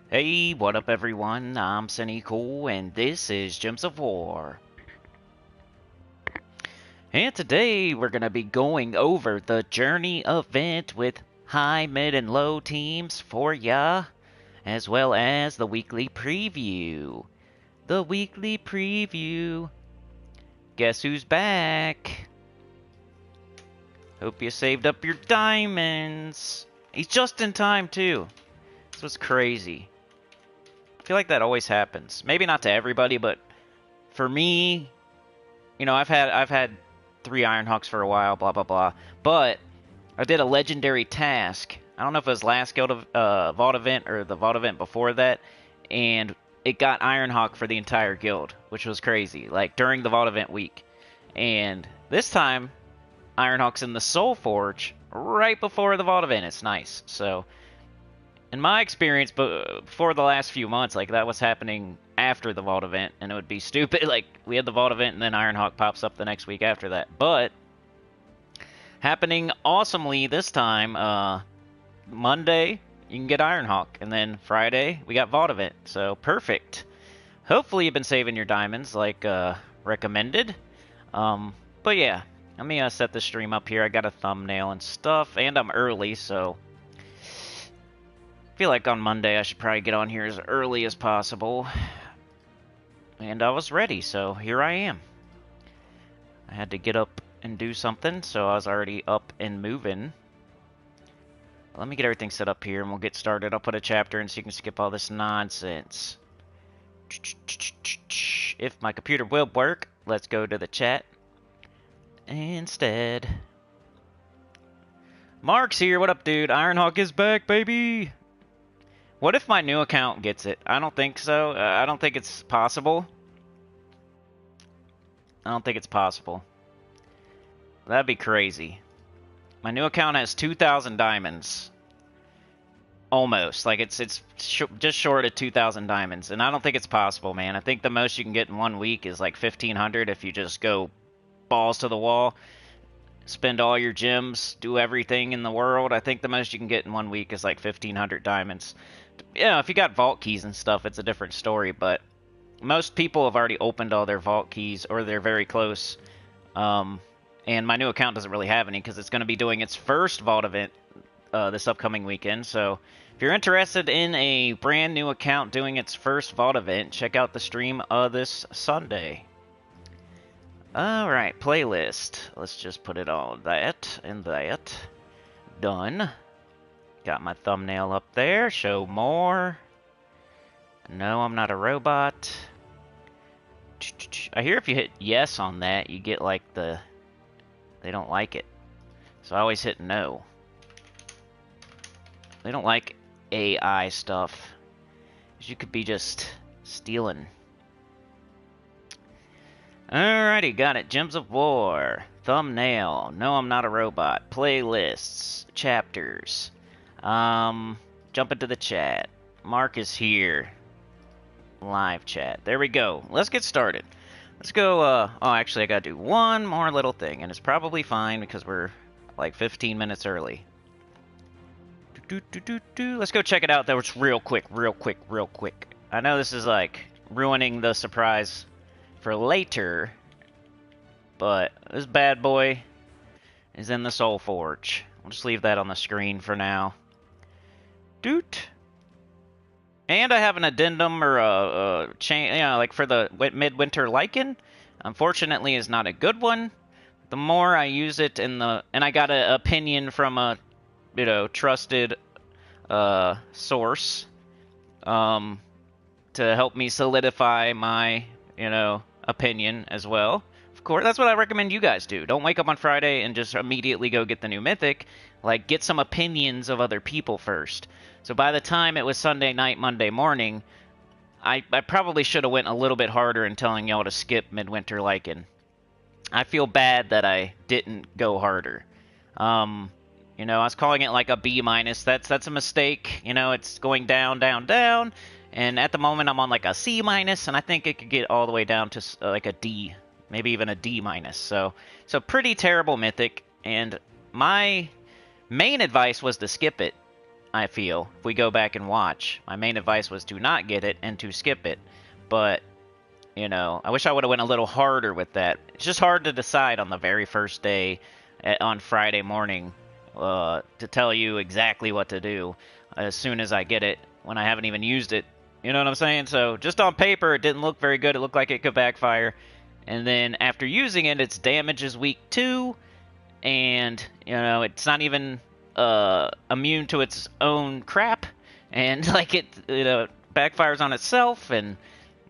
Hey, what up everyone? I'm Sinnycool and this is Gems of War. And today we're going to be going over the Journey event with high, mid, and low teams for ya, as well as the weekly preview. The weekly preview. Guess who's back? Hope you saved up your diamonds. He's just in time too. This was crazy. I feel like that always happens. Maybe not to everybody, but for me, you know, I've had 3 Ironhawks for a while, blah blah blah. But I did a legendary task. I don't know if it was last guild of Vault event or the Vault event before that, and it got Ironhawk for the entire guild, which was crazy. Like during the Vault event week, and this time Ironhawk's in the SOULFORGE right before the Vault event. It's nice. So in my experience, but before the last few months, like that was happening after the Vault event, and it would be stupid. Like we had the Vault event, and then Ironhawk pops up the next week after that. But happening awesomely this time, Monday you can get Ironhawk, and then Friday we got Vault event. So perfect. Hopefully you've been saving your diamonds like recommended. But yeah, let me set the stream up here. I got a thumbnail and stuff, and I'm early, so feel like on Monday I should probably get on here as early as possible. And I was ready, so here I am. I had to get up and do something, so I was already up and moving. Let me get everything set up here and we'll get started. I'll put a chapter in so you can skip all this nonsense. If my computer will work, let's go to the chat instead. Mark's here. What up, dude? Ironhawk is back, baby! What if my new account gets it? I don't think so. I don't think it's possible. I don't think it's possible. That'd be crazy. My new account has 2,000 diamonds. Almost. Like, it's just short of 2,000 diamonds. And I don't think it's possible, man. I think the most you can get in 1 week is like 1,500 if you just go balls to the wall. Spend all your gems, do everything in the world. I think the most you can get in 1 week is like 1,500 diamonds. Yeah, if you got vault keys and stuff, it's a different story, but most people have already opened all their vault keys, or they're very close. And my new account doesn't really have any, because it's going to be doing its first vault event this upcoming weekend. So if you're interested in a brand new account doing its first vault event, check out the stream this Sunday. Alright, playlist. Let's just put it all that and that. Done. Got my thumbnail up there. Show more. No, I'm not a robot. I hear if you hit yes on that, you get like the... They don't like it. So I always hit no. They don't like AI stuff. You could be just stealing. Alrighty, got it. Gems of War. Thumbnail. No, I'm not a robot. Playlists. Chapters. Jump into the chat. Mark is here. Live chat. There we go. Let's get started. Let's go, oh, actually, I gotta do one more little thing, and it's probably fine because we're like 15 minutes early. Let's go check it out, though. It's real quick. I know this is like ruining the surprise for later, but this bad boy is in the SOULFORGE. We'll just leave that on the screen for now. And I have an addendum or a change, you know, like for the midwinter lichen. Unfortunately, is not a good one. The more I use it and I got an opinion from a, you know, trusted source to help me solidify my, you know, opinion as well. Of course, that's what I recommend you guys do. Don't wake up on Friday and just immediately go get the new mythic. Like, get some opinions of other people first. So by the time it was Sunday night, Monday morning, I probably should have went a little bit harder in telling y'all to skip Midwinter Lichen. I feel bad that I didn't go harder. You know, I was calling it like a B-. That's a mistake. You know, it's going down, down, down. And at the moment, I'm on like a C-, and I think it could get all the way down to like a D, maybe even a D-. So pretty terrible mythic. And my main advice was to skip it. I feel, if we go back and watch. My main advice was to not get it and to skip it. But, you know, I wish I would have went a little harder with that. It's just hard to decide on the very first day on Friday morning to tell you exactly what to do as soon as I get it when I haven't even used it. You know what I'm saying? So just on paper, it didn't look very good. It looked like it could backfire. And then after using it, its damage is weak 2. And, you know, it's not even immune to its own crap. And, like, it backfires on itself. And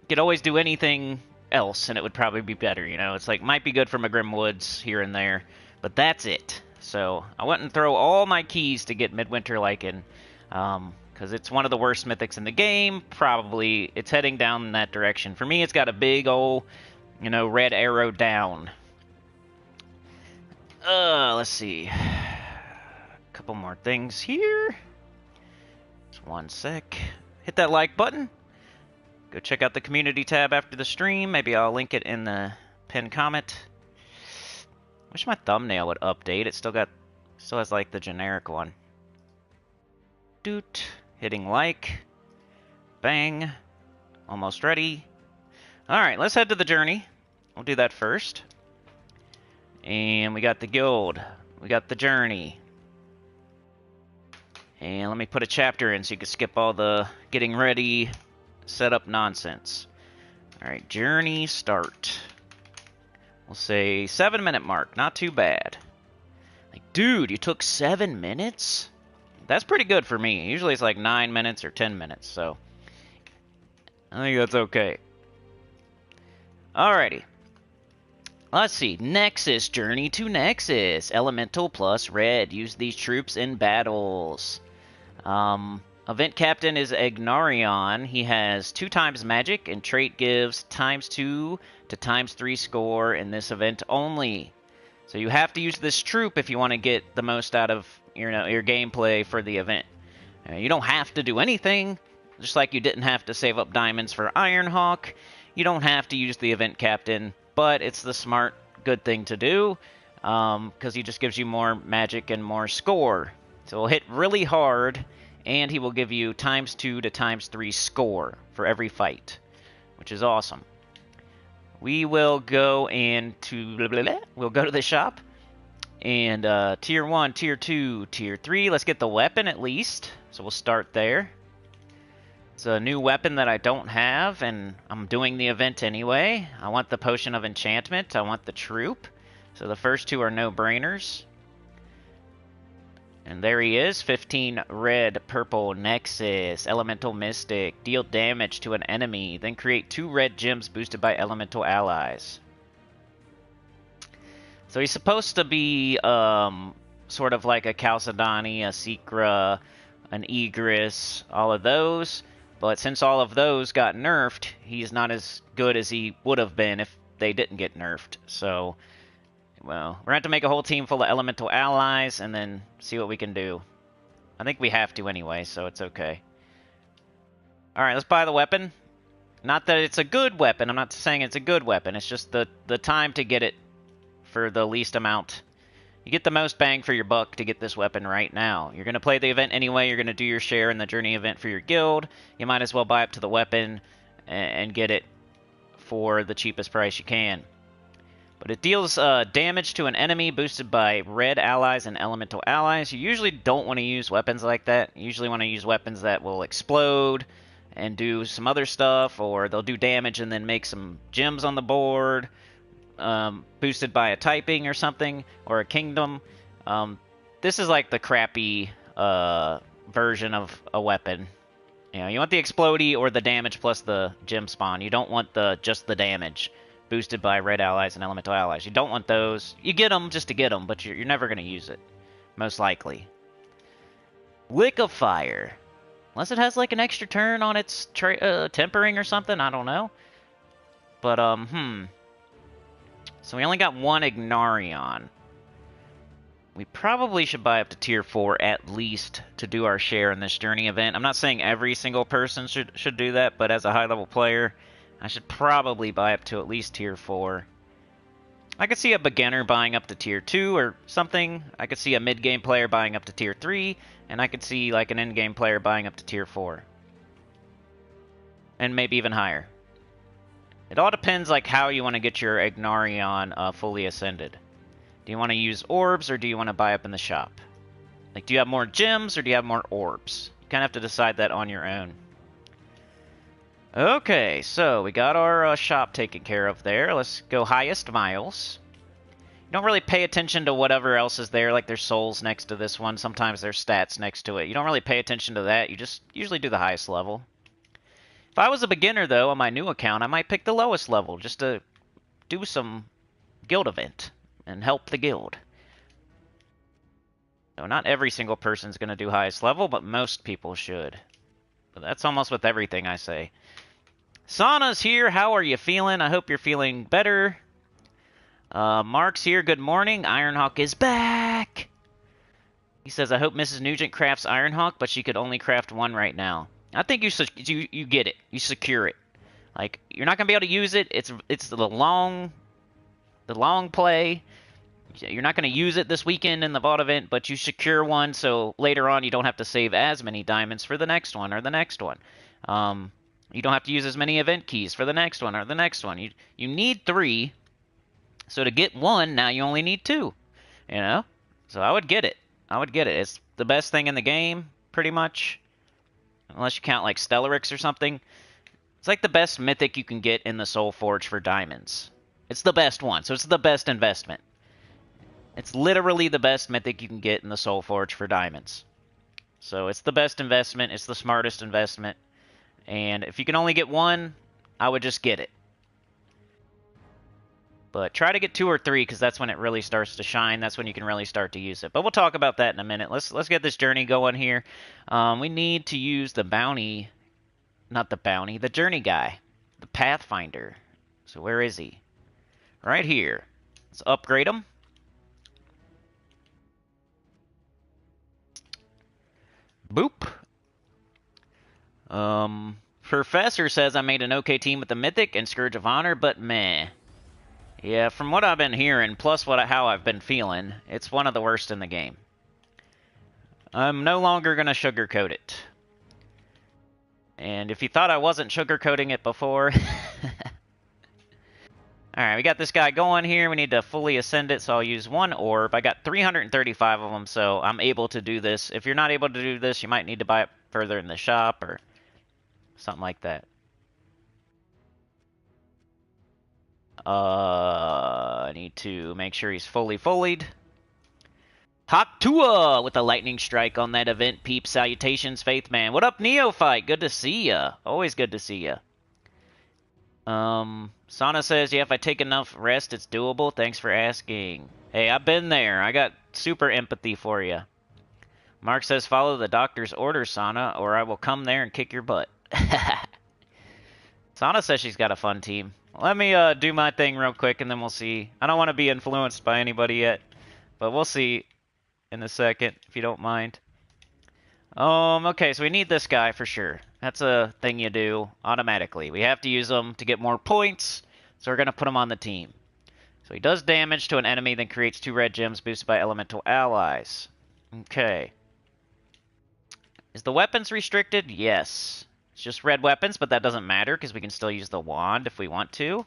it could always do anything else, and it would probably be better, you know? It's like, might be good from a Grim Woods here and there. But that's it. So I went and throw all my keys to get Midwinter Lichen. Because it's one of the worst mythics in the game. Probably it's heading down in that direction. For me, it's got a big old, you know, red arrow down. Let's see. A couple more things here. Just one sec. Hit that like button. Go check out the community tab after the stream. Maybe I'll link it in the pinned comment. Wish my thumbnail would update. It still has like the generic one. Doot. Hitting like. Bang. Almost ready. Alright, let's head to the journey. We'll do that first. And we got the guild. We got the journey. And let me put a chapter in so you can skip all the getting ready, setup nonsense. Alright, journey start. We'll say 7-minute mark. Not too bad. Like, dude, you took 7 minutes? That's pretty good for me. Usually it's like 9 minutes or 10 minutes, so I think that's okay. Alrighty. Let's see. Nexus. Journey to Nexus. Elemental plus red. Use these troops in battles. Event captain is Ignarion. He has 2 times magic, and trait gives ×2 to ×3 score in this event only. So you have to use this troop if you want to get the most out of your gameplay for the event. You don't have to do anything, just like you didn't have to save up diamonds for Ironhawk. You don't have to use the event captain, but it's the smart, good thing to do, because he just gives you more magic and more score. So he'll hit really hard, and he will give you ×2 to ×3 score for every fight, which is awesome. We will go we'll go to the shop. And Tier 1, Tier 2, Tier 3. Let's get the weapon at least. So we'll start there. It's a new weapon that I don't have, and I'm doing the event anyway. I want the Potion of Enchantment. I want the troop. So the first 2 are no-brainers. And there he is. 15 red, purple, Nexus, Elemental Mystic. Deal damage to an enemy. Then create 2 red gems boosted by elemental allies. So he's supposed to be sort of like a Chalcedony, a Secra, an Egress, all of those. But since all of those got nerfed, he's not as good as he would have been if they didn't get nerfed. So, well, we're going to have to make a whole team full of elemental allies and then see what we can do. I think we have to anyway, so it's okay. Alright, let's buy the weapon. Not that it's a good weapon. I'm not saying it's a good weapon. It's just the time to get it for the least amount. You get the most bang for your buck to get this weapon right now. You're going to play the event anyway. You're going to do your share in the journey event for your guild. You might as well buy up to the weapon and get it for the cheapest price you can. But it deals damage to an enemy boosted by red allies and elemental allies. You usually don't want to use weapons like that. You usually want to use weapons that will explode and do some other stuff, or they'll do damage and then make some gems on the board. Boosted by a typing or something, or a kingdom. This is like the crappy version of a weapon. You know, you want the explodey or the damage plus the gem spawn. You don't want just the damage boosted by red allies and elemental allies. You don't want those. You get them just to get them, but you're never going to use it, most likely. Lick of Fire. Unless it has like an extra turn on its tempering or something, I don't know. But, so we only got 1 Ignarion. We probably should buy up to Tier 4 at least to do our share in this journey event. I'm not saying every single person should do that, but as a high-level player, I should probably buy up to at least Tier 4. I could see a beginner buying up to tier 2 or something. I could see a mid-game player buying up to tier 3, and I could see like an end-game player buying up to tier 4. And maybe even higher. It all depends like how you want to get your Ignarion fully ascended. Do you want to use orbs or do you want to buy up in the shop? Like, do you have more gems or do you have more orbs? You kind of have to decide that on your own. Okay, so we got our shop taken care of there. Let's go highest miles. You don't really pay attention to whatever else is there, like there's souls next to this one. Sometimes there's stats next to it. You don't really pay attention to that. You just usually do the highest level. If I was a beginner, though, on my new account, I might pick the lowest level just to do some guild event and help the guild. So not every single person's going to do highest level, but most people should. But that's almost with everything I say. Sauna's here. How are you feeling? I hope you're feeling better. Mark's here. Good morning. Ironhawk is back. He says, I hope Mrs. Nugent crafts Ironhawk, but she could only craft one right now. I think you get it. You secure it. Like, you're not going to be able to use it. It's the long play. You're not going to use it this weekend in the vault event, but you secure one, so later on you don't have to save as many diamonds for the next one or the next one. You don't have to use as many event keys for the next one or the next one. You need 3, so to get 1, now you only need 2. You know? So I would get it. I would get it. It's the best thing in the game, pretty much. Unless you count like Stellarix or something. It's like the best mythic you can get in the SOULFORGE for diamonds. It's the best one, so it's the best investment. It's literally the best mythic you can get in the SOULFORGE for diamonds. So it's the best investment, it's the smartest investment. And if you can only get 1, I would just get it. But try to get 2 or 3, because that's when it really starts to shine. That's when you can really start to use it. But we'll talk about that in a minute. Let's get this journey going here. We need to use the bounty, not the bounty, the journey guy, the Pathfinder. So where is he? Right here. Let's upgrade him. Boop. Professor says I made an okay team with the Mythic and Scourge of Honor, but meh. Yeah, from what I've been hearing, plus how I've been feeling, it's one of the worst in the game. I'm no longer going to sugarcoat it. And if you thought I wasn't sugarcoating it before... Alright, we got this guy going here. We need to fully ascend it, so I'll use 1 orb. I got 335 of them, so I'm able to do this. If you're not able to do this, you might need to buy it further in the shop or something like that. I need to make sure he's fully fullied. Haktua with a lightning strike on that event, peep. Salutations, Faith Man. What up, Neophyte? Good to see ya. Always good to see ya. Sana says, yeah, if I take enough rest, it's doable. Thanks for asking. Hey, I've been there. I got super empathy for you. Mark says, follow the doctor's orders, Sana, or I will come there and kick your butt. Sana says she's got a fun team. Let me do my thing real quick, and then we'll see. I don't want to be influenced by anybody yet, but we'll see in a second, if you don't mind. Okay, so we need this guy for sure. That's a thing you do automatically. We have to use him to get more points, so we're going to put him on the team. So he does damage to an enemy, then creates 2 red gems boosted by elemental allies. Okay. Is the weapons restricted? Yes. It's just red weapons, but that doesn't matter because we can still use the wand if we want to.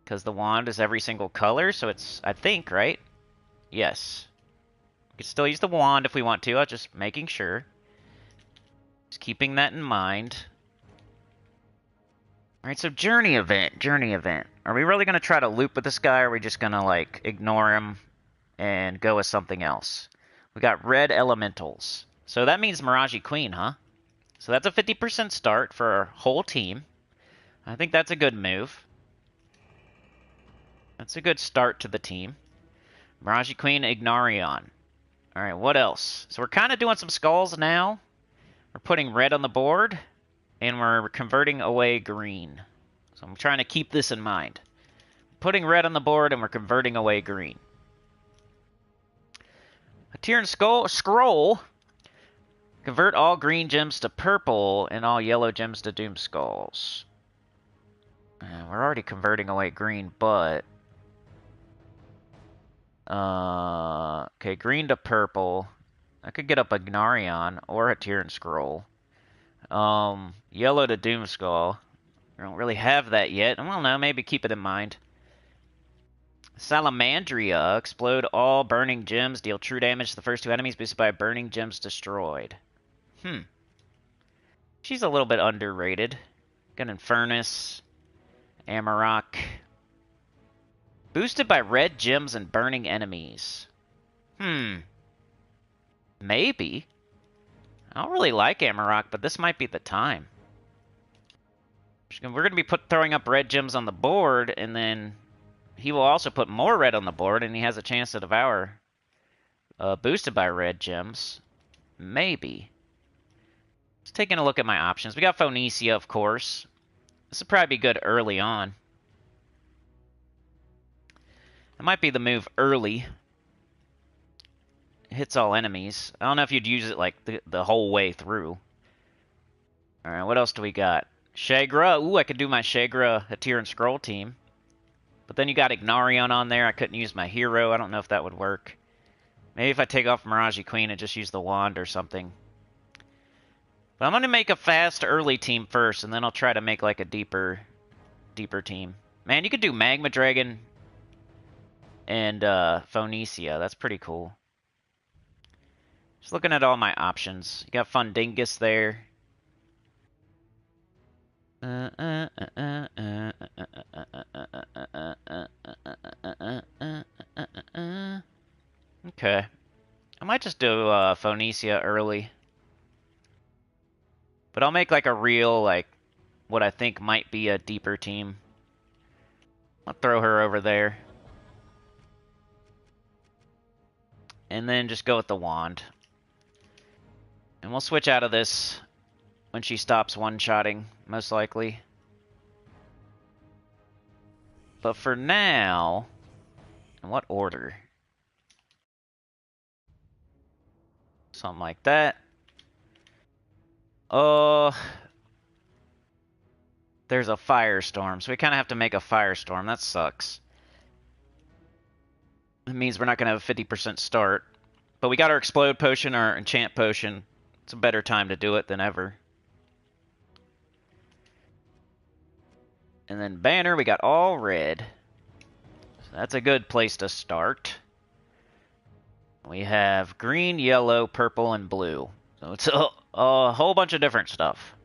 Because the wand is every single color, so it's, I think, right? Yes. We can still use the wand if we want to. I'm just making sure. Just keeping that in mind. Alright, so journey event. Journey event. Are we really going to try to loop with this guy, or are we just going to, like, ignore him and go with something else? We got red elementals. So that means Mirage Queen, huh? So that's a 50% start for our whole team. I think that's a good move. That's a good start to the team. Mirage Queen, Ignarion. Alright, what else? So we're kind of doing some skulls now. We're putting red on the board, and we're converting away green. So I'm trying to keep this in mind. Putting red on the board, and we're converting away green. A tier and scroll. Convert all green gems to purple and all yellow gems to doom skulls. We're already converting away green, but Okay, green to purple. I could get up a Gnarion or a Tyrant Scroll. Yellow to Doomskull. I don't really have that yet. I don't know, maybe keep it in mind. Salamandria. Explode all burning gems. Deal true damage to the first two enemies boosted by burning gems destroyed. She's a little bit underrated. Got Infernus. Amarok. Boosted by red gems and burning enemies. Maybe. I don't really like Amarok, but this might be the time. We're going to be throwing up red gems on the board, and then he will also put more red on the board, and he has a chance to devour boosted by red gems. Maybe. Just taking a look at my options. We got Phoenicia, of course. This would probably be good early on. It might be the move early. It hits all enemies. I don't know if you'd use it like the whole way through. Alright, what else do we got? Shagra. Ooh, I could do my Shagra Hatir and Scroll team. But then you got Ignarion on there. I couldn't use my hero. I don't know if that would work. Maybe if I take off Mirage Queen and just use the wand or something. But I'm going to make a fast early team first, and then I'll try to make like a deeper team. Man, you could do Magma Dragon and Phoenicia. That's pretty cool. Just looking at all my options. You got Fundingus there. Okay. I might just do Phoenicia early. But I'll make like a real, like, what I think might be a deeper team. I'll throw her over there. And then just go with the wand. And we'll switch out of this when she stops one-shotting, most likely. But for now, in what order? Something like that. There's a firestorm, so we kind of have to make a firestorm. That sucks. It means we're not going to have a 50% start. But we got our explode potion, our enchant potion. It's a better time to do it than ever. And then banner, we got all red. So that's a good place to start. We have green, yellow, purple, and blue. So it's a whole bunch of different stuff.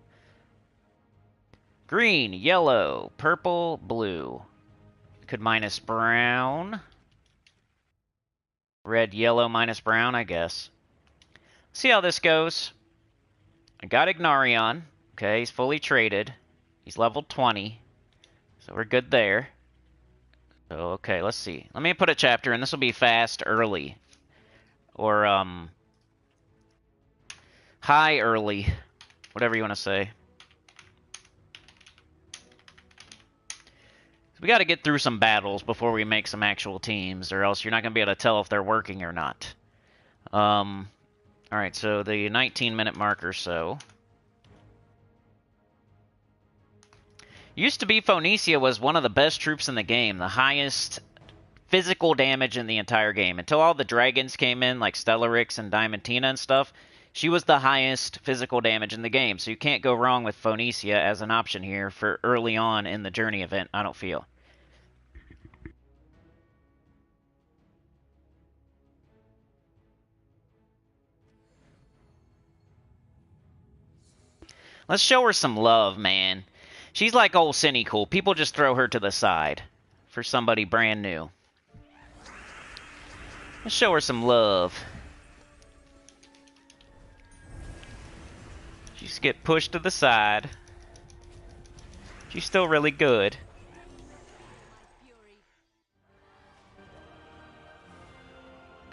Green, yellow, purple, blue. Could minus brown. Red, yellow, minus brown, I guess. See how this goes. I got Ignarion. Okay, he's fully traded. He's level 20. So we're good there. So, okay, let's see. Let me put a chapter, and this will be fast early. Or, high early. Whatever you want to say. We got to get through some battles before we make some actual teams, or else you're not going to be able to tell if they're working or not. Alright, so the 19-minute mark or so. Used to be Phoenicia was one of the best troops in the game, the highest physical damage in the entire game. Until all the dragons came in, like Stellarix and Diamantina and stuff, she was the highest physical damage in the game. So you can't go wrong with Phoenicia as an option here for early on in the journey event, I don't feel. Let's show her some love, man. She's like old Sinnycool. People just throw her to the side for somebody brand new. Let's show her some love. She just get pushed to the side. She's still really good.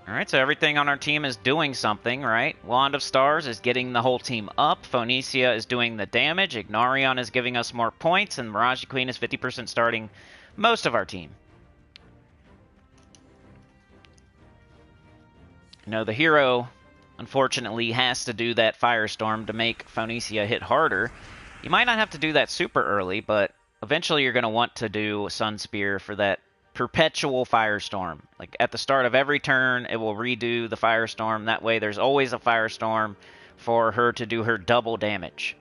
Alright, so everything on our team is doing something, right? Wand of Stars is getting the whole team up. Phoenicia is doing the damage. Ignarion is giving us more points. And Mirage Queen is 50% starting most of our team. You know, the hero, unfortunately, has to do that Firestorm to make Phoenicia hit harder. You might not have to do that super early, but eventually you're going to want to do Sun Spear for that perpetual firestorm. Like at the start of every turn, it will redo the firestorm. That way there's always a firestorm for her to do her double damage.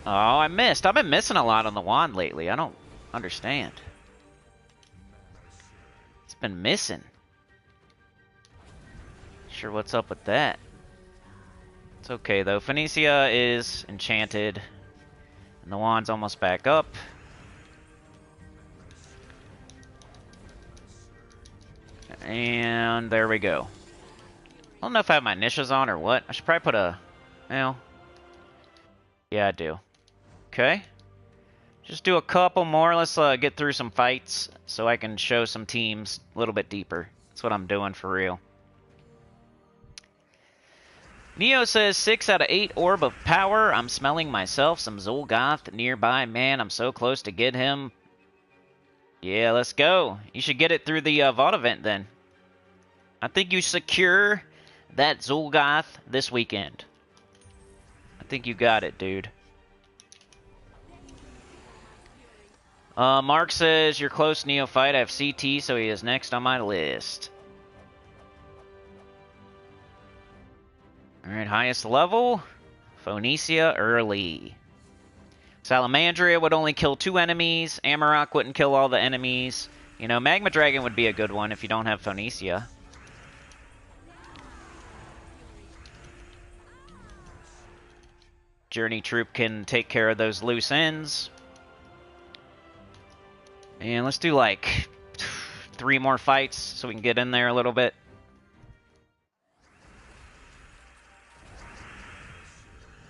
Oh, I missed. I've been missing a lot on the wand lately. I don't understand. It's been missing. Sure what's up with that. It's okay though. Phoenicia is enchanted. And the wand's almost back up. And there we go. I don't know if I have my niches on or what. I should probably put a... Well... Yeah, I do. Okay. Just do a couple more. Let's get through some fights so I can show some teams a little bit deeper. That's what I'm doing for real. Neo says 6 out of 8 orb of power. I'm smelling myself some Zul'Goth nearby. Man, I'm so close to get him. Yeah, let's go. You should get it through the VOD event then. I think you secure that Zul'Goth this weekend. I think you got it, dude. Mark says, you're close, Neophyte. I have CT, so he is next on my list. Alright, highest level. Phoenicia early. Salamandria would only kill 2 enemies. Amarok wouldn't kill all the enemies. You know, Magma Dragon would be a good one if you don't have Phoenicia. Journey Troop can take care of those loose ends. And let's do like 3 more fights so we can get in there a little bit.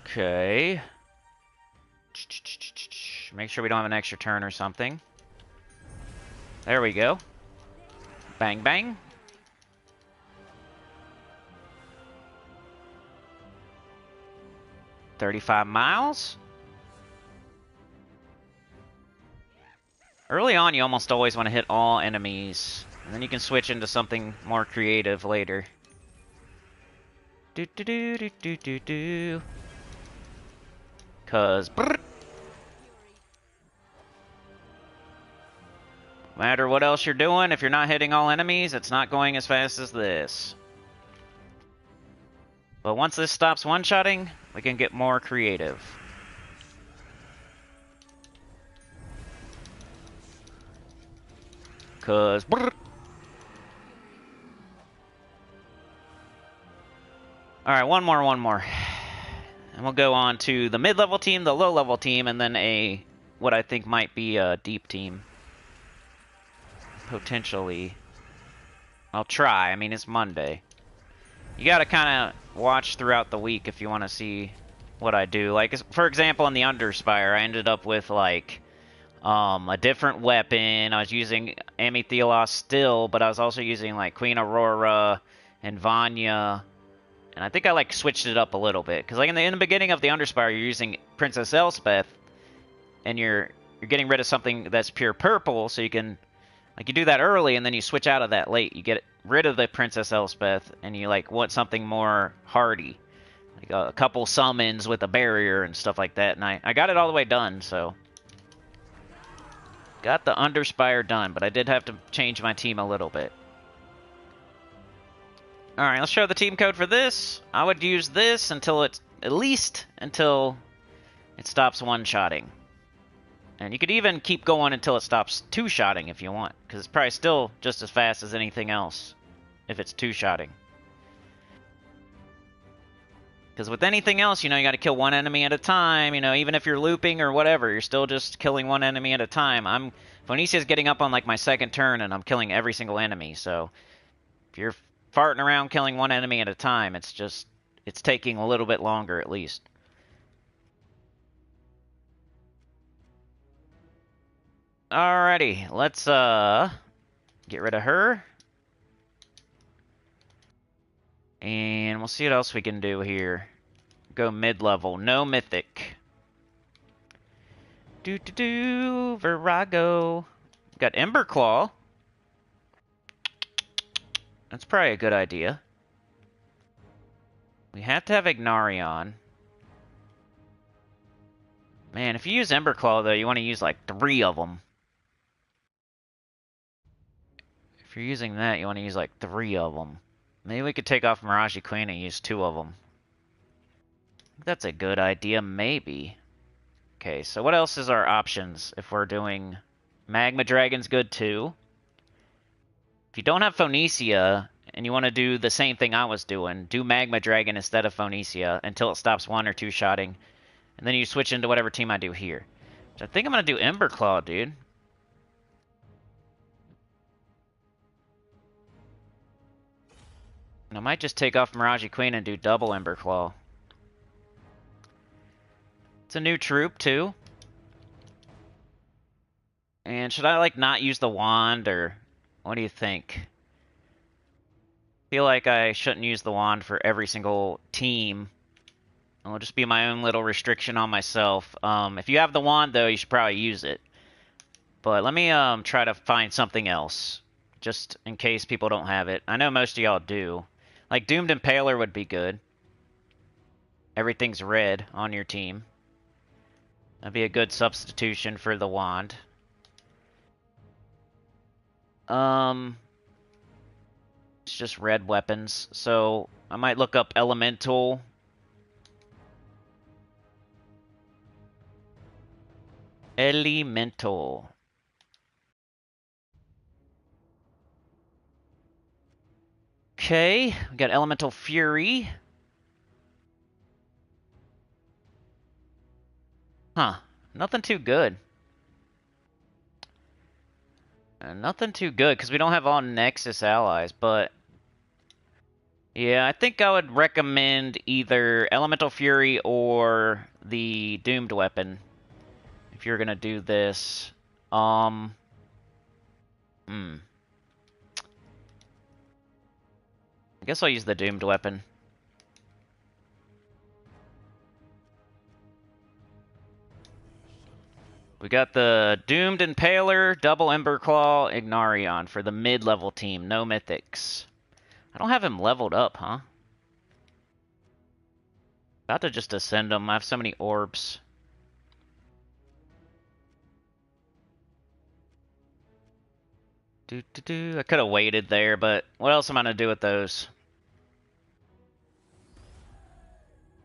Okay. Make sure we don't have an extra turn or something. There we go. Bang, bang. $35 miles. Early on, you almost always want to hit all enemies, and then you can switch into something more creative later. Do do do do do do do. Cause no matter what else you're doing, if you're not hitting all enemies, it's not going as fast as this. But once this stops one-shotting, we can get more creative. Cause alright, one more. And we'll go on to the mid-level team, the low-level team, and then what I think might be a deep team. Potentially. I'll try. I mean, it's Monday. You gotta kind of watch throughout the week if you want to see what I do. Like, for example, in the Underspire, I ended up with, like, a different weapon. I was using Amethylos still, but I was also using, like, Queen Aurora and Vanya. And I think I, like, switched it up a little bit. Because, like, in the beginning of the Underspire, you're using Princess Elspeth, and you're getting rid of something that's pure purple, so you can... Like, you do that early, and then you switch out of that late. You get rid of the Princess Elspeth, and you, like, want something more hardy. Like, a couple summons with a barrier and stuff like that. And I got it all the way done, so... Got the Underspire done, but I did have to change my team a little bit. Alright, let's show the team code for this. I would use this until it's... At least until it stops one-shotting. And you could even keep going until it stops two-shotting if you want, because it's probably still just as fast as anything else if it's two-shotting. Because with anything else, you know, you got to kill one enemy at a time. You know, even if you're looping or whatever, you're still just killing one enemy at a time. Phoenicia's getting up on, like, my second turn, and I'm killing every single enemy. So if you're farting around killing one enemy at a time, it's taking a little bit longer at least. Alrighty, let's get rid of her. And we'll see what else we can do here. Go mid-level, no mythic. Virago. Got Emberclaw. That's probably a good idea. We have to have Ignarion. Man, if you use Emberclaw, though, you want to use like 3 of them. If you're using that, you want to use like 3 of them. Maybe we could take off Mirage Queen and use 2 of them. That's a good idea, maybe. Okay, so what else is our options if we're doing... Magma Dragon's good too. If you don't have Phoenicia, and you want to do the same thing I was doing, do Magma Dragon instead of Phoenicia until it stops 1 or 2 shotting. And then you switch into whatever team I do here. So I think I'm going to do Emberclaw, dude. And I might just take off Mirage Queen and do double Emberclaw. It's a new troop, too. And should I, like, not use the wand, or what do you think? I feel like I shouldn't use the wand for every single team. It'll just be my own little restriction on myself. If you have the wand, though, you should probably use it. But let me try to find something else, just in case people don't have it. I know most of y'all do. Like, Doomed Impaler would be good. Everything's red on your team. That'd be a good substitution for the wand. It's just red weapons, so I might look up Elemental. Elemental. Okay, we got Elemental Fury. Huh, nothing too good. Nothing too good, because we don't have all Nexus allies, but... Yeah, I think I would recommend either Elemental Fury or the Doomed Weapon, if you're gonna do this. I guess I'll use the Doomed Weapon. We got the Doomed Impaler, Double Emberclaw, Ignarion for the mid-level team. No mythics. I don't have him leveled up, huh? About to just ascend him. I have so many orbs. I could have waited there, but what else am I going to do with those?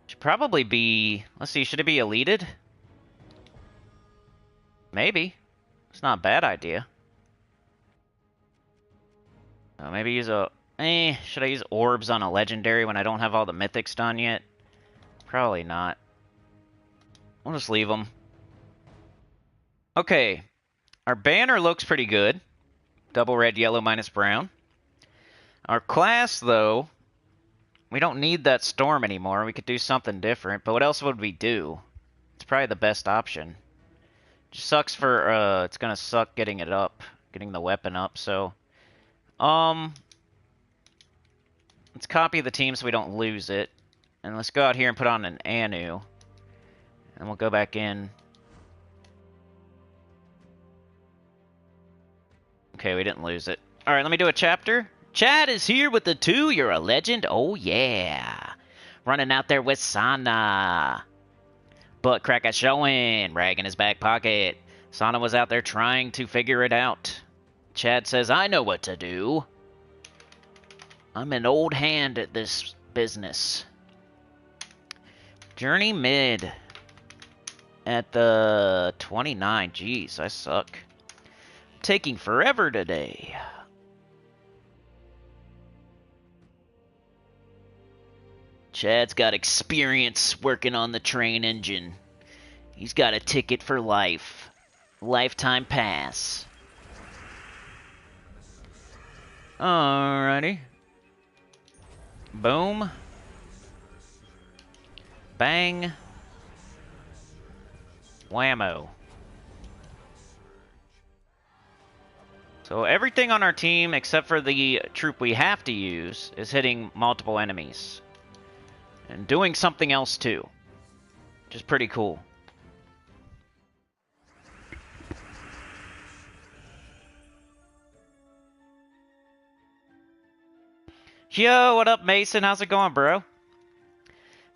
Should probably be... Let's see, should it be Eliteed? Maybe. It's not a bad idea. Maybe use a... should I use orbs on a legendary when I don't have all the mythics done yet? Probably not. We'll just leave them. Okay. Our banner looks pretty good. Double red, yellow, minus brown. Our class, though, we don't need that storm anymore. We could do something different. But what else would we do? It's probably the best option. Just sucks for, it's gonna suck getting it up. Getting the weapon up, so... Let's copy the team so we don't lose it. And let's go out here and put on an Anu. And we'll go back in. Okay, we didn't lose it. Alright, let me do a chapter. Chad is here with the 2. You're a legend. Oh, yeah. Running out there with Sana. Butt crack a showing. Rag in his back pocket. Sana was out there trying to figure it out. Chad says, I know what to do. I'm an old hand at this business. Journey mid. At the 29. Jeez, I suck. Taking forever today. Chad's got experience working on the train engine. He's got a ticket for life. Lifetime pass. Alrighty. Boom. Bang. Whammo. So everything on our team, except for the troop we have to use, is hitting multiple enemies. And doing something else too. Which is pretty cool. Yo, what up, Mason? How's it going, bro?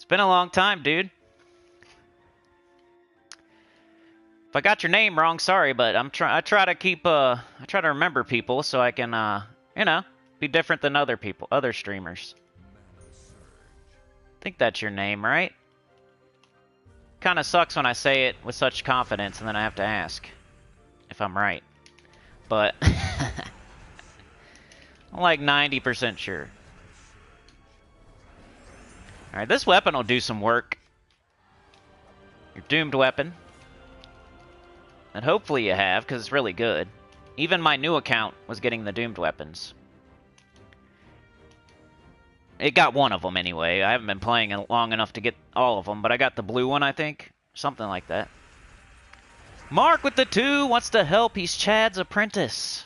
been a long time, dude. If I got your name wrong, sorry, but I try to keep I try to remember people so I can you know, be different than other people, other streamers. I think that's your name, right? Kind of sucks when I say it with such confidence and then I have to ask if I'm right. But I'm like 90% sure. Alright, this weapon will do some work. Your doomed weapon. And hopefully you have, because it's really good. Even my new account was getting the doomed weapons. It got one of them anyway. I haven't been playing it long enough to get all of them, but I got the blue one, I think. Something like that. Mark with the 2 wants to help. He's Chad's apprentice.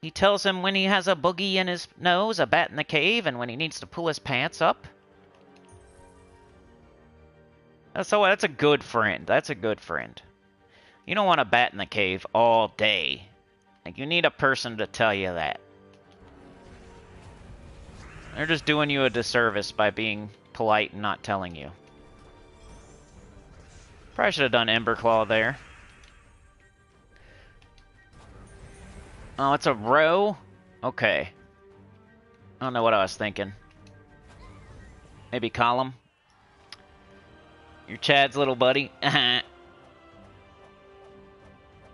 He tells him when he has a boogie in his nose, a bat in the cave, and when he needs to pull his pants up. That's a good friend. That's a good friend. You don't want a bat in the cave all day. Like, you need a person to tell you that. They're just doing you a disservice by being polite and not telling you. Probably should have done Emberclaw there. Oh, it's a row? Okay. I don't know what I was thinking. Maybe column? You're Chad's little buddy.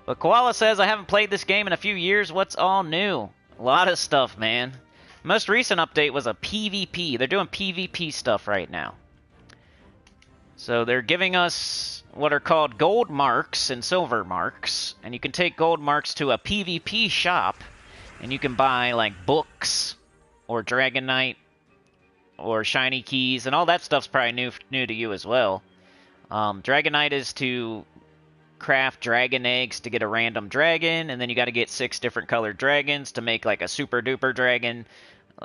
But Koala says, I haven't played this game in a few years. What's all new? A lot of stuff, man. Most recent update was a PvP. They're doing PvP stuff right now. So they're giving us what are called gold marks and silver marks. And you can take gold marks to a PvP shop. And you can buy, like, books or Dragonite or shiny keys. And all that stuff's probably new to you as well. Dragonite is to craft dragon eggs to get a random dragon, and then you got to get 6 different colored dragons to make like a super duper dragon.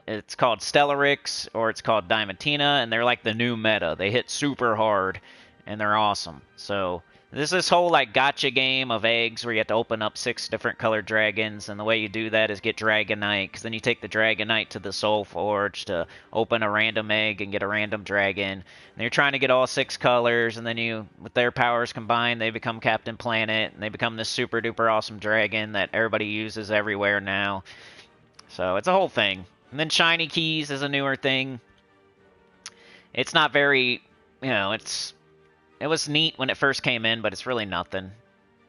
It's called Stellarix, or it's called Diamantina, and they're like the new meta. They hit super hard, and they're awesome. So there's this whole like gacha game of eggs where you have to open up 6 different colored dragons, and the way you do that is get Dragonite, because then you take the Dragonite to the SOULFORGE to open a random egg and get a random dragon. And you're trying to get all 6 colors, and then you, with their powers combined, they become Captain Planet, and they become this super duper awesome dragon that everybody uses everywhere now. So it's a whole thing. And then shiny keys is a newer thing. It's not very, you know, it was neat when it first came in, but it's really nothing.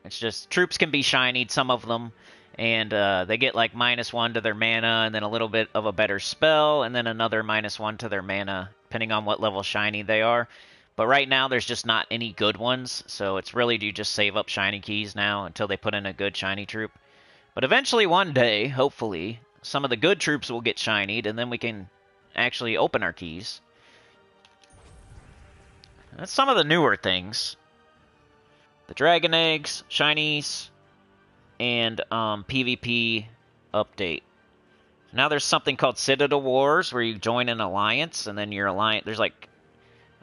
It's just, troops can be shinied, some of them, and they get like -1 to their mana, and then a little bit of a better spell, and then another -1 to their mana, depending on what level shiny they are. But right now, there's just not any good ones, so it's really, you just save up shiny keys now until they put in a good shiny troop. But eventually, one day, hopefully, some of the good troops will get shinied, and then we can actually open our keys. That's some of the newer things. The dragon eggs, shinies, and PvP update. Now there's something called Citadel Wars where you join an alliance, and then your alliance, there's like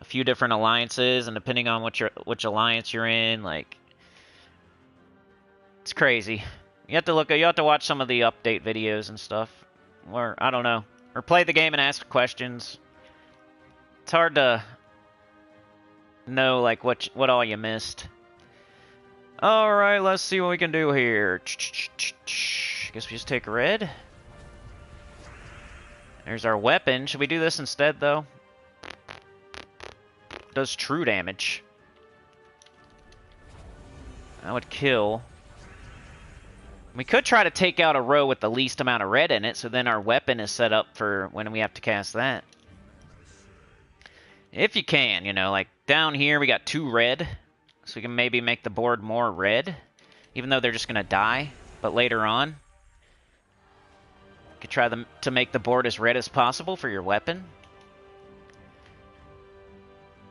a few different alliances, and depending on which alliance you're in, like, it's crazy. You have to watch some of the update videos and stuff, or I don't know, or play the game and ask questions. It's hard to know like what all you missed. All right, let's see what we can do here. Guess we just take red. There's our weapon. Should we do this instead though? Does true damage. That would kill. We could try to take out a row with the least amount of red in it, so then our weapon is set up for when we have to cast that. If you can, you know, like down here we got 2 red, so we can maybe make the board more red, even though they're just going to die. But later on, you could try to make the board as red as possible for your weapon.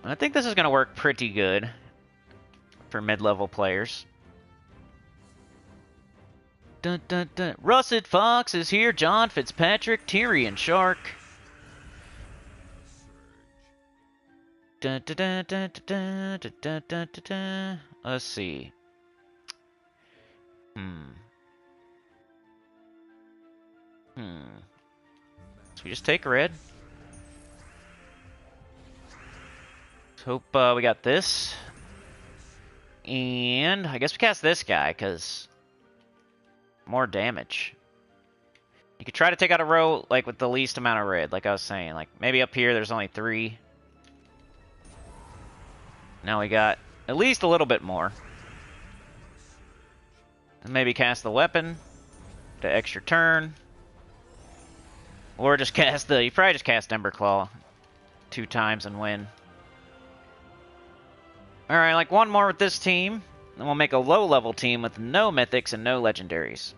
I think this is going to work pretty good for mid-level players. Dun, dun, dun. Russet Fox is here, John Fitzpatrick, Tyrion Shark. Dun, dun, dun, dun, dun, dun, dun, dun, dun, dun. Let's see. So we just take red. Hope we got this. And I guess we cast this guy, because more damage. You could try to take out a row, like, with the least amount of red, like I was saying. Like, maybe up here there's only 3. Now we got at least a little bit more. And maybe cast the weapon to extra turn. Or just cast the... You probably just cast Emberclaw 2 times and win. Alright, like one more with this team. Then we'll make a low-level team with no mythics and no legendaries.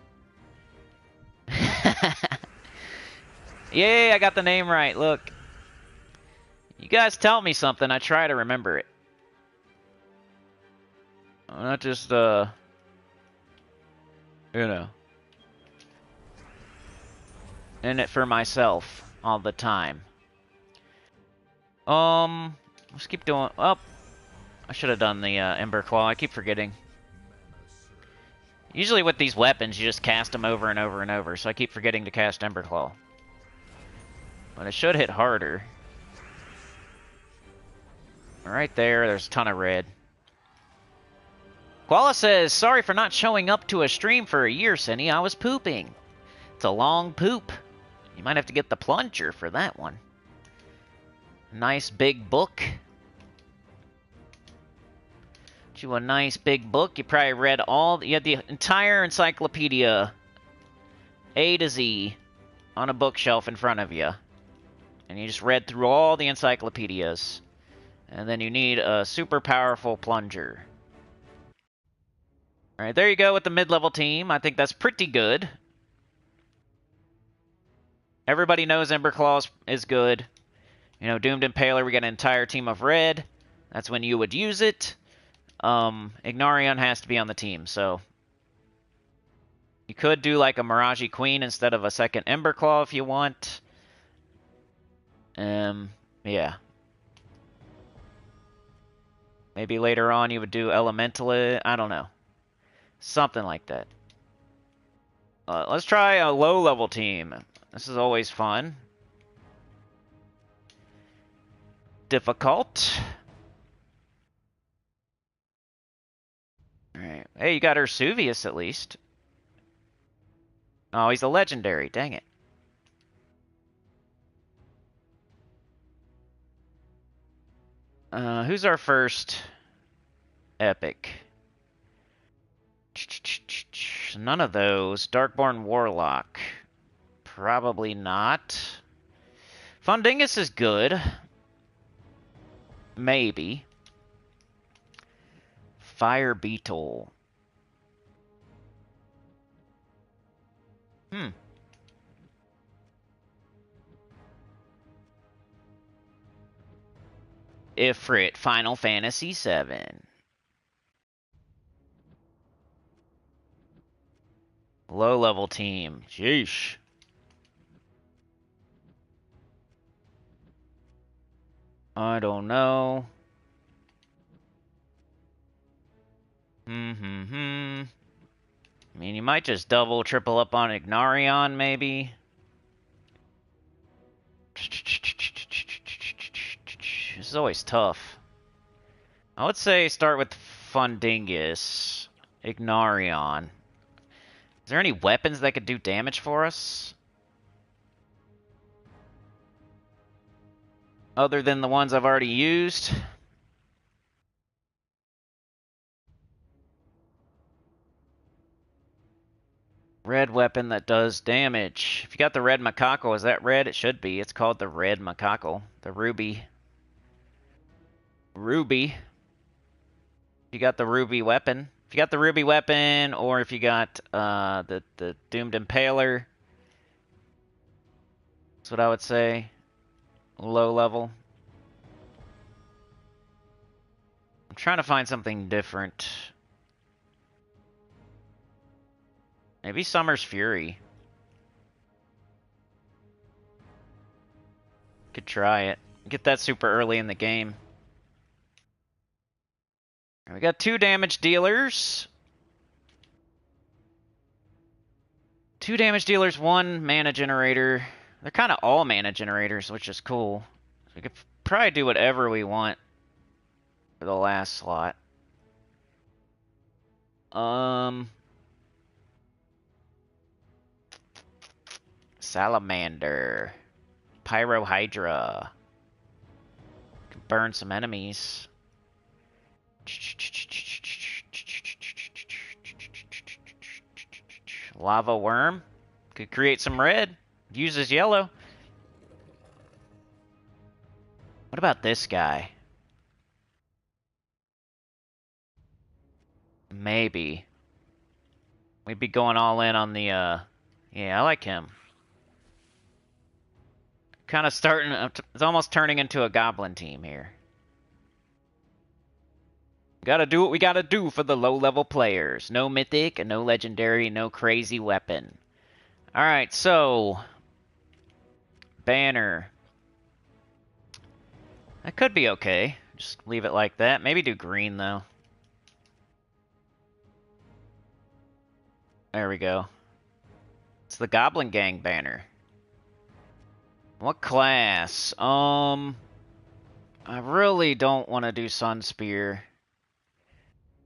Yay, I got the name right, look. You guys tell me something, I try to remember it. I'm not just, you know, in it for myself all the time. Let's keep doing... Oh, I should have done the Emberclaw. I keep forgetting. Usually with these weapons, you just cast them over and over and over, so I keep forgetting to cast Emberclaw. But it should hit harder. Right there, there's a ton of red. Koala says, sorry for not showing up to a stream for a year, Sinny. I was pooping. It's a long poop. You might have to get the plunger for that one. Nice big book. Get you a nice big book. You probably read all... You had the entire encyclopedia, A to Z, on a bookshelf in front of you. And you just read through all the encyclopedias. And then you need a super powerful plunger. Alright, there you go with the mid-level team. I think that's pretty good. Everybody knows Emberclaw is good. You know, Doomed Impaler, we got an entire team of red. That's when you would use it. Ignarion has to be on the team, so... You could do like a Mirage Queen instead of a second Emberclaw if you want. Yeah. Maybe later on you would do Elementalist. I don't know. Something like that. Let's try a low-level team. This is always fun. Difficult. Alright. Hey, you got Ursuvius at least. Oh, he's a legendary. Dang it. Who's our first epic? None of those. Darkborn Warlock. Probably not. Fundingus is good. Maybe. Fire Beetle. Ifrit, Final Fantasy VII. Low-level team. Sheesh. I don't know. I mean, you might just double, triple up on Ignarion, maybe. This is always tough. I would say start with Fundingus, Ignarion. Is there any weapons that could do damage for us? Other than the ones I've already used? Red weapon that does damage. If you got the red macaco, is that red? It should be. It's called the red macaco. The ruby. Ruby. You got the ruby weapon. If you got the ruby weapon, or if you got the Doomed Impaler, that's what I would say. Low level. I'm trying to find something different. Maybe Summer's Fury. Could try it. Get that super early in the game. We got 2 damage dealers. 2 damage dealers, 1 mana generator. They're kind of all mana generators, which is cool. So we could probably do whatever we want. for the last slot. Salamander. Pyrohydra. Can burn some enemies. Lava worm. Could create some red. Uses yellow. What about this guy? Maybe. We'd be going all in on the, yeah, I like him. Kind of starting, it's almost turning into a goblin team here. Gotta do what we gotta do for the low-level players. No mythic, no legendary, no crazy weapon. Alright, so... Banner. That could be okay. Just leave it like that. Maybe do green, though. There we go. It's the Goblin Gang banner. What class? I really don't want to do Sun Spear.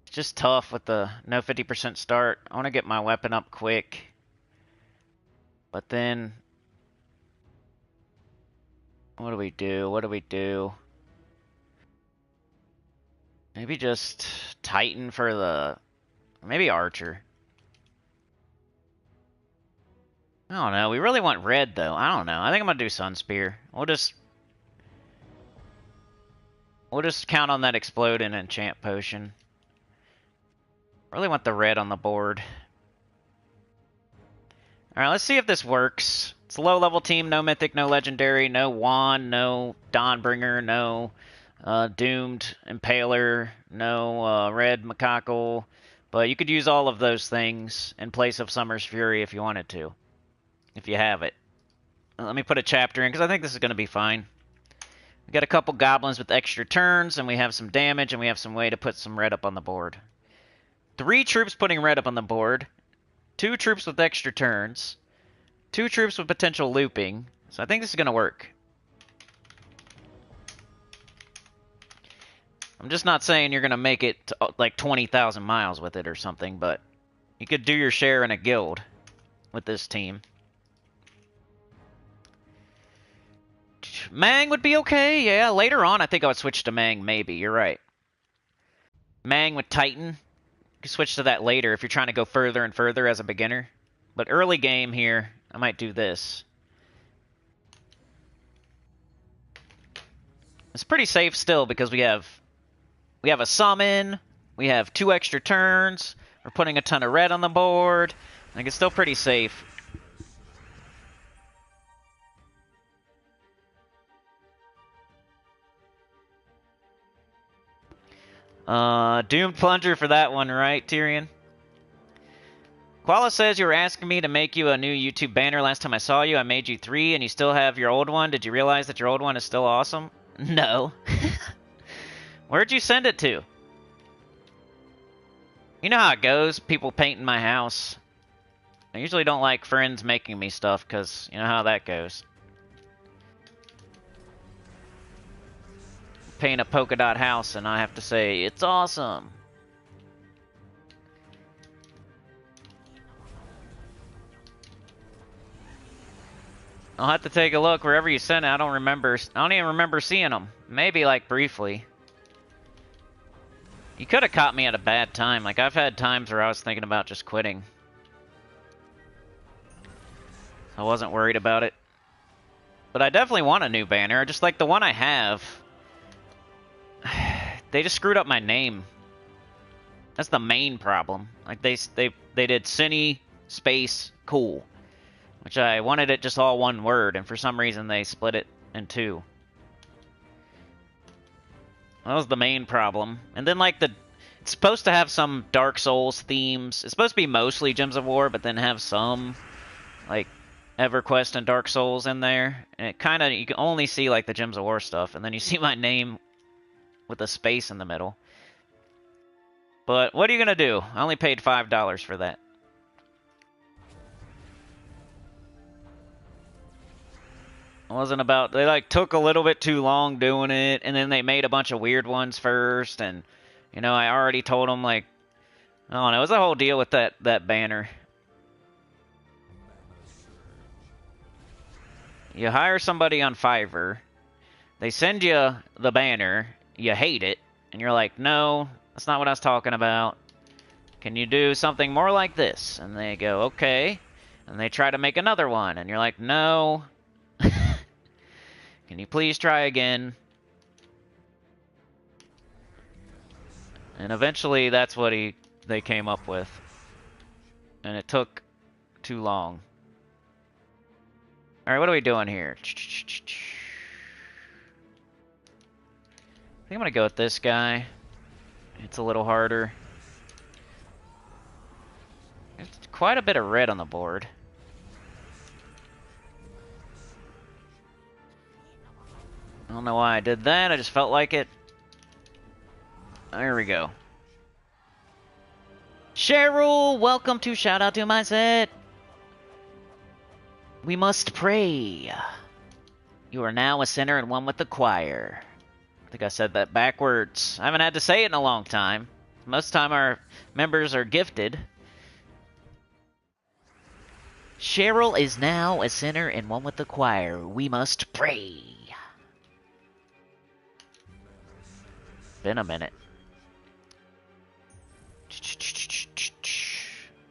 It's just tough with the no 50% start. I want to get my weapon up quick. But then... What do we do? What do we do? Maybe just Titan for the... Maybe Archer. I don't know. We really want red, though. I don't know. I think I'm going to do Sun Spear. We'll just count on that Explode and Enchant Potion. Really want the red on the board. Alright, let's see if this works. It's a low-level team. No Mythic, no Legendary, no Wand, no Dawnbringer, no Doomed Impaler, no Red Macacal. But you could use all of those things in place of Summer's Fury if you wanted to. If you have it. Let me put a chapter in, because I think this is going to be fine. We got a couple goblins with extra turns, and we have some damage, and we have some way to put some red up on the board. 3 troops putting red up on the board. 2 troops with extra turns. 2 troops with potential looping. So I think this is going to work. I'm just not saying you're going to make it to, like 20,000 miles with it or something, but you could do your share in a guild with this team. Mang would be okay, yeah. Later on, I think I would switch to Mang, maybe. You're right. Mang with Titan. You can switch to that later if you're trying to go further and further as a beginner. But early game here, I might do this. It's pretty safe still because we have a summon, we have 2 extra turns, we're putting a ton of red on the board. I think it's still pretty safe. Doomed Plunger for that one, right, Tyrion? Koala says you were asking me to make you a new YouTube banner. Last time I saw you, I made you 3, and you still have your old one. Did you realize that your old one is still awesome? No. Where'd you send it to? You know how it goes, people painting my house. I usually don't like friends making me stuff, because you know how that goes. Paint a polka dot house and I have to say, it's awesome. I'll have to take a look wherever you sent it. I don't even remember seeing them. Maybe like briefly. You could have caught me at a bad time. Like I've had times where I was thinking about just quitting. I wasn't worried about it. But I definitely want a new banner. Just like the one I have. They just screwed up my name. That's the main problem. Like they did Sinny space cool, which I wanted it just all one word, and for some reason they split it in 2. That was the main problem. And then like it's supposed to have some Dark Souls themes. It's supposed to be mostly Gems of War, but then have some like EverQuest and Dark Souls in there. And it kind of, you can only see like the Gems of War stuff, and then you see my name with a space in the middle. But what are you going to do? I only paid $5 for that. It wasn't about... They, like, took a little bit too long doing it, and then they made a bunch of weird ones first, and, you know, I already told them, like... I don't know, it was a whole deal with that banner. You hire somebody on Fiverr, they send you the banner, you hate it, and you're like, no, that's not what I was talking about. Can you do something more like this? And they go, okay. And they try to make another one, and you're like, no. Can you please try again? And eventually that's what they came up with. And it took too long. Alright, what are we doing here? I think I'm gonna go with this guy. It's a little harder. There's quite a bit of red on the board. I don't know why I did that, I just felt like it. There we go. Cheryl, welcome to Shout Out to My Set. We must pray. You are now a sinner and one with the choir. I think I said that backwards. I haven't had to say it in a long time. Most of the time our members are gifted. Cheryl is now a sinner and one with the choir. We must pray. Been a minute.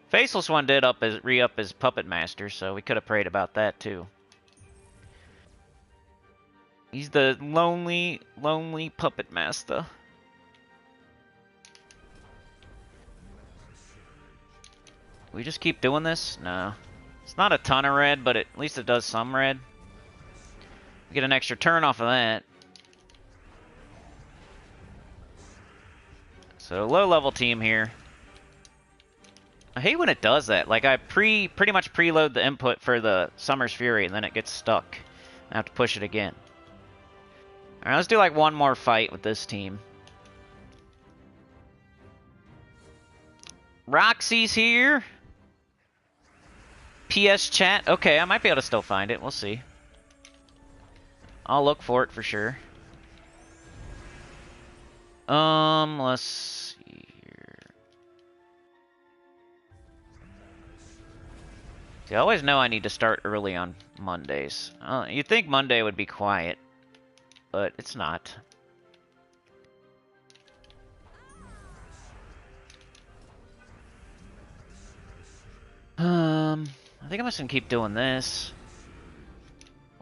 Faceless one did re-up his Puppet Master, so we could have prayed about that too. He's the lonely, lonely Puppet Master. We just keep doing this? No. It's not a ton of red, but at least it does some red. We get an extra turn off of that. So, low-level team here. I hate when it does that. Like, I pretty much preload the input for the Summer's Fury, and then it gets stuck. I have to push it again. Alright, let's do, like, one more fight with this team. Roxy's here. PS chat. Okay, I might be able to still find it. We'll see. I'll look for it for sure. Let's see here. See, I always know I need to start early on Mondays. You'd think Monday would be quiet, but it's not. I think I'm just gonna keep doing this.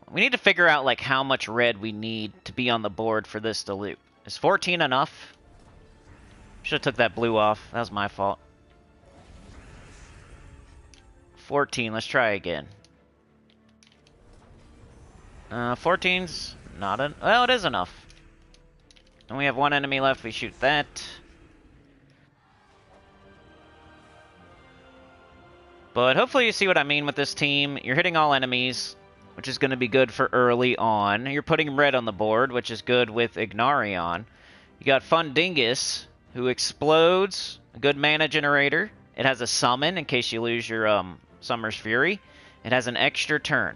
We need to figure out, like, how much red we need to be on the board for this to loop. Is 14 enough? Should've took that blue off. That was my fault. 14, let's try again. 14's not well, it is enough. And we have one enemy left, we shoot that. But hopefully you see what I mean with this team. You're hitting all enemies, which is going to be good for early on. You're putting red on the board, which is good with Ignarion. You got Fundingus, who explodes, a good mana generator. It has a summon in case you lose your Summer's Fury. It has an extra turn.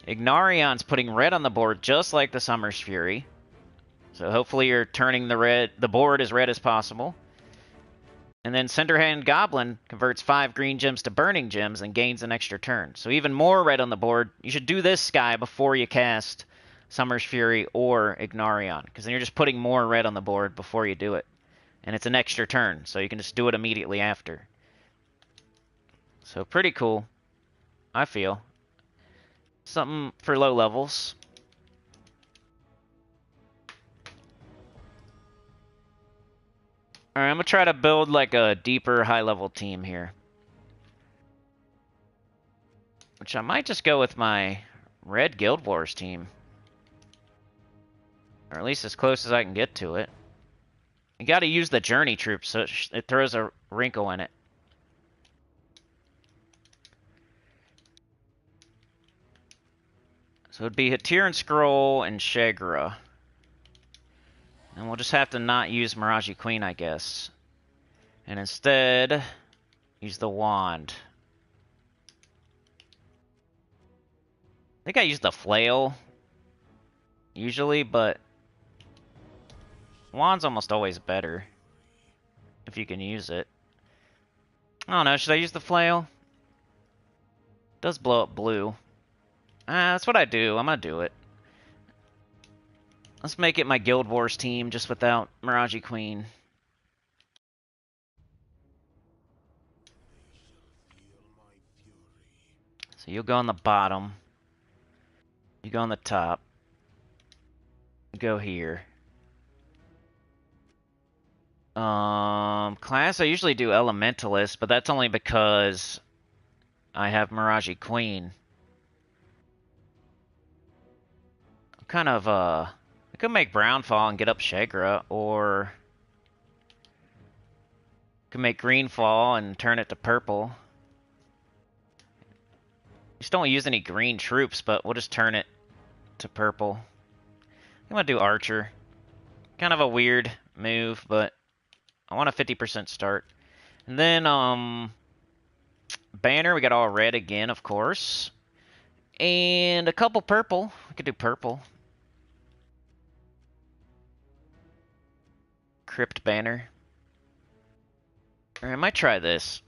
Ignarion's putting red on the board just like the Summer's Fury. So hopefully you're turning the board as red as possible. And then Cinderhand Goblin converts 5 green gems to burning gems and gains an extra turn. So even more red on the board. You should do this guy before you cast Summer's Fury or Ignarion, because then you're just putting more red on the board before you do it. And it's an extra turn, so you can just do it immediately after. So pretty cool, I feel. Something for low levels. Alright, I'm going to try to build like a deeper high-level team here. Which I might just go with my Red Guild Wars team. Or at least as close as I can get to it. You got to use the Journey troops so it throws a wrinkle in it. So it'd be Hatir and Scroll and Shagra. And we'll just have to not use Miraji Queen, I guess. And instead, use the Wand. think I use the flail usually, but wand's almost always better if you can use it. I don't know, should I use the flail? It does blow up blue. That's what I do. I'm gonna do it. Let's make it my Guild Wars team just without Mirage Queen. So you'll go on the bottom. You go on the top. You go here. Class, I usually do Elementalist, but that's only because I have Mirage Queen. I'm kind of, I could make Brownfall and get up Shagra, or I could make Greenfall and turn it to purple. Just don't use any green troops, but we'll just turn it to purple. I'm gonna do Archer. Kind of a weird move, but I want a 50% start. And then, banner, we got all red again, of course. And a couple purple. We could do purple. Crypt banner. Or I might try this.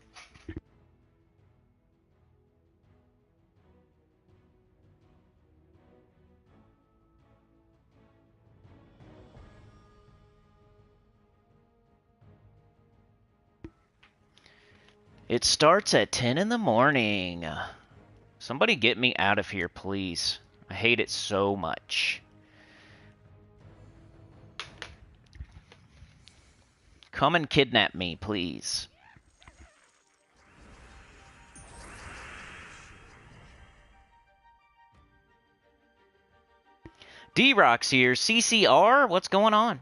It starts at 10 in the morning. Somebody get me out of here, please. I hate it so much. Come and kidnap me, please. D-Rock's here. CCR? What's going on?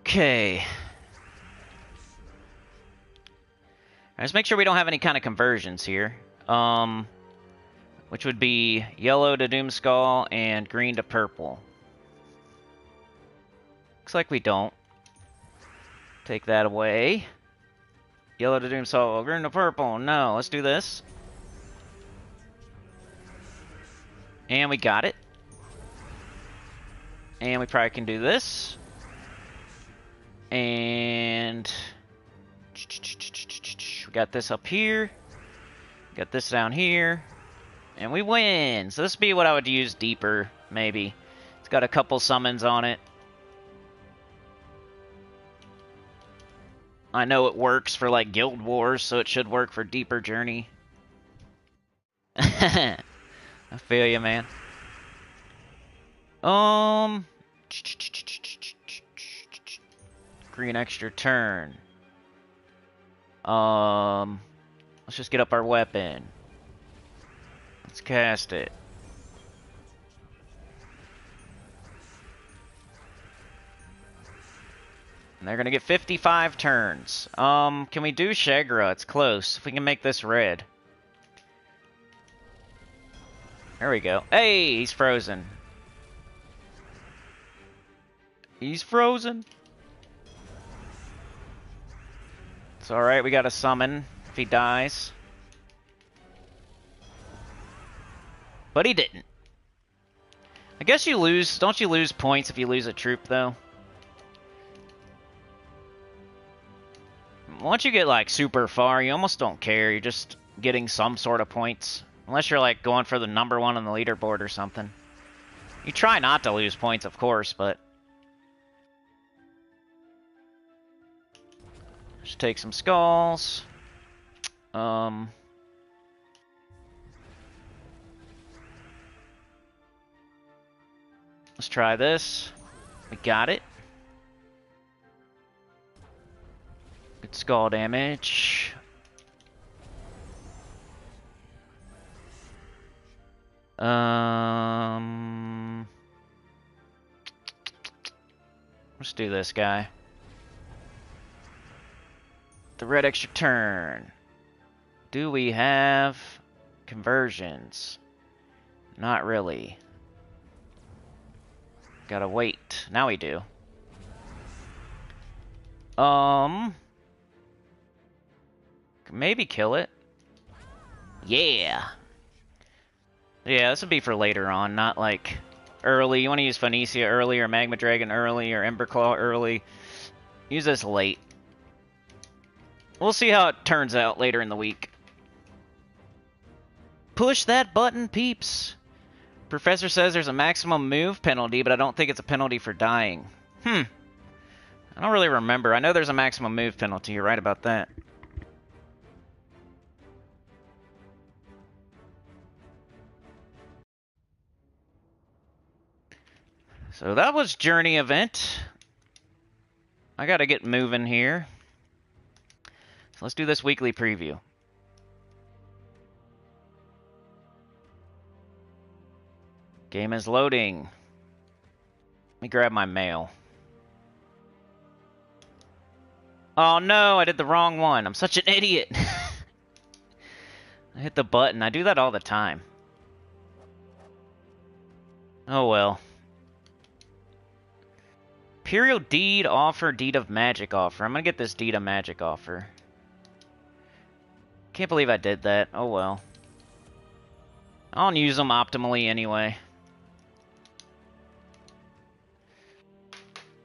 Okay. Let's make sure we don't have any kind of conversions here. Which would be yellow to Doomskull and green to purple. Looks like we don't. Take that away. Yellow to Doomskull, green to purple. No, let's do this. And we got it. And we probably can do this. And we got this up here. Got this down here. And we win. So this would be what I would use deeper, maybe. It's got a couple summons on it. I know it works for like Guild Wars, so it should work for deeper journey. I feel you, man. Green extra turn. Let's just get up our weapon. Let's cast it. And they're gonna get 55 turns. Can we do Shagra? It's close. If we can make this red. There we go. Hey, he's frozen. He's frozen. It's alright, we got a summon if he dies. But he didn't. I guess you lose... Don't you lose points if you lose a troop, though? Once you get, like, super far, you almost don't care. You're just getting some sort of points. Unless you're, like, going for the number one on the leaderboard or something. You try not to lose points, of course, but... Just take some skulls. Let's try this. We got it. Good skull damage. Let's do this guy. The red extra turn. Do we have conversions? Not really. Gotta wait. Now we do. Maybe kill it. Yeah. Yeah, this would be for later on, not like early. You want to use Phoenicia early, or Magma Dragon early, or Emberclaw early. Use this late. We'll see how it turns out later in the week. Push that button, peeps. Professor says there's a maximum move penalty, but I don't think it's a penalty for dying. I don't really remember. I know there's a maximum move penalty. You're right about that. So that was Journey event. I gotta get moving here. So let's do this weekly preview. Game is loading. Let me grab my mail. Oh no, I did the wrong one. I'm such an idiot. I hit the button. I do that all the time. Oh well. Imperial Deed offer, Deed of Magic offer. I'm gonna get this Deed of Magic offer. Can't believe I did that. Oh well. I don't use them optimally anyway.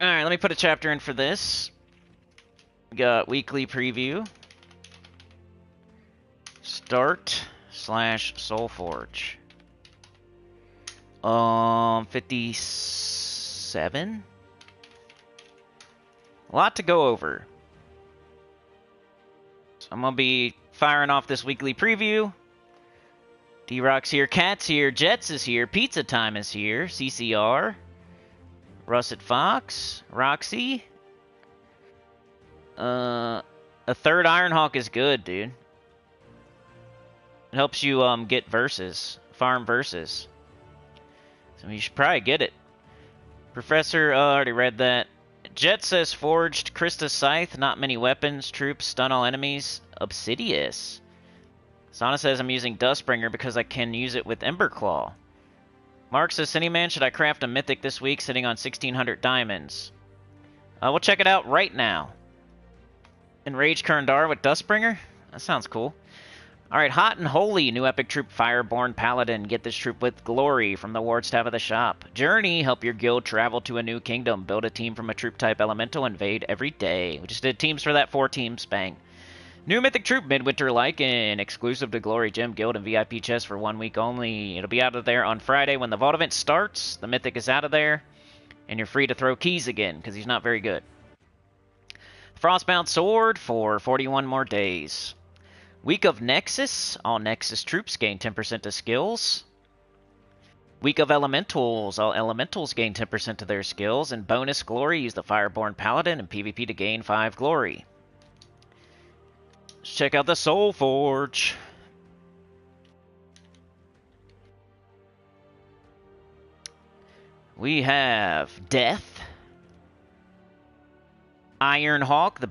Alright, let me put a chapter in for this. We got weekly preview. Start / SOULFORGE. 57? A lot to go over. So I'm going to be firing off this weekly preview. D-Rock's here, Cat's here, Jets is here, Pizza Time is here, CCR, Russet Fox, Roxy. A third Ironhawk is good, dude. It helps you get verses, farm verses. So you should probably get it. Professor, already read that. Jet says forged, Krista Scythe, not many weapons, troops, stun all enemies, Obsidious. Sana says I'm using Dustbringer because I can use it with Emberclaw. Mark says, Sinnyman, should I craft a mythic this week sitting on 1,600 diamonds? We'll check it out right now. Enraged Kurndar with Dustbringer? That sounds cool. Alright, Hot and Holy, new epic troop Fireborn Paladin. Get this troop with glory from the ward staff of the shop. Journey, help your guild travel to a new kingdom. Build a team from a troop type elemental, invade every day. We just did teams for that, 4 teams, bang. New mythic troop, Midwinter Lycan, exclusive to Glory Gem Guild and VIP chest for 1 week only. It'll be out of there on Friday when the Vault event starts. The mythic is out of there, and you're free to throw keys again, because he's not very good. Frostbound Sword for 41 more days. Week of Nexus. All Nexus troops gain 10% to skills. Week of Elementals. All Elementals gain 10% to their skills. And bonus glory, use the Fireborn Paladin in PvP to gain 5 glory. Let's check out the SOULFORGE. We have Death. Ironhawk, the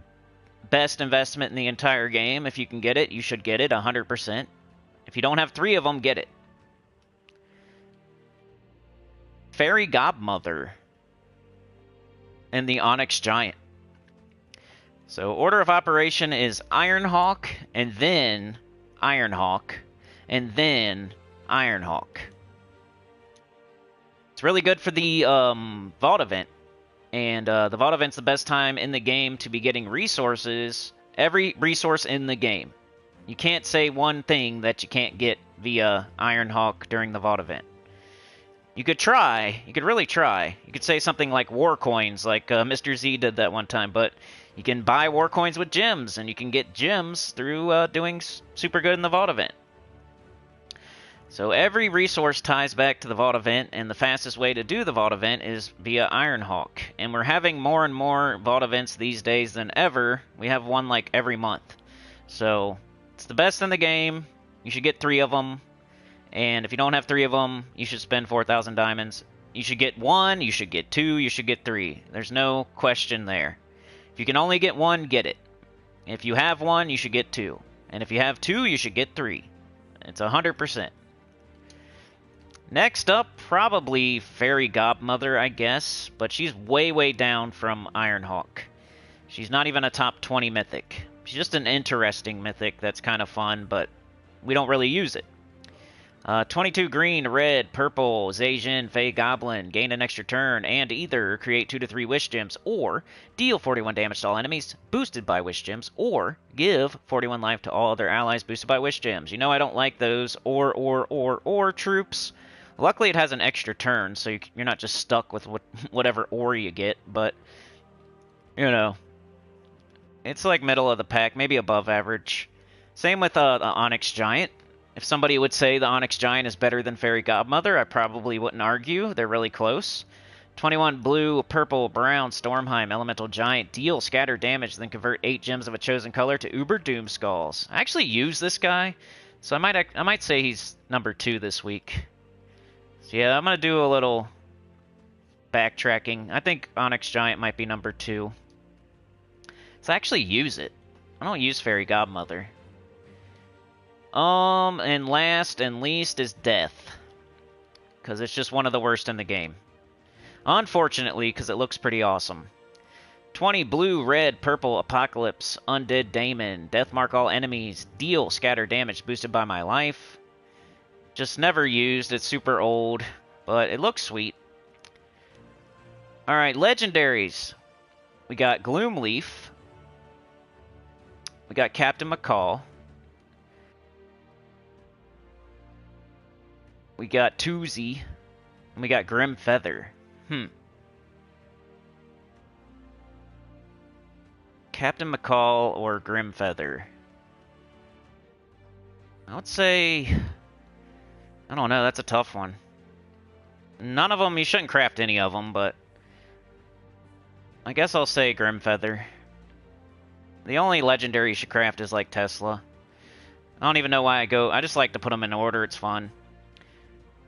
best investment in the entire game. If you can get it, you should get it 100%. If you don't have 3 of them, get it. Fairy Godmother and the Onyx Giant. So order of operation is Ironhawk, and then Ironhawk, and then Ironhawk. It's really good for the Vault event. And the Vault event's the best time in the game to be getting resources. Every resource in the game. You can't say one thing that you can't get via Ironhawk during the Vault event. You could try. You could really try. You could say something like war coins, like Mr. Z did that one time. But you can buy war coins with gems, and you can get gems through doing super good in the Vault event. So every resource ties back to the Vault event, and the fastest way to do the Vault event is via Ironhawk. And we're having more and more Vault events these days than ever. We have one like every month. So it's the best in the game. You should get 3 of them. And if you don't have 3 of them, you should spend 4,000 diamonds. You should get 1, you should get 2, you should get 3. There's no question there. If you can only get 1, get it. If you have 1, you should get 2. And if you have 2, you should get 3. It's 100%. Next up, probably Fairy Godmother, I guess. But she's way, way down from Ironhawk. She's not even a top 20 mythic. She's just an interesting mythic that's kind of fun, but we don't really use it. 22 green, red, purple, Zacian, Fey Goblin. Gain an extra turn and either create 2 to 3 Wish Gems or deal 41 damage to all enemies boosted by Wish Gems or give 41 life to all other allies boosted by Wish Gems. You know I don't like those or troops. Luckily it has an extra turn, so you're not just stuck with whatever or you get, but, you know, it's like middle of the pack, maybe above average. Same with the Onyx Giant. If somebody would say the Onyx Giant is better than Fairy Godmother, I probably wouldn't argue. They're really close. 21 blue, purple, brown, Stormheim, Elemental Giant. Deal scatter damage, then convert 8 gems of a chosen color to Uber Doom Skulls. I actually use this guy, so I might say he's number 2 this week. So yeah, I'm going to do a little backtracking. I think Onyx Giant might be number 2. So I actually use it. I don't use Fairy Godmother. And last and least is Death. Because it's just one of the worst in the game. Unfortunately, because it looks pretty awesome. 20 blue, red, purple, Apocalypse, Undead Daemon. Death mark all enemies. Deal scatter damage boosted by my life. Just never used. It's super old. But it looks sweet. Alright, legendaries. We got Gloomleaf. We got Captain McCall. We got Toozy, and we got Grim Feather. Captain McCall or Grim Feather? I would say, I don't know, that's a tough one. None of them, you shouldn't craft any of them, but I guess I'll say Grim Feather. The only legendary you should craft is like Tesla. I don't even know why I just like to put them in order, it's fun.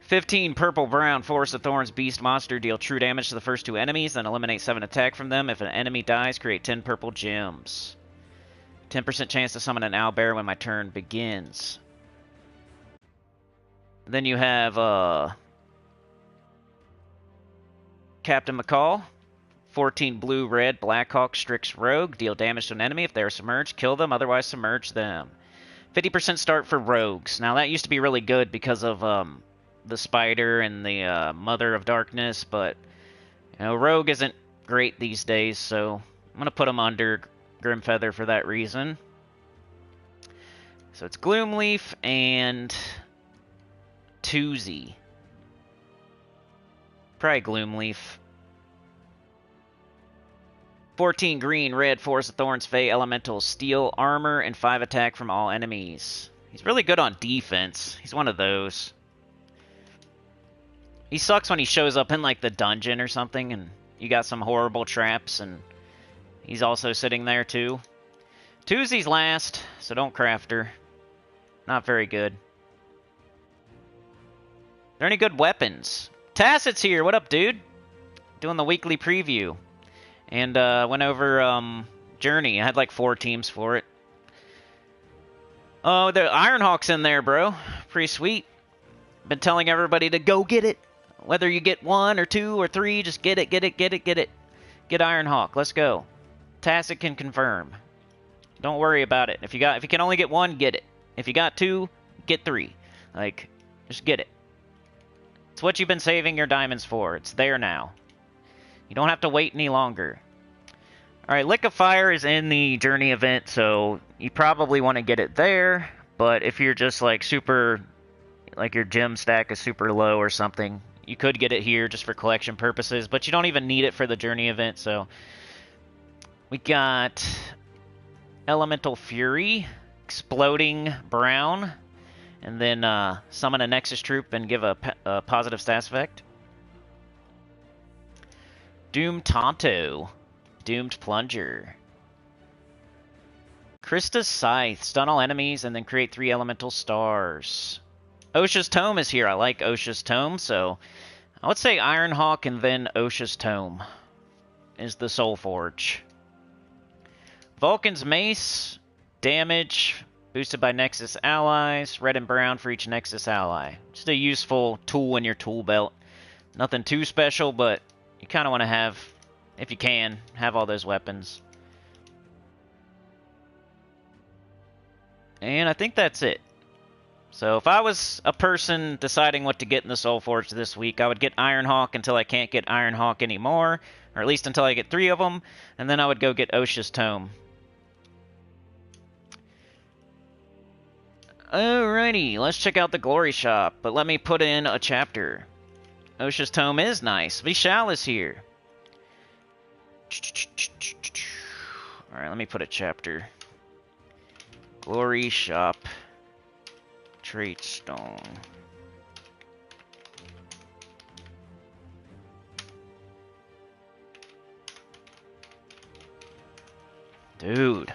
15 purple brown Forest of Thorns beast monster, deal true damage to the first 2 enemies, then eliminate 7 attack from them. If an enemy dies, create 10 purple gems. 10% chance to summon an owlbear when my turn begins. Then you have Captain McCall. 14 blue red Blackhawk Strix Rogue, deal damage to an enemy. If they are submerged, kill them, otherwise submerge them. 50% start for rogues. Now that used to be really good because of the Spider and the Mother of Darkness, but you know, Rogue isn't great these days, so I'm going to put him under Grim Feather for that reason. So it's Gloomleaf and Toozy. Probably Gloomleaf. 14 green, red, Forest of Thorns, Fey, Elemental, Steel, Armor, and 5 attack from all enemies. He's really good on defense. He's one of those. He sucks when he shows up in, like, the dungeon or something, and you got some horrible traps, and he's also sitting there, too. Toozy's last, so don't craft her. Not very good. Are there any good weapons? Tacit's here! What up, dude? Doing the weekly preview. And went over Journey. I had like 4 teams for it. Oh, the Ironhawk's in there, bro. Pretty sweet. Been telling everybody to go get it. Whether you get 1 or 2 or 3, just get it, get it, get it, get it. Get Ironhawk. Let's go. Tacit can confirm. Don't worry about it. If you can only get 1, get it. If you got 2, get 3. Like, just get it. It's what you've been saving your diamonds for. It's there now. You don't have to wait any longer. Alright, Lick of Fire is in the Journey event, so you probably want to get it there. But if you're just like super, like your gem stack is super low or something, you could get it here just for collection purposes. But you don't even need it for the Journey event, so. We got Elemental Fury, Exploding Brown, and then summon a Nexus Troop and give a positive stats effect. Doom Tonto, Doomed Plunger. Krista's Scythe, stun all enemies and then create 3 elemental stars. Osha's Tome is here. I like Osha's Tome, so I would say Ironhawk and then Osha's Tome is the SOULFORGE. Vulcan's Mace, damage, boosted by Nexus allies, red and brown for each Nexus ally. Just a useful tool in your tool belt. Nothing too special, but you kind of want to have, if you can, have all those weapons. And I think that's it. So if I was a person deciding what to get in the SOULFORGE this week, I would get Ironhawk until I can't get Ironhawk anymore, or at least until I get 3 of them, and then I would go get Osha's Tome. Alrighty, let's check out the Glory Shop, but let me put in a chapter. Osha's Tome is nice. Vishal is here. Alright, let me put a chapter. Glory Shop. TRAITSTONE. Dude.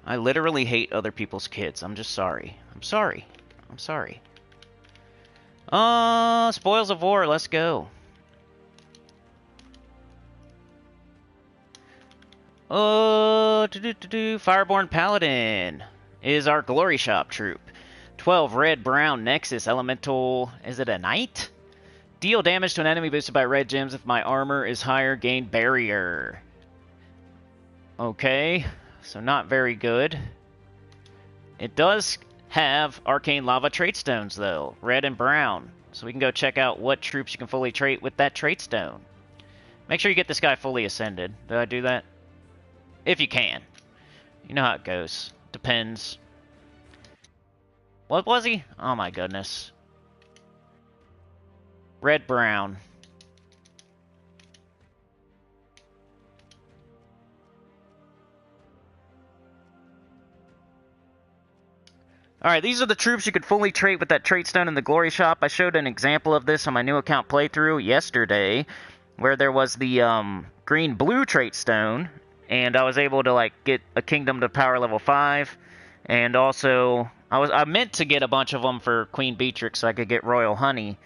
I literally hate other people's kids. I'm just sorry. I'm sorry. I'm sorry. Spoils of War, let's go. Fireborn Paladin is our Glory Shop troop. 12 red, brown, Nexus, Elemental. Is it a Knight? Deal damage to an enemy boosted by red gems. If my armor is higher, gain barrier. Okay, so not very good. It does have Arcane Lava Traitstones, though. Red and brown. So we can go check out what troops you can fully trait with that Traitstone. Make sure you get this guy fully ascended. Did I do that? If you can. You know how it goes. Depends. What was he? Oh my goodness. Red, brown. Alright, these are the troops you could fully trait with that Traitstone in the Glory Shop. I showed an example of this on my new account playthrough yesterday, where there was the green-blue Traitstone, and I was able to like get a kingdom to power level 5, and also I meant to get a bunch of them for Queen Beatrix so I could get Royal Honey.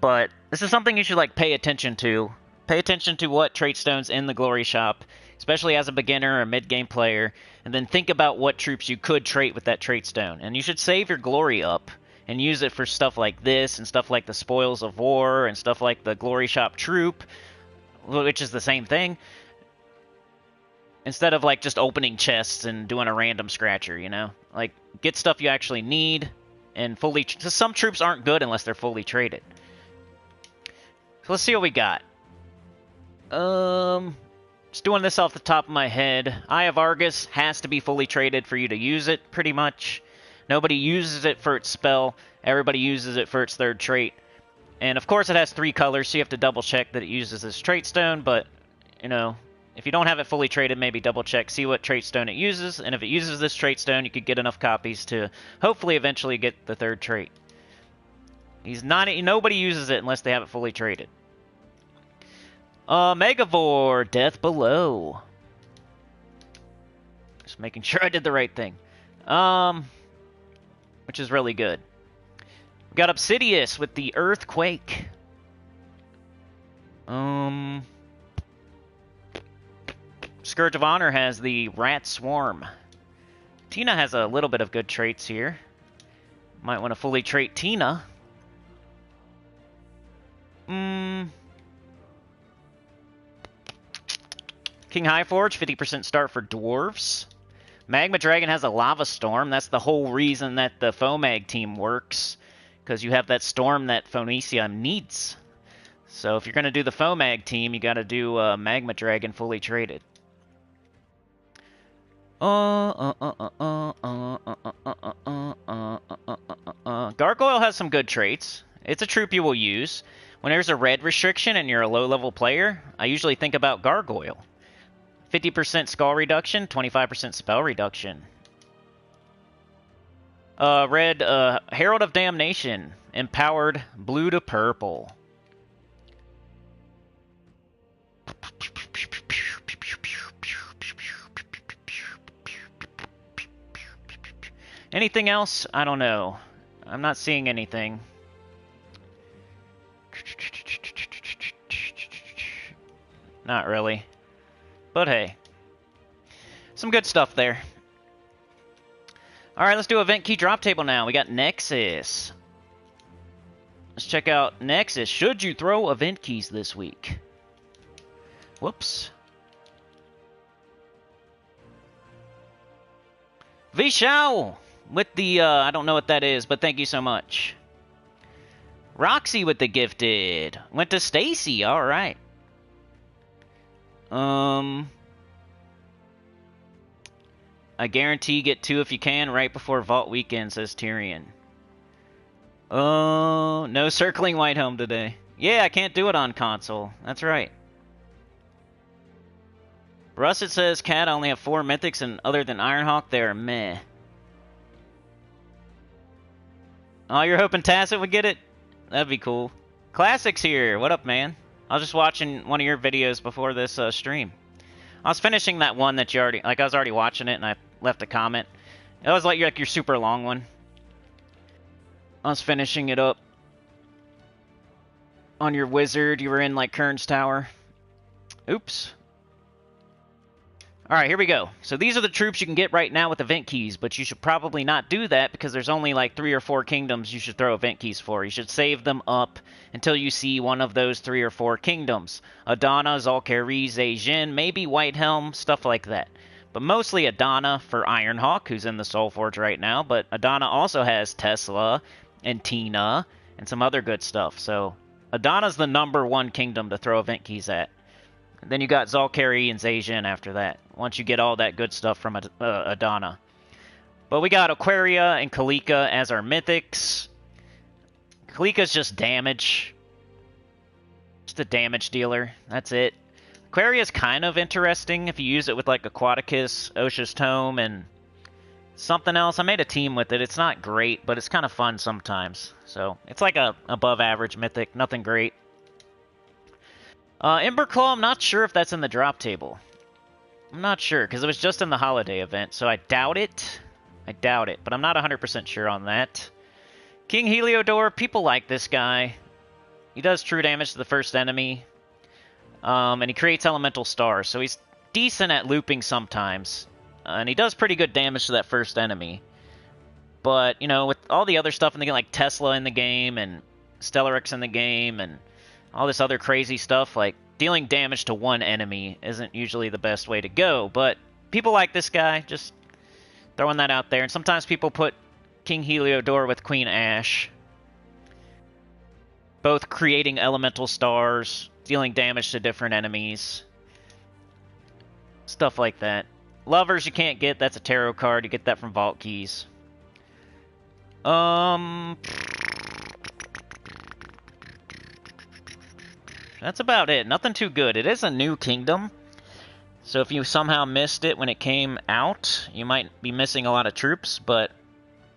But this is something you should like pay attention to. Pay attention to what Traitstone's in the Glory Shop, especially as a beginner or mid-game player, and then think about what troops you could trait with that Traitstone. And you should save your glory up and use it for stuff like this and stuff like the Spoils of War and stuff like the Glory Shop troop, which is the same thing. Instead of like just opening chests and doing a random scratcher, you know? Like, get stuff you actually need and fully... Cause some troops aren't good unless they're fully traded. So let's see what we got. Just doing this off the top of my head. Eye of Argus has to be fully traded for you to use it, pretty much. Nobody uses it for its spell. Everybody uses it for its third trait. And of course it has 3 colors, so you have to double check that it uses this Traitstone, but, you know... If you don't have it fully traded, maybe double check, see what Traitstone it uses, and if it uses this Traitstone, you could get enough copies to hopefully eventually get the third trait. Nobody uses it unless they have it fully traded. Megavore, Death Below. Just making sure I did the right thing. Which is really good. We got Obsidious with the Earthquake. Scourge of Honor has the Rat Swarm. Tina has a little bit of good traits here. Might want to fully trait Tina. King Highforge, 50% start for Dwarves. Magma Dragon has a Lava Storm. That's the whole reason that the Fomag team works. Because you have that storm that Phoenicia needs. So if you're going to do the Fomag team, you got to do Magma Dragon fully traded. Gargoyle has some good traits. It's a troop you will use. When there's a red restriction and you're a low-level player, I usually think about Gargoyle. 50% skull reduction, 25% spell reduction. Red, Herald of Damnation, empowered blue to purple. Anything else? I don't know. I'm not seeing anything. Not really. But hey. Some good stuff there. Alright, let's do event key drop table now. We got Nexus. Let's check out Nexus. Should you throw event keys this week? Whoops. Vishal with the, I don't know what that is, but thank you so much. Roxy with the gifted. Went to Stacy, alright. I guarantee get 2 if you can right before Vault Weekend, says Tyrion. Oh, no circling White Home today. Yeah, I can't do it on console. That's right. Russet says, Cat, I only have 4 mythics, and other than Ironhawk, they're meh. Oh, you're hoping Tacit would get it? That'd be cool. Classics here. What up, man? I was just watching one of your videos before this stream. I was finishing that one that you already... Like, I was already watching it, and I left a comment. It was like your super long one. I was finishing it up. On your wizard, you were in, like, Kern's Tower. Oops. Alright, here we go. So these are the troops you can get right now with event keys, but you should probably not do that because there's only like 3 or 4 kingdoms you should throw event keys for. You should save them up until you see one of those 3 or 4 kingdoms. Adana, Zalkari, Zejin, maybe Whitehelm, stuff like that. But mostly Adana for Ironhawk, who's in the SOULFORGE right now, but Adana also has Tesla and Tina and some other good stuff. So Adana's the #1 kingdom to throw event keys at. Then you got Zalkari and Zejin after that, once you get all that good stuff from Adana. But we got Aquaria and Kalika as our mythics. Kalika's just damage. Just a damage dealer. That's it. Aquaria's kind of interesting if you use it with like Aquaticus, Osha's Tome, and something else. I made a team with it. It's not great, but it's kind of fun sometimes. So it's like a above average mythic. Nothing great. Emberclaw, I'm not sure if that's in the drop table. I'm not sure, because it was just in the holiday event, so I doubt it. I doubt it, but I'm not 100% sure on that. King Heliodor, people like this guy. He does true damage to the first enemy. And he creates elemental stars, so he's decent at looping sometimes. And he does pretty good damage to that first enemy. But, you know, with all the other stuff in the game, like Tesla in the game, and Stellarix in the game, and all this other crazy stuff, like dealing damage to one enemy isn't usually the best way to go, but people like this guy, just throwing that out there. And sometimes people put King Heliodor with Queen Ash, both creating elemental stars, dealing damage to different enemies, stuff like that. Lovers you can't get, that's a tarot card, you get that from Vault Keys. That's about it. Nothing too good. It is a new kingdom, so if you somehow missed it when it came out, you might be missing a lot of troops, but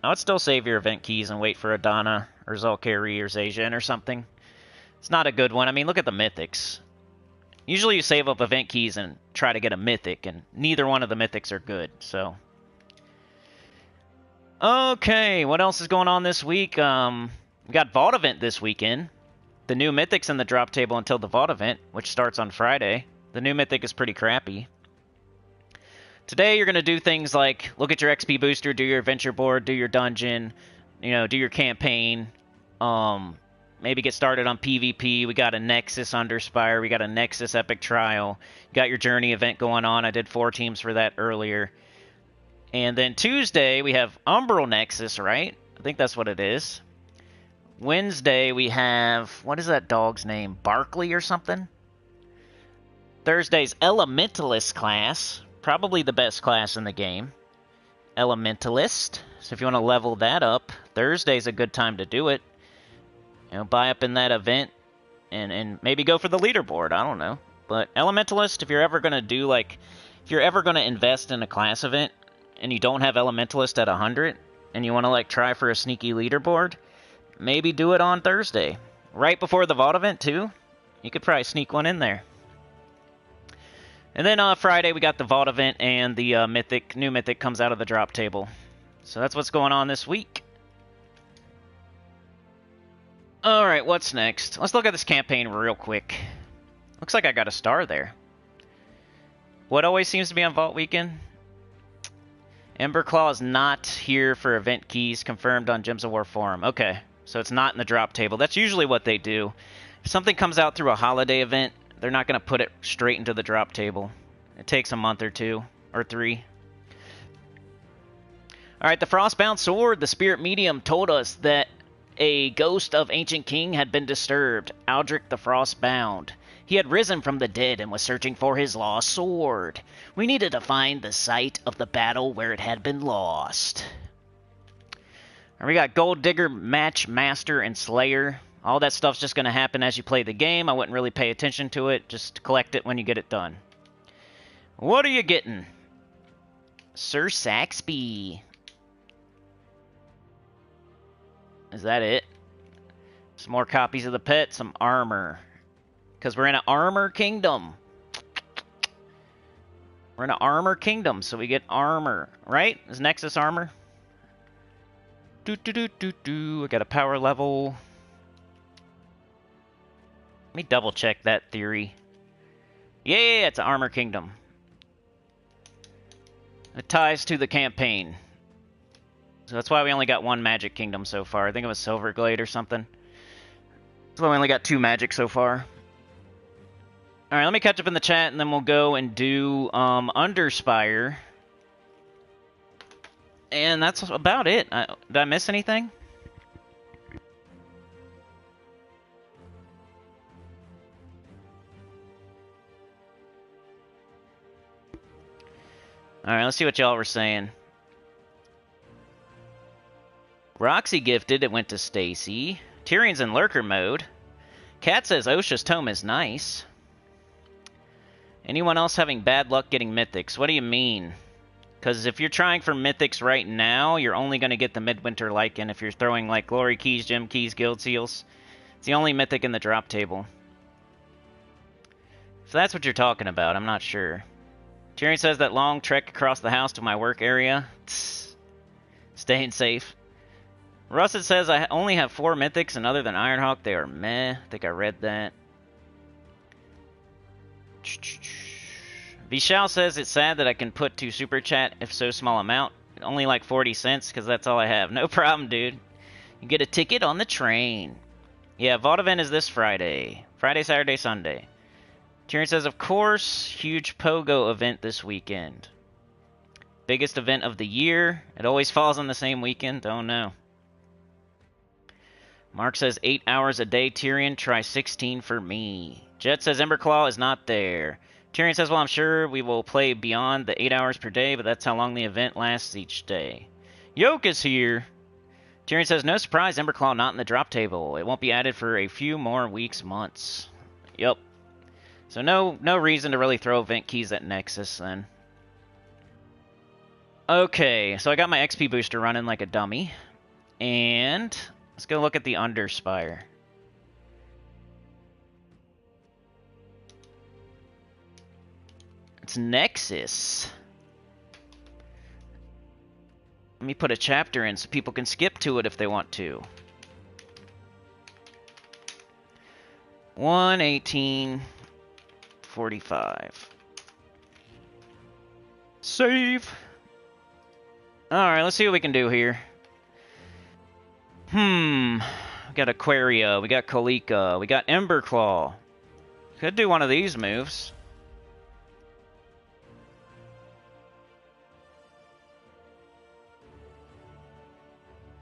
I would still save your event keys and wait for Adana or Zalkari or Zejin or something. It's not a good one. I mean, look at the mythics. Usually you save up event keys and try to get a mythic, and neither one of the mythics are good, so... Okay, what else is going on this week? We got Vault Event this weekend. The new mythic's in the drop table until the Vault Event, which starts on Friday. The new mythic is pretty crappy. Today you're going to do things like look at your XP booster, do your adventure board, do your dungeon, you know, do your campaign, maybe get started on PvP. We got a Nexus Underspire, we got a Nexus Epic Trial, you got your Journey event going on. I did 4 teams for that earlier. And then Tuesday we have Umbral Nexus, right? I think that's what it is. Wednesday, we have... What is that dog's name? Barkley or something? Thursday's Elementalist class. Probably the best class in the game. Elementalist. So if you want to level that up, Thursday's a good time to do it. You know, buy up in that event. And maybe go for the leaderboard. I don't know. But Elementalist, if you're ever going to do, like... If you're ever going to invest in a class event, and you don't have Elementalist at 100, and you want to, like, try for a sneaky leaderboard... Maybe do it on Thursday. Right before the Vault Event, too. You could probably sneak one in there. And then Friday, we got the Vault Event, and the new Mythic comes out of the drop table. So that's what's going on this week. Alright, what's next? Let's look at this campaign real quick. Looks like I got a star there. What always seems to be on Vault Weekend? Emberclaw is not here for event keys, confirmed on Gems of War forum. Okay. so it's not in the drop table. That's usually what they do. If something comes out through a holiday event, they're not going to put it straight into the drop table. It takes a month or 2 or 3. Alright, the Frostbound Sword, the Spirit Medium, told us that a ghost of Ancient King had been disturbed, Aldrich the Frostbound. He had risen from the dead and was searching for his lost sword. We needed to find the site of the battle where it had been lost. And we got Gold Digger, Match, Master, and Slayer. All that stuff's just going to happen as you play the game. I wouldn't really pay attention to it. Just collect it when you get it done. What are you getting? Sir Saxby. Is that it? Some more copies of the pet, some armor. Because we're in an armor kingdom. We're in an armor kingdom, so we get armor. Right? Is Nexus armor? I got a power level. Let me double check that theory. Yeah, it's an armor kingdom. It ties to the campaign. So that's why we only got 1 magic kingdom so far. I think it was Silverglade or something. That's why we only got 2 magic so far. Alright, let me catch up in the chat and then we'll go and do Underspire. And that's about it. Did I miss anything? Alright, let's see what y'all were saying. Roxy gifted, it went to Stacy. Tyrion's in lurker mode. Kat says Osha's tome is nice. Anyone else having bad luck getting mythics? What do you mean? Because if you're trying for mythics right now, you're only going to get the Midwinter Lycan if you're throwing like Glory Keys, Gem Keys, Guild Seals. It's the only mythic in the drop table. If that's what you're talking about, I'm not sure. Tyrion says that long trek across the house to my work area. Staying safe. Russet says I only have 4 mythics, and other than Ironhawk, they are meh. I think I read that. Vishal says it's sad that I can put to Super Chat if so small amount. Only like 40 cents, because that's all I have. No problem, dude. You get a ticket on the train. Yeah, Vault event is this Friday. Friday, Saturday, Sunday. Tyrion says, of course, huge Pogo event this weekend. Biggest event of the year. It always falls on the same weekend. Don't know. Mark says 8 hours a day, Tyrion. Try 16 for me. Jet says Emberclaw is not there. Tyrion says, well, I'm sure we will play beyond the 8 hours per day, but that's how long the event lasts each day. Yoke is here. Tyrion says, no surprise, Emberclaw not in the drop table. It won't be added for a few more weeks, months. Yep. So no reason to really throw event keys at Nexus then. Okay, so I got my XP booster running like a dummy. And let's go look at the Underspire. It's Nexus. Let me put a chapter in so people can skip to it if they want to. 1:18:45. Save. Alright, let's see what we can do here. We got Aquaria, we got Kalika, we got Emberclaw. Could do one of these moves.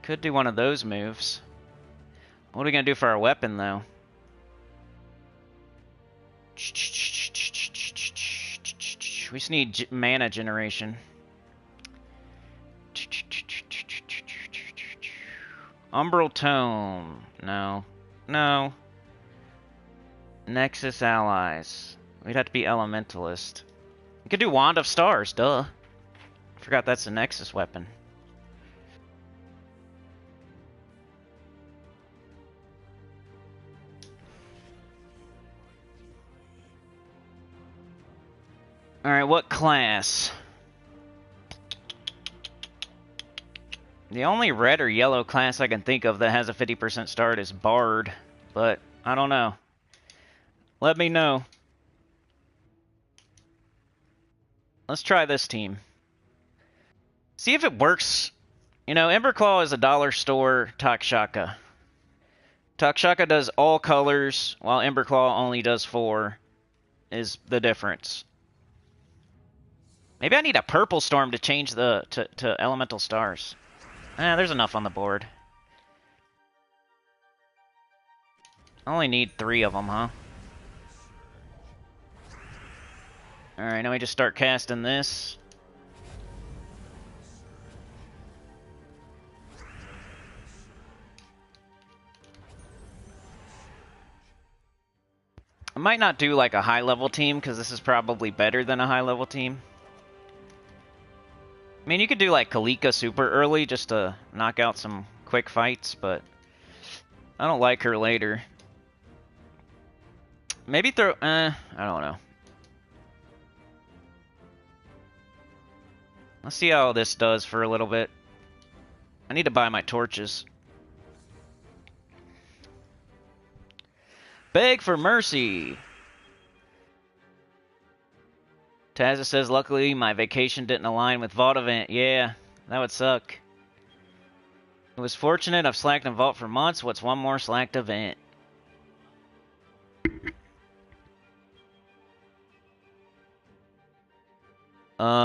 Could do one of those moves. What are we going to do for our weapon, though? We just need mana generation. Umbral Tome. No. No. Nexus Allies. We'd have to be Elementalist. We could do Wand of Stars, duh. Forgot that's a Nexus weapon. Alright, what class? The only red or yellow class I can think of that has a 50% start is Bard, but I don't know. Let me know. Let's try this team. See if it works. You know, Emberclaw is a dollar store Takshaka. Takshaka does all colors, while Emberclaw only does 4, is the difference. Maybe I need a purple storm to change to elemental stars. There's enough on the board. I only need 3 of them, huh? Alright, now we just start casting this. I might not do like a high-level team, because this is probably better than a high-level team. I mean, you could do like Kalika super early, just to knock out some quick fights, but I don't like her later. Maybe throw... I don't know. Let's see how this does for a little bit. I need to buy my torches. Beg for mercy! Tazza says, luckily my vacation didn't align with Vault event. Yeah, that would suck. It was fortunate I've slacked in Vault for months. What's one more slacked event?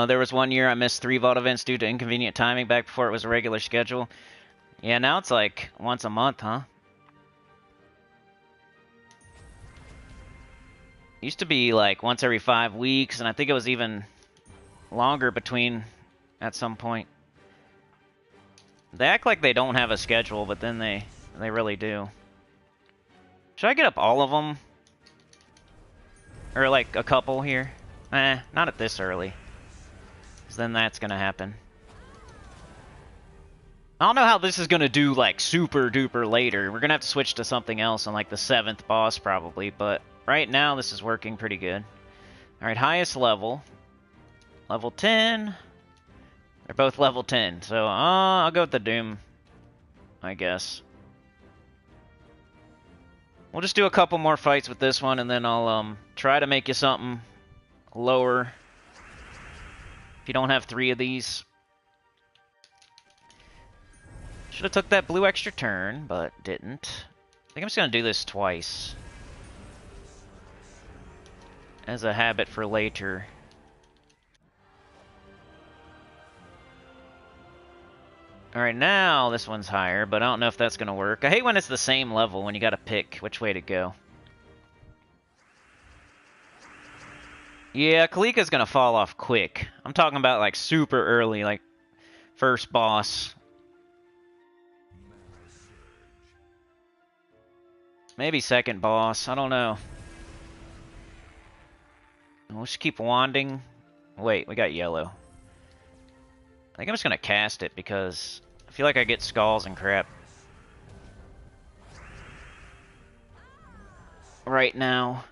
There was one year I missed 3 Vault events due to inconvenient timing back before it was a regular schedule. Yeah, now it's like once a month, huh? Used to be like once every 5 weeks, and I think it was even longer between at some point. They act like they don't have a schedule, but then they really do. Should I get up all of them? Or like a couple here? Not at this early. Because then that's going to happen. I don't know how this is going to do like super duper later. We're going to have to switch to something else on like the 7th boss probably, but right now this is working pretty good. Alright, highest level. Level 10. They're both level 10, so I'll go with the Doom, I guess. We'll just do a couple more fights with this one, and then I'll try to make you something lower. If you don't have 3 of these. Should have took that blue extra turn, but didn't. I think I'm just going to do this twice. As a habit for later. Alright, now this one's higher, but I don't know if that's going to work. I hate when it's the same level, when you got to pick which way to go. Yeah, Kalika's going to fall off quick. I'm talking about like super early, like first boss. Maybe second boss, I don't know. We'll just keep wanding. Wait, we got yellow. I think I'm just going to cast it because I feel like I get skulls and crap. Right now.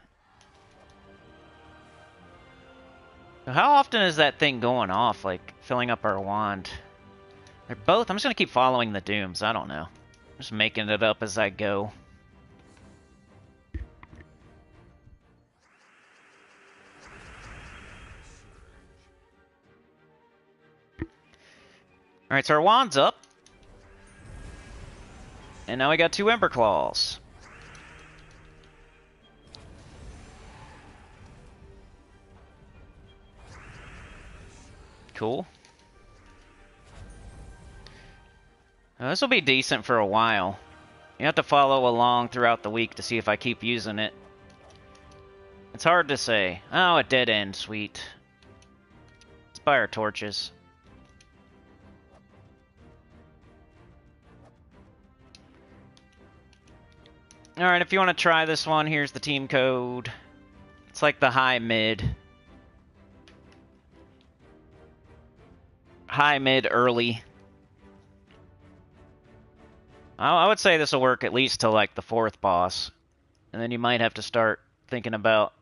So how often is that thing going off, like filling up our wand? They're both... I'm just going to keep following the dooms, I don't know. I'm just making it up as I go. Alright, so our wand's up. And now we got 2 Ember Claws. Cool. Now, this will be decent for a while. You have to follow along throughout the week to see if I keep using it. It's hard to say. Oh, a dead end, sweet. Let's buy our torches. Alright, if you want to try this one, here's the team code. It's like the high-mid. High-mid early. I would say this will work at least till like the 4th boss. And then you might have to start thinking about...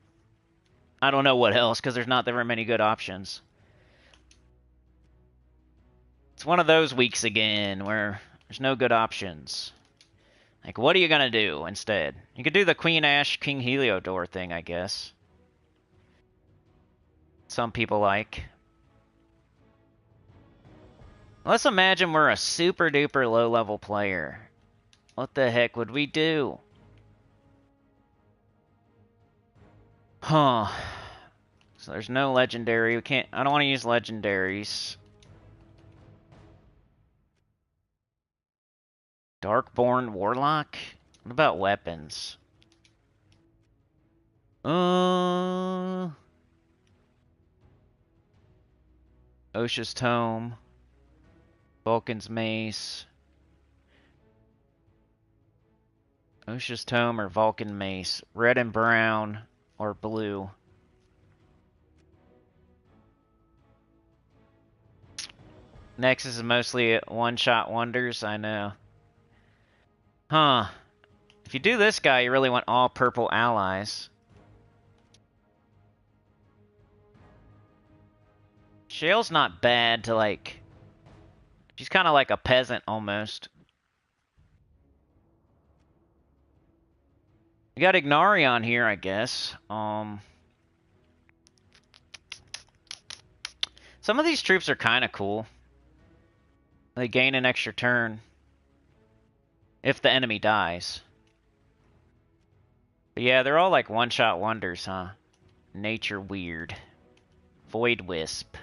I don't know what else, because there's not very many good options. It's one of those weeks again, where there's no good options. Like, what are you gonna do instead? You could do the Queen Ash King Heliodor thing, I guess. Some people like. Let's imagine we're a super duper low level player. What the heck would we do? Huh. So there's no legendary. We can't. I don't want to use legendaries. Darkborn Warlock? What about weapons? Osha's Tome. Vulcan's Mace. Osha's Tome or Vulcan Mace. Red and brown or blue. Nexus is mostly one-shot wonders, I know. Huh. If you do this guy, you really want all purple allies. Shale's not bad to, like... She's kind of like a peasant, almost. We got Ignarion here, I guess. Some of these troops are kind of cool. They gain an extra turn. If the enemy dies. But yeah, they're all like one-shot wonders, huh? Nature Weird. Void Wisp.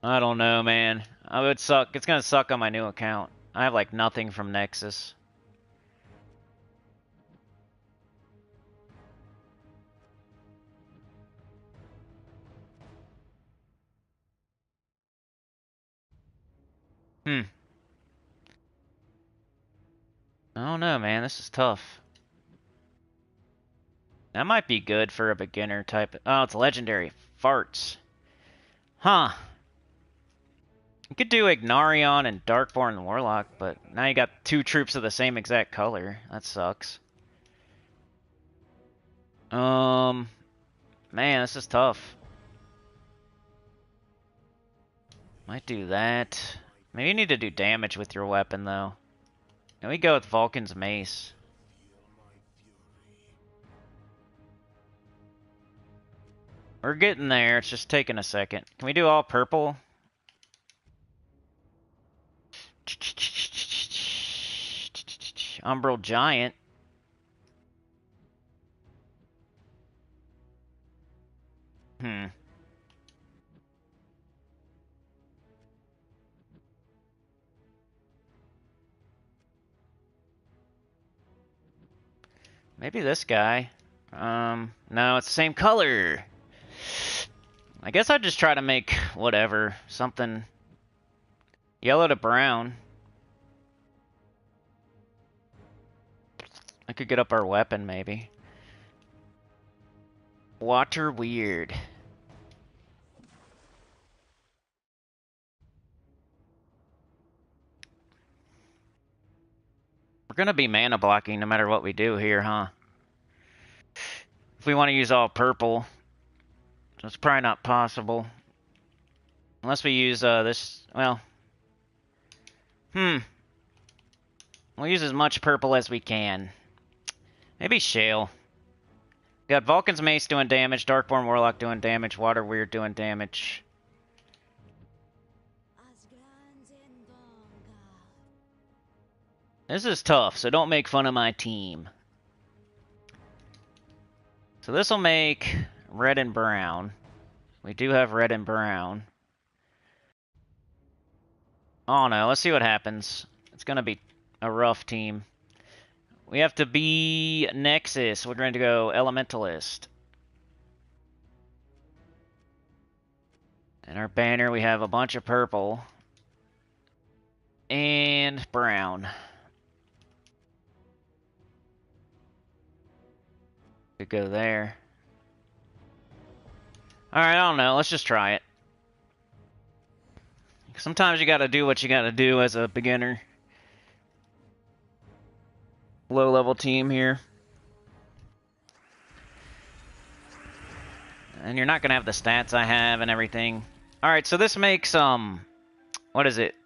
I don't know, man. I would suck. It's gonna suck on my new account. I have like nothing from Nexus. I don't know, man. This is tough. That might be good for a beginner type. Oh, it's legendary. Farts. Huh. You could do Ignarion and Darkborn Warlock, but now you got two troops of the same exact color. That sucks. Man, this is tough. Might do that. Maybe you need to do damage with your weapon, though. Can we go with Vulcan's Mace? We're getting there. It's just taking a second. Can we do all purple? Umbral Giant. Maybe this guy. No, it's the same color. I guess I'd just try to make whatever. Something yellow to brown. I could get up our weapon, maybe. Water Weird. We're gonna be mana blocking no matter what we do here, huh? If we want to use all purple, it's probably not possible. Unless we use this, well. We'll use as much purple as we can. Maybe Shale. We got Vulcan's Mace doing damage, Darkborn Warlock doing damage, Water Weird doing damage. This is tough, so don't make fun of my team. So this will make red and brown. We do have red and brown. Oh no, let's see what happens. It's gonna be a rough team. We have to be Nexus. We're going to go Elementalist. And our banner, we have a bunch of purple. And brown. Could go there. Alright, I don't know. Let's just try it. Sometimes you gotta do what you gotta do as a beginner. Low-level team here. And you're not gonna have the stats I have and everything. Alright, so this makes, what is it?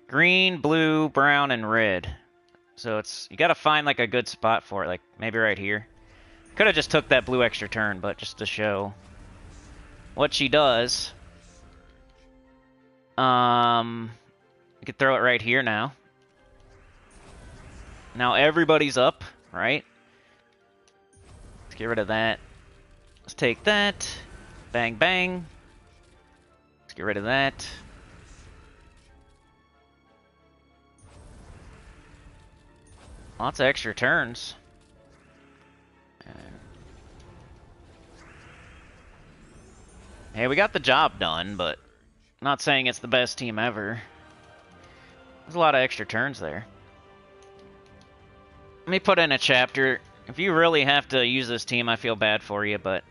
Green, blue, brown, and red. So it's, you gotta find like a good spot for it, like maybe right here. Could have just took that blue extra turn, but just to show what she does. You could throw it right here now. Now everybody's up, right? Let's get rid of that. Let's take that. Bang, bang. Let's get rid of that. Lots of extra turns. Hey, we got the job done, but I'm not saying it's the best team ever. There's a lot of extra turns there. Let me put in a chapter. If you really have to use this team, I feel bad for you, but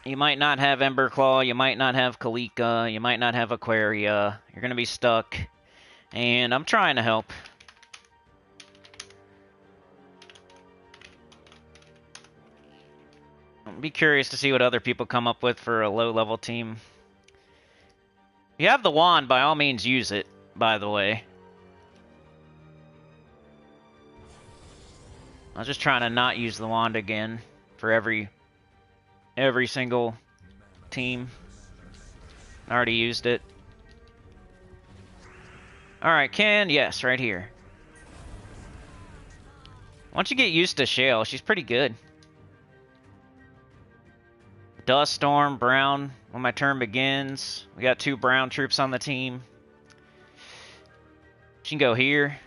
you might not have Emberclaw, you might not have Kalika, you might not have Aquaria. You're going to be stuck, and I'm trying to help. I'll be curious to see what other people come up with for a low-level team. If you have the wand, by all means use it, by the way. I was just trying to not use the wand again for every single team. I already used it. Alright, Ken, yes, right here. Once you get used to Shale, she's pretty good. Dust Storm, Brown, when my turn begins. We got 2 Brown troops on the team. She can go here.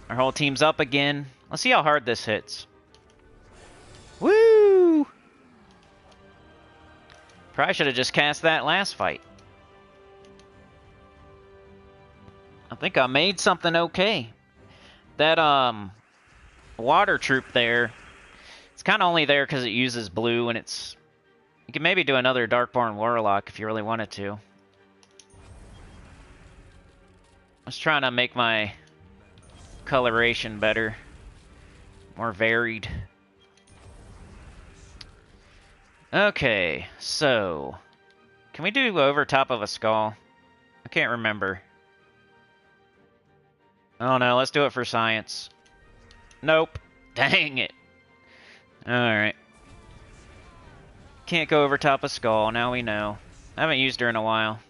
Our whole team's up again. Let's see how hard this hits. Woo! Probably should have just cast that last fight. I think I made something okay. That, water troop there, it's kind of only there because it uses blue, and it's... You can maybe do another Darkborn Warlock if you really wanted to. I was trying to make my coloration better. More varied. Okay, so... Can we do over top of a skull? I can't remember. Oh no, let's do it for science. Nope. Dang it. Alright. Can't go over top of skull, now we know. I haven't used her in a while.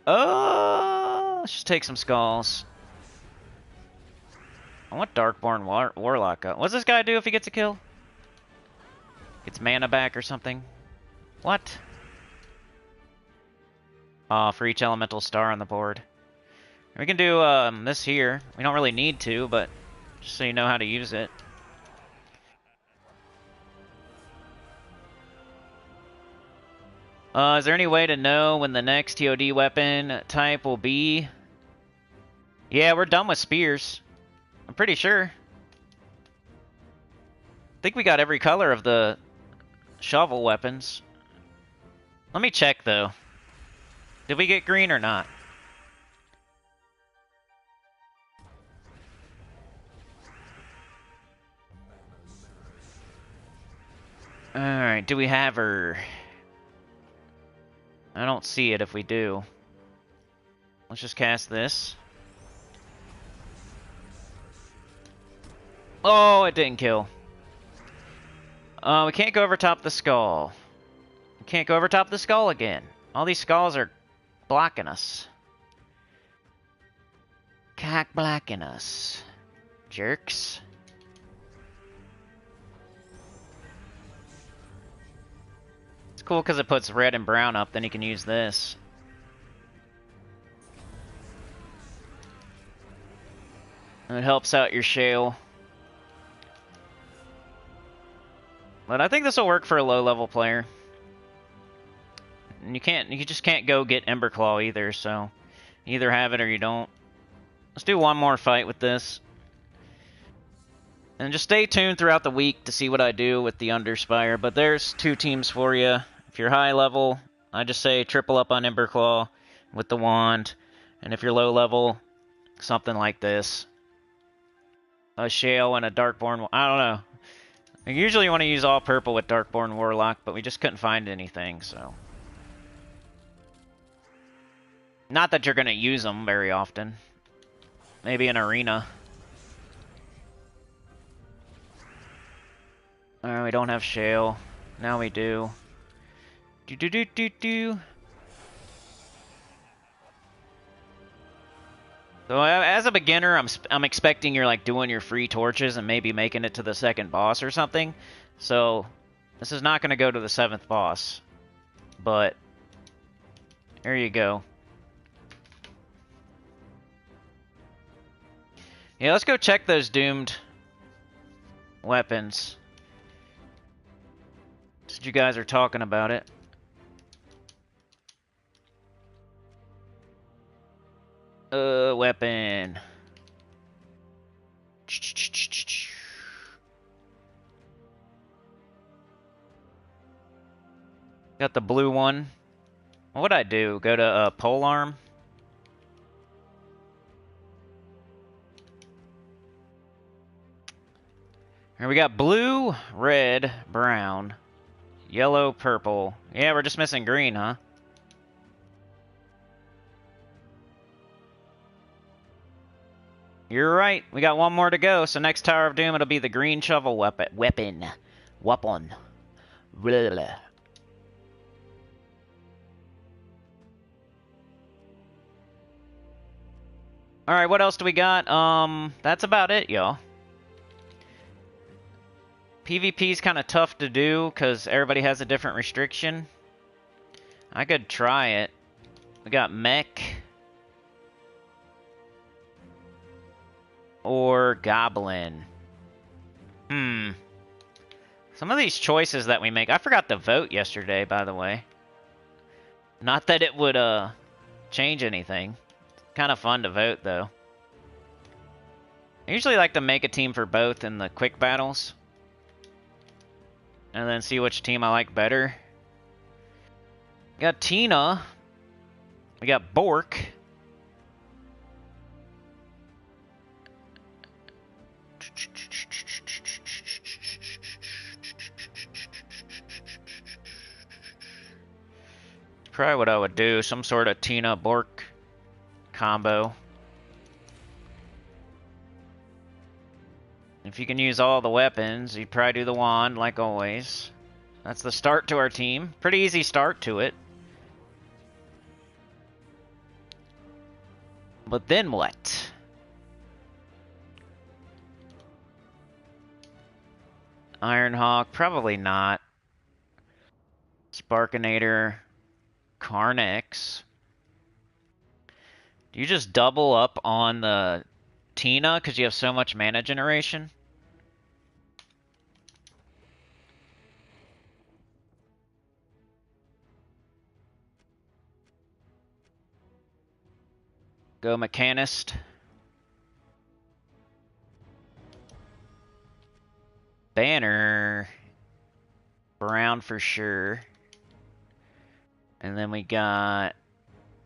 Oh, let's just take some skulls. I want Darkborn Warlock up. What's this guy do if he gets a kill? Gets mana back or something? What? Oh, for each elemental star on the board. We can do this here. We don't really need to, but just so you know how to use it. Is there any way to know when the next TOD weapon type will be? Yeah, we're done with spears. I'm pretty sure. I think we got every color of the shovel weapons. Let me check, though. Did we get green or not? Alright, do we have her? I don't see it if we do. Let's just cast this. Oh, it didn't kill. We can't go over top the skull. We can't go over top the skull again. All these skulls are blocking us. Cock blocking us. Jerks. It's cool because it puts red and brown up, then you can use this. And it helps out your shale. But I think this will work for a low-level player. And you just can't go get Emberclaw either, so you either have it or you don't. Let's do one more fight with this. And just stay tuned throughout the week to see what I do with the Underspire. But there's 2 teams for you. If you're high level, I just say triple up on Emberclaw with the wand. And if you're low level, something like this. A Shale and a Darkborn... I don't know. I usually want to use all purple with Darkborn Warlock, but we just couldn't find anything, so... Not that you're going to use them very often. Maybe in Arena. Alright, we don't have Shale. Now we do. Do do do do do. So as a beginner, I'm expecting you're like doing your free torches and maybe making it to the second boss or something. So this is not going to go to the 7th boss, but there you go. Yeah, let's go check those doomed weapons. Since you guys are talking about it. Weapon. Got the blue one. What'd I do? Go to polearm? Here we got blue, red, brown, yellow, purple. Yeah, we're just missing green, huh? You're right. We got one more to go. So next Tower of Doom, it'll be the green shovel weapon. Weapon. Blah. Alright, what else do we got? That's about it, y'all. PvP's kind of tough to do because everybody has a different restriction. I could try it. We got mech. Or goblin. Some of these choices that we make... I forgot to vote yesterday, by the way. Not that it would, change anything. Kind of fun to vote, though. I usually like to make a team for both in the quick battles. And then see which team I like better. We got Tina. We got Bork. Probably what I would do. Some sort of Tina Bork combo. If you can use all the weapons, you'd probably do the wand, like always. That's the start to our team. Pretty easy start to it. But then what? Ironhawk, probably not. Sparkinator, Carnix. Do you just double up on the Tina because you have so much mana generation? Go Mechanist. Banner. Brown for sure. And then we got... I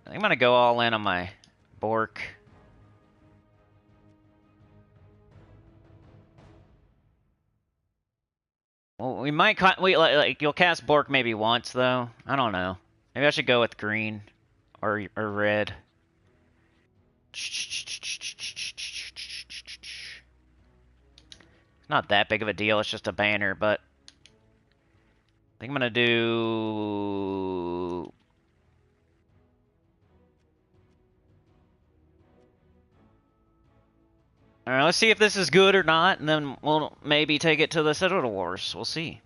think I'm going to go all in on my Bork. Well, we might... like you'll cast Bork maybe once, though. I don't know. Maybe I should go with green. Or red. It's not that big of a deal. It's just a banner, but... I think I'm going to do... Alright, let's see if this is good or not, and then we'll maybe take it to the Citadel Wars. We'll see.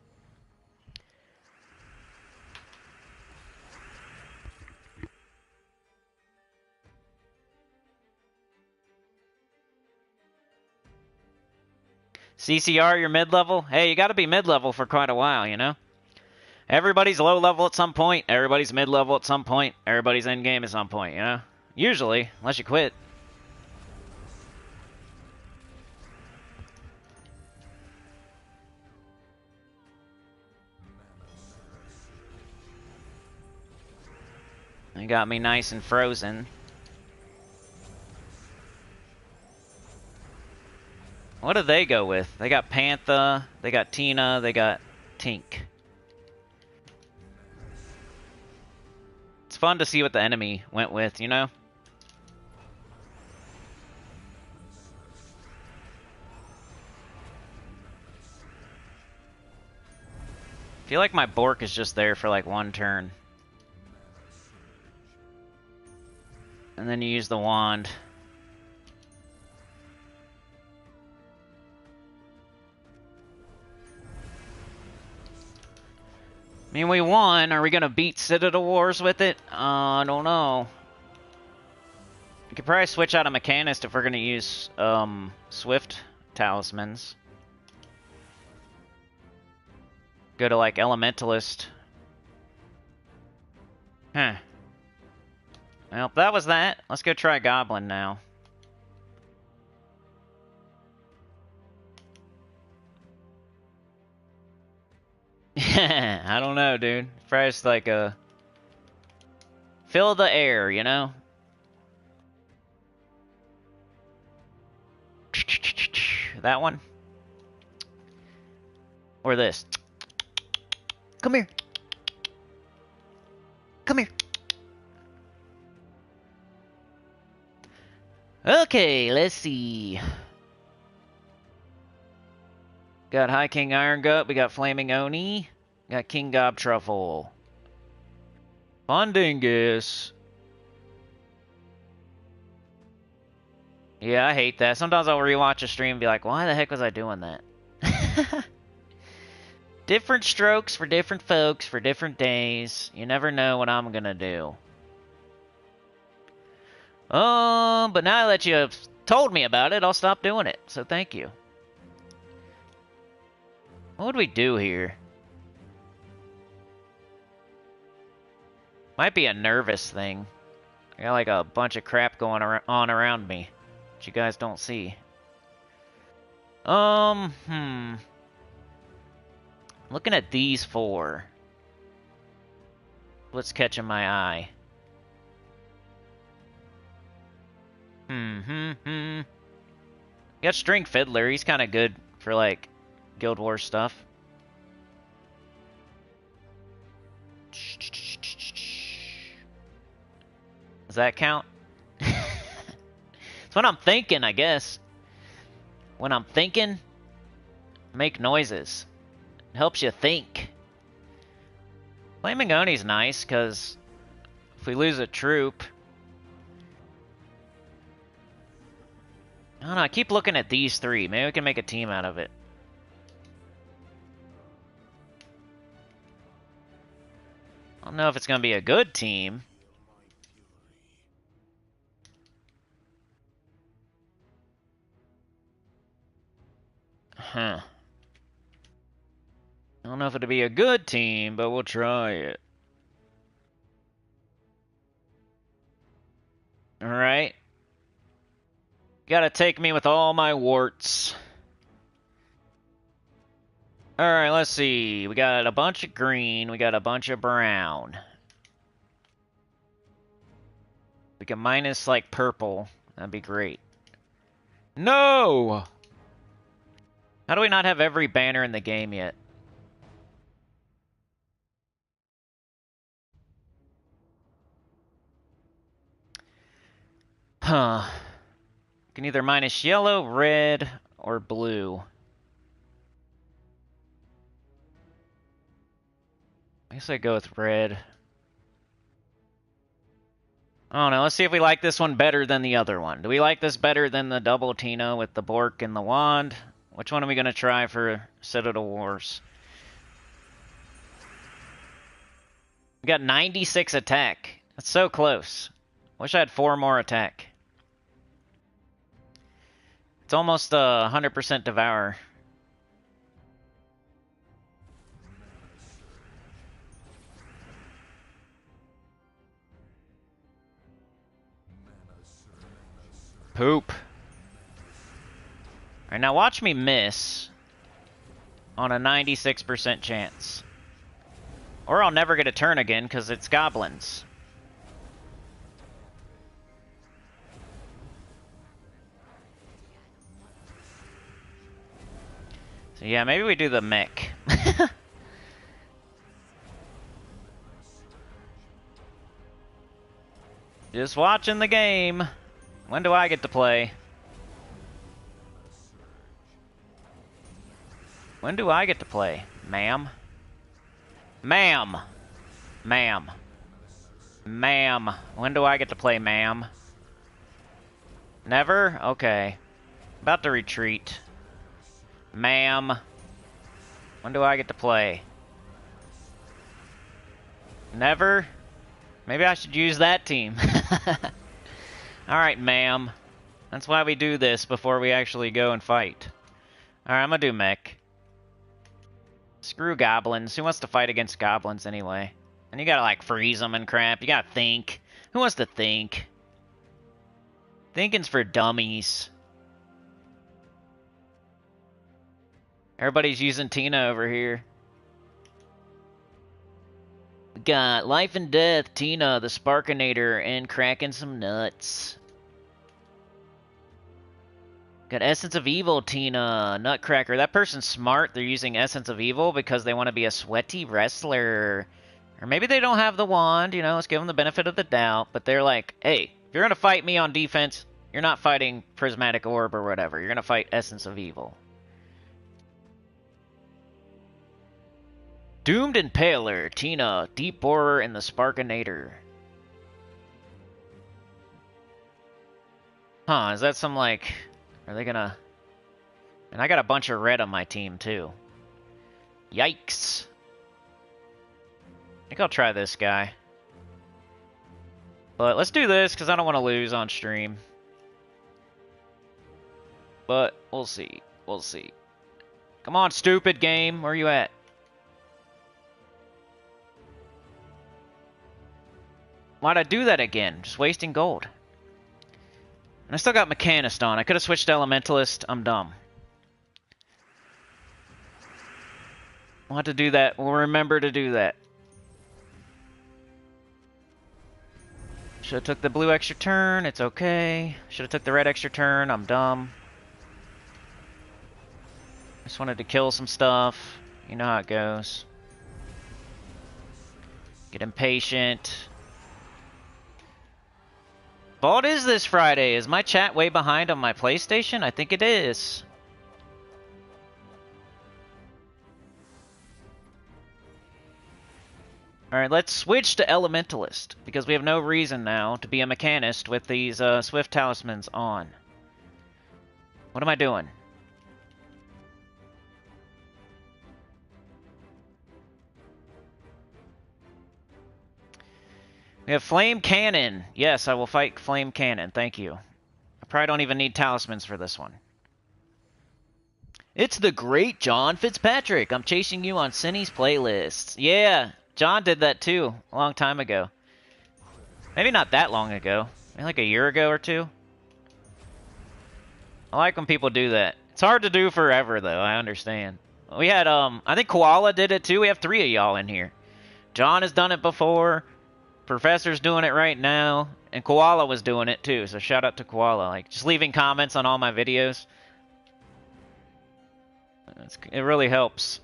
CCR, you're mid-level? Hey, you gotta be mid-level for quite a while, you know? Everybody's low-level at some point, everybody's mid-level at some point, everybody's end-game at some point, you know? Usually, unless you quit. They got me nice and frozen. What do they go with? They got Pantha, they got Tina, they got Tink. It's fun to see what the enemy went with, you know? feel like my Bork is just there for like one turn. And then you use the wand. I mean, we won. Are we gonna beat Citadel Wars with it? I don't know. We could probably switch out a Mechanist if we're gonna use Swift Talismans. Go to like Elementalist. Huh. Well, that was that. Let's go try Goblin now. I don't know, dude. Probably just like fill the air, you know? That one? Or this? Come here. Come here. Okay, let's see. Got High King Iron Gut, we got Flaming Oni, got King Gob Truffle. Fundingus. Yeah, I hate that. Sometimes I'll rewatch a stream and be like, why the heck was I doing that? Different strokes for different folks for different days. You never know what I'm gonna do. But now that you have told me about it, I'll stop doing it. So thank you. What would we do here? Might be a nervous thing. I got like a bunch of crap going on around me that you guys don't see. Looking at these four. What's catching my eye? Got String Fiddler. He's kind of good for like Guild Wars stuff. Does that count? It's what I'm thinking, I guess. When I'm thinking, make noises. It helps you think. Flaming Oni's nice, because if we lose a troop... I don't know, I keep looking at these three. Maybe we can make a team out of it. I don't know if it's going to be a good team. Huh. I don't know if it'll be a good team, but we'll try it. Alright. Gotta take me with all my warts. Alright, let's see. We got a bunch of green. We got a bunch of brown. We can minus, like, purple. That'd be great. No! How do we not have every banner in the game yet? Huh. Can either minus yellow, red, or blue. I guess I go with red. I don't know. Let's see if we like this one better than the other one. Do we like this better than the double Tina with the Bork and the wand? Which one are we going to try for Citadel Wars? We got 96 attack. That's so close. Wish I had 4 more attack. It's almost 100% Devour. Poop. Alright, now watch me miss on a 96% chance. Or I'll never get a turn again because it's goblins. So yeah, maybe we do the mech. Just watching the game. When do I get to play? When do I get to play, ma'am? Ma'am. Ma'am. Ma'am. When do I get to play ma'am? Never? Okay. About to retreat. Ma'am. When do I get to play? Never? Maybe I should use that team. Alright, ma'am. That's why we do this before we actually go and fight. Alright, I'm gonna do mech. Screw goblins. Who wants to fight against goblins anyway? And you gotta, like, freeze them and crap. You gotta think. Who wants to think? Thinking's for dummies. Everybody's using Tina over here. We got Life and Death, Tina, the Sparkinator, and cracking some nuts. Got Essence of Evil, Tina, Nutcracker. That person's smart. They're using Essence of Evil because they want to be a sweaty wrestler. Or maybe they don't have the wand, you know, let's give them the benefit of the doubt. But they're like, hey, if you're going to fight me on defense, you're not fighting Prismatic Orb or whatever. You're going to fight Essence of Evil. Doomed Impaler, Tina, Deep Borer, and the Sparkinator. Huh, is that some, like... Are they gonna... And I got a bunch of red on my team, too. Yikes. I think I'll try this guy. But let's do this, because I don't want to lose on stream. But, we'll see. We'll see. Come on, stupid game. Where you at? Why'd I do that again? Just wasting gold. And I still got Mechanist on. I could have switched to Elementalist. I'm dumb. We'll have to do that. We'll remember to do that. Should have took the blue extra turn. It's okay. Should have took the red extra turn. I'm dumb. Just wanted to kill some stuff. You know how it goes. Get impatient. What is this Friday? Is my chat way behind on my PlayStation? I think it is. Alright, let's switch to Elementalist, because we have no reason now to be a Mechanist with these Swift Talismans on. What am I doing? We have Flame Cannon. Yes, I will fight Flame Cannon. Thank you. I probably don't even need talismans for this one. It's the great John Fitzpatrick. I'm chasing you on Sinny's playlists. Yeah, John did that too a long time ago. Maybe not that long ago. Maybe like a year ago or two. I like when people do that. It's hard to do forever, though. I understand. We had, I think Koala did it too. We have 3 of y'all in here. John has done it before. Professor's doing it right now, and Koala was doing it too, so shout out to Koala. Like, just leaving comments on all my videos. It really helps.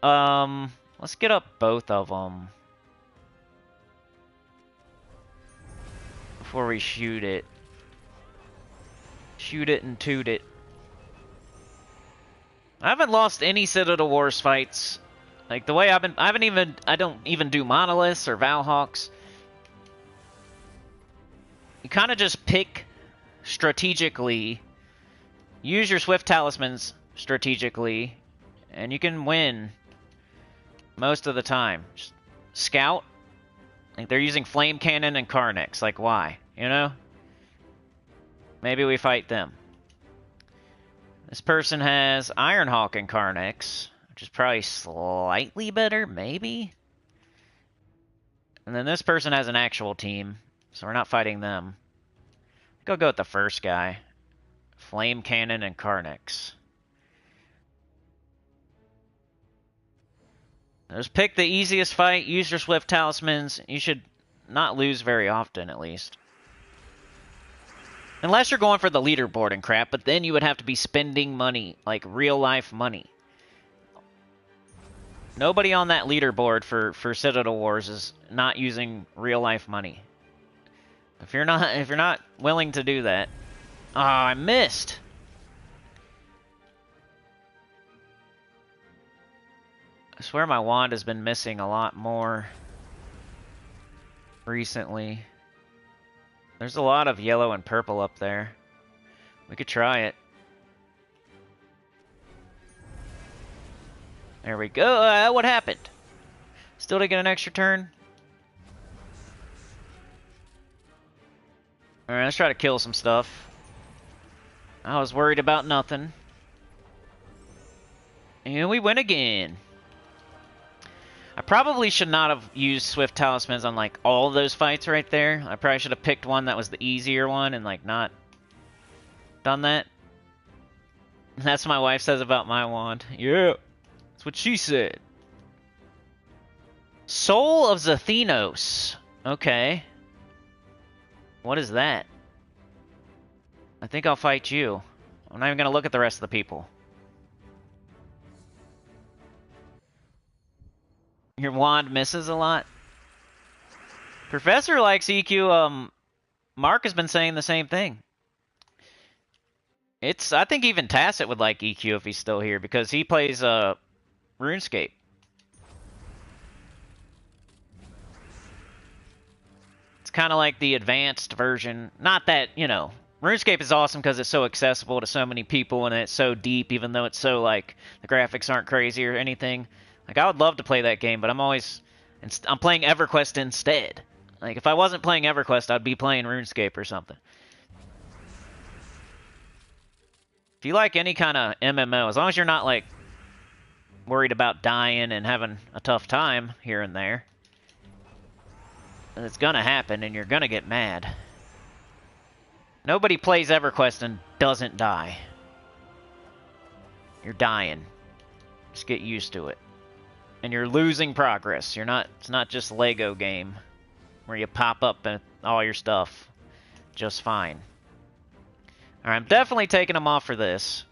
Let's get up both of them before we shoot it. Shoot it and toot it. I haven't lost any Citadel Wars fights. Like, the way I don't even do Monoliths or Valhawks. You kind of just pick strategically, use your Swift Talismans strategically, and you can win most of the time. Just scout. Like, they're using Flame Cannon and Carnix. Like, why? You know? Maybe we fight them. This person has Ironhawk and Carnix, which is probably slightly better, maybe? And then this person has an actual team, so we're not fighting them. I think I'll go with the first guy. Flame Cannon and Carnix. Just pick the easiest fight, use your Swift Talismans. You should not lose very often, at least. Unless you're going for the leaderboard and crap, but then you would have to be spending money, like real-life money. Nobody on that leaderboard for Citadel Wars is not using real-life money. If you're not willing to do that... Oh, I missed! I swear my wand has been missing a lot more recently. There's a lot of yellow and purple up there. We could try it. There we go. What happened? Still to get an extra turn? Alright, let's try to kill some stuff. I was worried about nothing. And we win again. I probably should not have used Swift Talismans on, like, all of those fights right there. I probably should have picked one that was the easier one and, like, not done that. That's what my wife says about my wand. Yeah, that's what she said. Soul of Zathenos. Okay. What is that? I think I'll fight you. I'm not even going to look at the rest of the people. Your wand misses a lot? Professor likes EQ. Mark has been saying the same thing. I think even Tacit would like EQ if he's still here, because he plays RuneScape. It's kind of like the advanced version. Not that, you know, RuneScape is awesome because it's so accessible to so many people and it's so deep, even though it's so, like, the graphics aren't crazy or anything. Like, I would love to play that game, but I'm playing EverQuest instead. Like, if I wasn't playing EverQuest, I'd be playing RuneScape or something. If you like any kind of MMO, as long as you're not, like, worried about dying and having a tough time here and there, it's gonna happen and you're gonna get mad. Nobody plays EverQuest and doesn't die. You're dying. Just get used to it. And you're losing progress. It's not just Lego game where you pop up and all your stuff just fine. Alright, I'm definitely taking him off for this.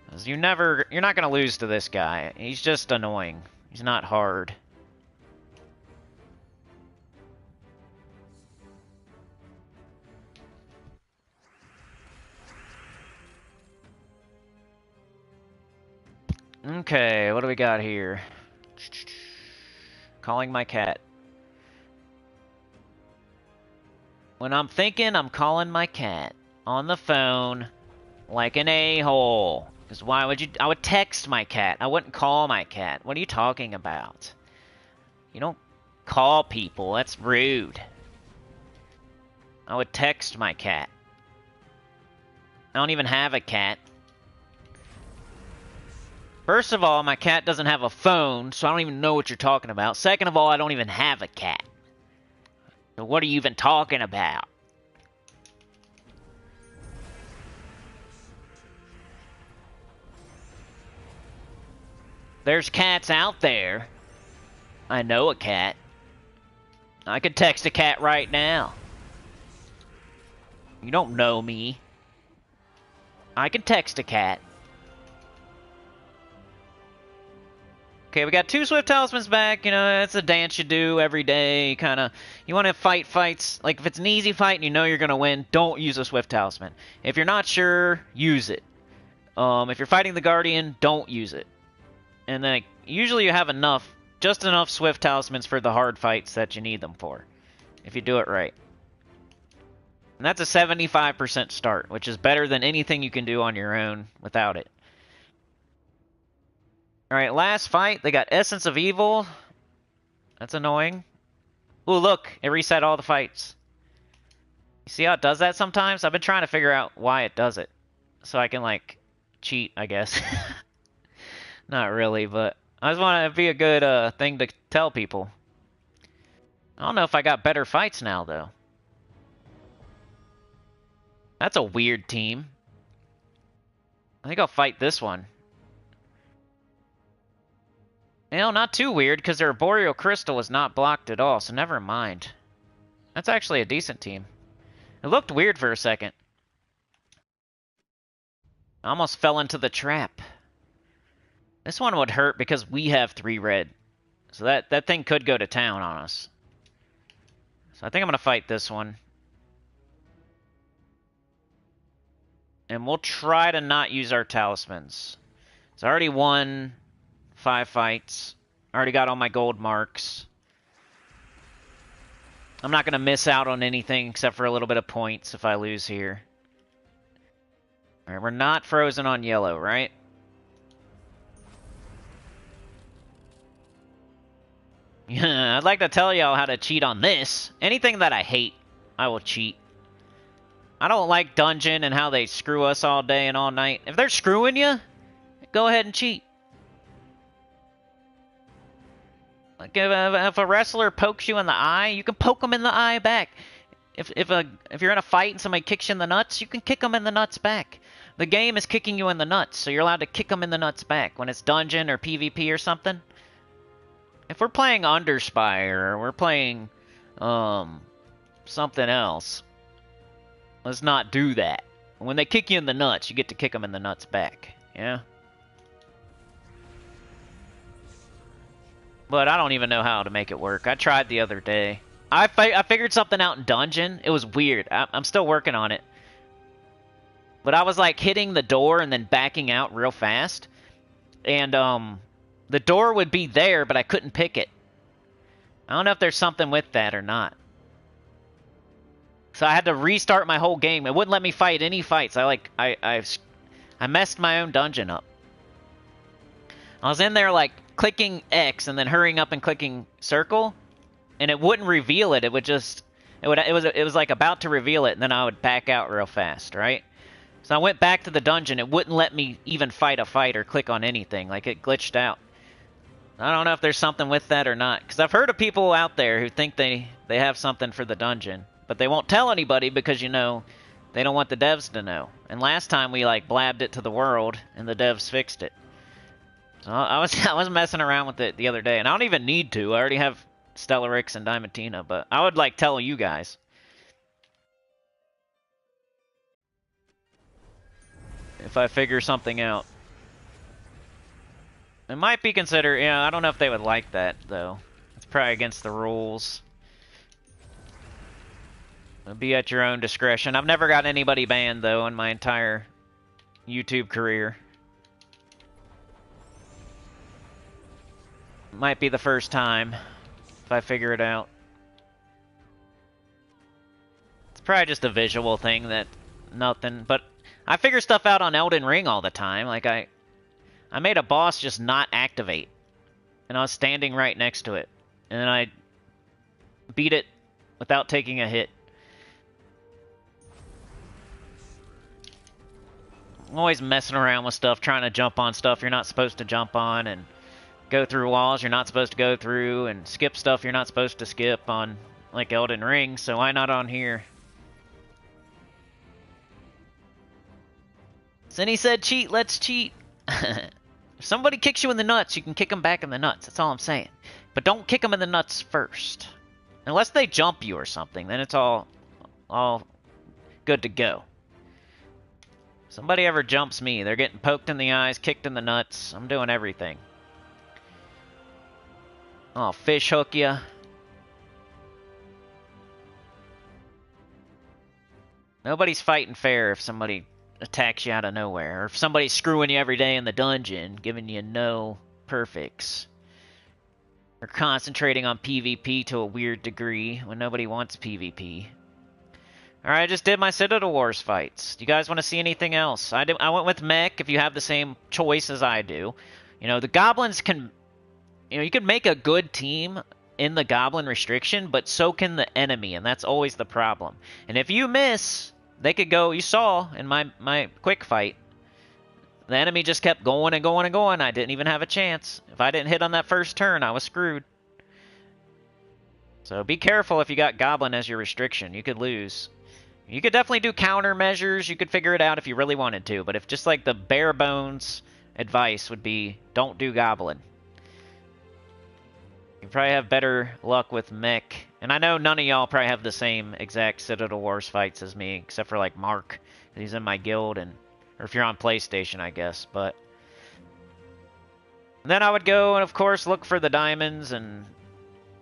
Because you're not going to lose to this guy. He's just annoying. He's not hard. Okay, what do we got here? Calling my cat. When I'm thinking, I'm calling my cat on the phone like an a-hole. Because why would you... I would text my cat. I wouldn't call my cat. What are you talking about? You don't call people. That's rude. I would text my cat. I don't even have a cat. First of all, my cat doesn't have a phone, so I don't even know what you're talking about. Second of all, I don't even have a cat. So what are you even talking about? There's cats out there. I know a cat. I could text a cat right now. You don't know me. I can text a cat. Okay, we got 2 Swift Talismans back. You know, that's a dance you do every day. Kind of, you want to fight fights. Like, if it's an easy fight and you know you're going to win, don't use a Swift Talisman. If you're not sure, use it. If you're fighting the Guardian, don't use it. And then, usually you have just enough Swift Talismans for the hard fights that you need them for. If you do it right. And that's a 75% start, which is better than anything you can do on your own without it. Alright, last fight. They got Essence of Evil. That's annoying. Ooh, look. It reset all the fights. You see how it does that sometimes? I've been trying to figure out why it does it. So I can, like, cheat, I guess. Not really, but I just want to be a good thing to tell people. I don't know if I got better fights now, though. That's a weird team. I think I'll fight this one. You know, not too weird, because their Arboreal Crystal is not blocked at all, so never mind. That's actually a decent team. It looked weird for a second. I almost fell into the trap. This one would hurt because we have 3 red. So that thing could go to town on us. So I think I'm going to fight this one. And we'll try to not use our talismans. It's already won 5 fights. Already got all my gold marks. I'm not going to miss out on anything except for a little bit of points if I lose here. Alright, we're not frozen on yellow, right? Yeah, I'd like to tell y'all how to cheat on this. Anything that I hate, I will cheat. I don't like dungeon and how they screw us all day and all night. If they're screwing you, go ahead and cheat. Like if a wrestler pokes you in the eye, you can poke them in the eye back. If you're in a fight and somebody kicks you in the nuts, you can kick them in the nuts back. The game is kicking you in the nuts, so you're allowed to kick them in the nuts back when it's dungeon or PvP or something. If we're playing Underspire or we're playing something else, let's not do that. When they kick you in the nuts, you get to kick them in the nuts back. Yeah? But I don't even know how to make it work. I tried the other day. I figured something out in dungeon. It was weird. I'm still working on it. But I was like hitting the door and then backing out real fast. And the door would be there, but I couldn't pick it. I don't know if there's something with that or not. So I had to restart my whole game. It wouldn't let me fight any fights. I messed my own dungeon up. I was in there like clicking X and then hurrying up and clicking circle, and it wouldn't reveal it. It would just it was like about to reveal it, and then I would back out real fast, right? So I went back to the dungeon. It wouldn't let me even fight a fight or click on anything. Like it glitched out. I don't know if there's something with that or not, because I've heard of people out there who think they have something for the dungeon, but they won't tell anybody because, you know, they don't want the devs to know. And last time we like blabbed it to the world, and the devs fixed it. So I was messing around with it the other day, and I don't even need to. I already have Stellarix and Diamantina, but I would like tell you guys. If I figure something out. It might be considered, yeah, I don't know if they would like that, though. It's probably against the rules. It'll be at your own discretion. I've never got anybody banned, though, in my entire YouTube career. Might be the first time, if I figure it out. It's probably just a visual thing that nothing, but I figure stuff out on Elden Ring all the time. Like, I made a boss just not activate, and I was standing right next to it, and then I beat it without taking a hit. I'm always messing around with stuff, trying to jump on stuff you're not supposed to jump on, and go through walls you're not supposed to go through, and skip stuff you're not supposed to skip on, like Elden Ring, so why not on here? Sinny said cheat, let's cheat. If somebody kicks you in the nuts, you can kick them back in the nuts. That's all I'm saying. But don't kick them in the nuts first. Unless they jump you or something, then it's all good to go. Somebody ever jumps me, they're getting poked in the eyes, kicked in the nuts. I'm doing everything. Oh, fish hook ya. Nobody's fighting fair if somebody attacks you out of nowhere, or if somebody's screwing you every day in the dungeon, giving you no perfects, or concentrating on PvP to a weird degree when nobody wants PvP. Alright, I just did my Citadel Wars fights. Do you guys want to see anything else? I went with mech if you have the same choice as I do. You know, the goblins can... You know, you can make a good team in the goblin restriction, but so can the enemy, and that's always the problem. And if you miss... They could go, you saw in my quick fight, the enemy just kept going and going and going. I didn't even have a chance. If I didn't hit on that first turn, I was screwed. So be careful if you got Goblin as your restriction. You could lose. You could definitely do countermeasures. You could figure it out if you really wanted to. But if just like the bare bones advice would be, don't do Goblin. You probably have better luck with mech. And I know none of y'all probably have the same exact Citadel Wars fights as me, except for like Mark. He's in my guild, or if you're on PlayStation, I guess. But then I would go and, of course, look for the diamonds and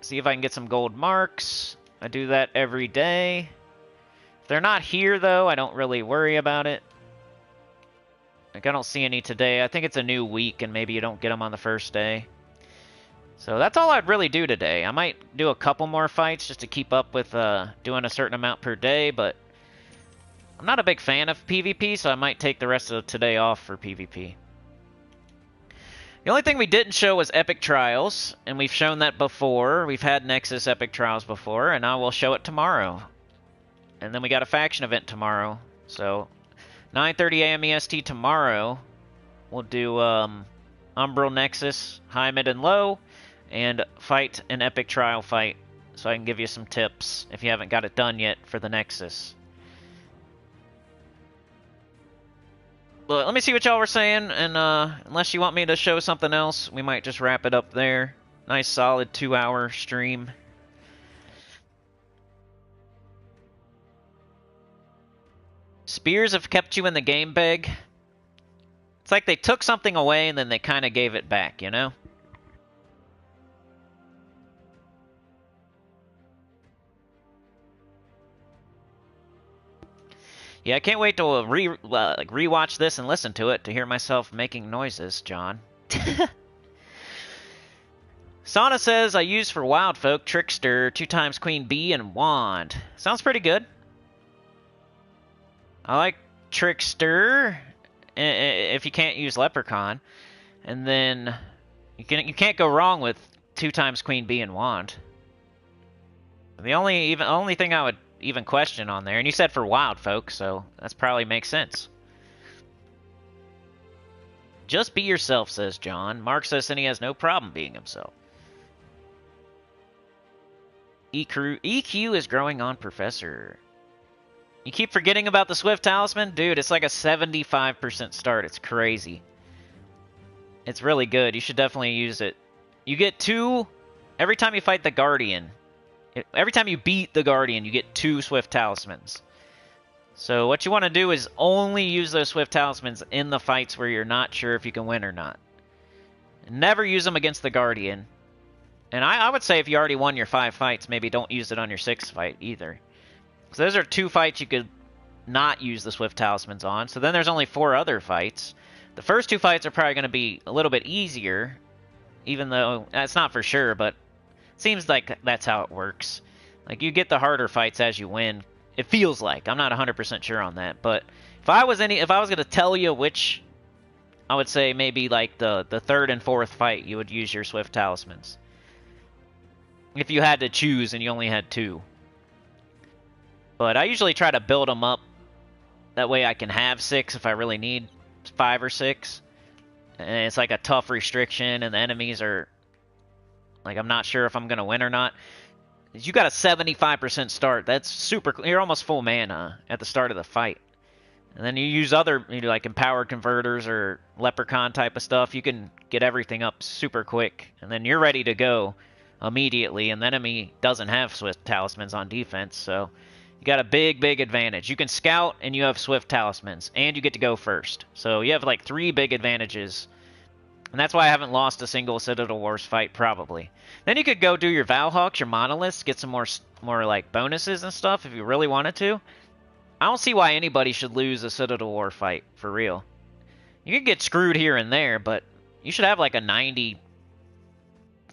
see if I can get some gold marks. I do that every day. If they're not here, though, I don't really worry about it. Like, I don't see any today. I think it's a new week, and maybe you don't get them on the first day. So that's all I'd really do today. I might do a couple more fights just to keep up with doing a certain amount per day, but I'm not a big fan of PvP, so I might take the rest of today off for PvP. The only thing we didn't show was Epic Trials, and we've shown that before. We've had Nexus Epic Trials before, and I will show it tomorrow. And then we got a faction event tomorrow, so 9:30 a.m. EST tomorrow. We'll do Umbral Nexus, high, mid, and low, and fight an Epic Trial fight, so I can give you some tips if you haven't got it done yet for the Nexus. But let me see what y'all were saying, and unless you want me to show something else, we might just wrap it up there. Nice solid 2-hour stream. Spears have kept you in the game, Beg. It's like they took something away and then they kind of gave it back, you know? Yeah, I can't wait to rewatch this and listen to it to hear myself making noises, John. Sauna says, I use for Wild Folk, Trickster, 2x Queen Bee, and Wand. Sounds pretty good. I like Trickster, if you can't use Leprechaun. And then, you can't go wrong with 2x Queen Bee and Wand. The only thing I would even question on there, and you said for Wild Folk, so that's probably makes sense. Just be yourself, says John. Mark says and he has no problem being himself. EQ is growing on Professor. You keep forgetting about the Swift Talisman? Dude, it's like a 75% start. It's crazy. It's really good. You should definitely use it. You get 2 every time you fight the Guardian. Every time you beat the Guardian, you get 2 Swift Talismans. So what you want to do is only use those Swift Talismans in the fights where you're not sure if you can win or not. Never use them against the Guardian. And I would say if you already won your 5 fights, maybe don't use it on your 6th fight either. So those are 2 fights you could not use the Swift Talismans on. So then there's only 4 other fights. The first 2 fights are probably going to be a little bit easier, even though that's not for sure, but it seems like that's how it works. Like, you get the harder fights as you win. It feels like. I'm not 100% sure on that, but if I was going to tell you which, I would say maybe like the 3rd and 4th fight you would use your Swift Talismans. If you had to choose and you only had 2. But I usually try to build them up. That way I can have 6 if I really need 5 or 6. And it's like a tough restriction, and the enemies are... like, I'm not sure if I'm going to win or not. You got a 75% start. That's super... you're almost full mana at the start of the fight. And then you use other, like Empowered Converters or Leprechaun type of stuff. You can get everything up super quick. And then you're ready to go immediately. And the enemy doesn't have Swift Talismans on defense, so... you got a big, big advantage. You can scout, and you have Swift Talismans, and you get to go first. So you have like 3 big advantages, and that's why I haven't lost a single Citadel Wars fight, probably. Then you could go do your Valhawks, your Monoliths, get some more like bonuses and stuff if you really wanted to. I don't see why anybody should lose a Citadel War fight, for real. You can get screwed here and there, but you should have like a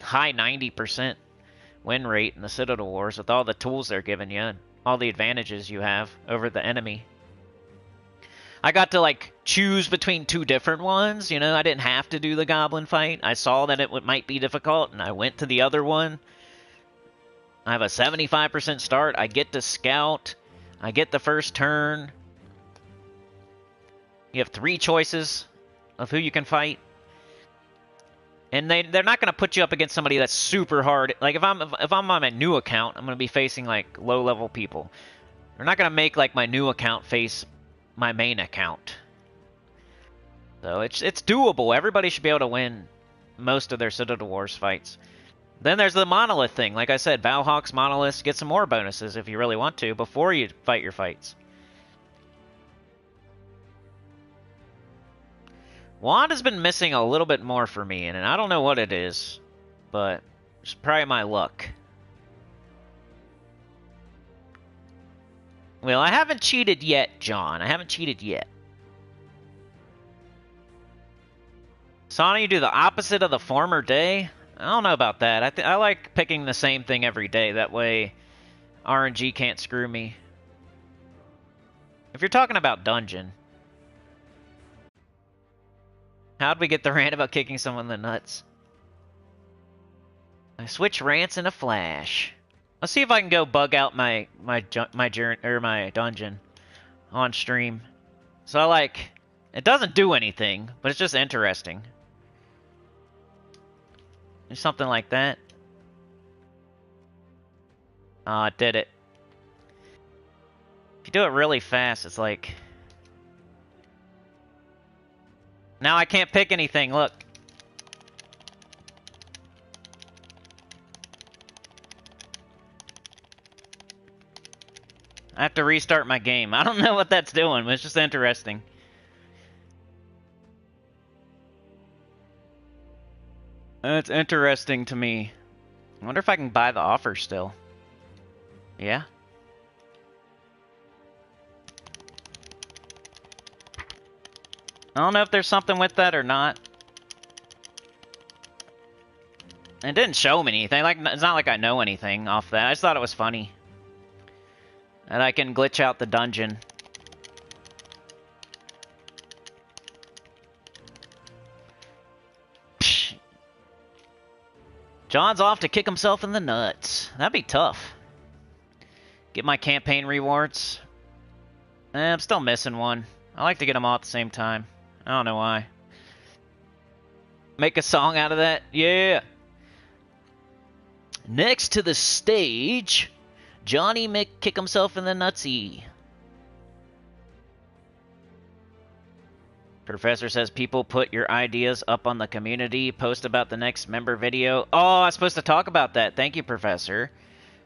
high 90% win rate in the Citadel Wars with all the tools they're giving you. And all the advantages you have over the enemy. I got to, like, choose between 2 different ones, you know? I didn't have to do the Goblin fight. I saw that it might be difficult, and I went to the other one. I have a 75% start. I get to scout. I get the first turn. You have 3 choices of who you can fight. And they're not going to put you up against somebody that's super hard. Like, if I'm on my new account, I'm going to be facing, like, low-level people. They're not going to make, like, my new account face my main account. So it's doable. Everybody should be able to win most of their Citadel Wars fights. Then there's the Monolith thing. Like I said, Valhawks, Monoliths, get some more bonuses if you really want to before you fight your fights. Wand has been missing a little bit more for me, and I don't know what it is, but it's probably my luck. Well, I haven't cheated yet, John. I haven't cheated yet. Sauna, you do the opposite of the former day? I don't know about that. I like picking the same thing every day. That way RNG can't screw me. If you're talking about dungeon. How'd we get the rant about kicking someone in the nuts? I switch rants in a flash. Let's see if I can go bug out my dungeon on stream. So it doesn't do anything, but it's just interesting. Do something like that. Oh, it did it. If you do it really fast, it's like... Now I can't pick anything, look. I have to restart my game. I don't know what that's doing, but it's just interesting. It's interesting to me. I wonder if I can buy the offer still. Yeah? I don't know if there's something with that or not. It didn't show me anything. It's not like I know anything off that. I just thought it was funny. And I can glitch out the dungeon. Psh. John's off to kick himself in the nuts. That'd be tough. Get my campaign rewards. I'm still missing one. I like to get them all at the same time. I don't know why. Make a song out of that? Yeah! Next to the stage, Johnny Mick kick himself in the nutsy. Professor says, people put your ideas up on the community, post about the next member video. Oh, I was supposed to talk about that. Thank you, Professor.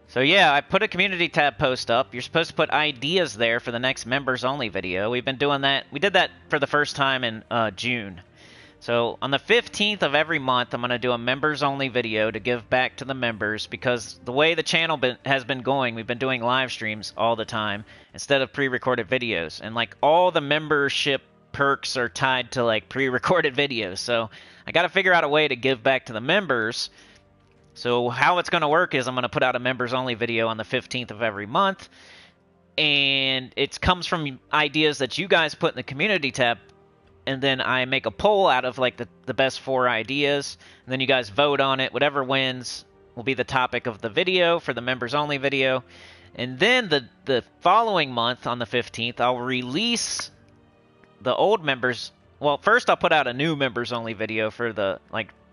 So yeah, I put a community tab post up. You're supposed to put ideas there for the next members only video. We've been doing that. We did that for the first time in June. So on the 15th of every month, I'm going to do a members only video to give back to the members, because the way the channel has been going, we've been doing live streams all the time instead of pre-recorded videos. And like all the membership perks are tied to like pre-recorded videos. So I got to figure out a way to give back to the members. So how it's going to work is I'm going to put out a members-only video on the 15th of every month, and it comes from ideas that you guys put in the community tab, and then I make a poll out of like the best 4 ideas, and then you guys vote on it. Whatever wins will be the topic of the video for the members-only video, and then the following month on the 15th, I'll release the old members. Well, first I'll put out a new members-only video for the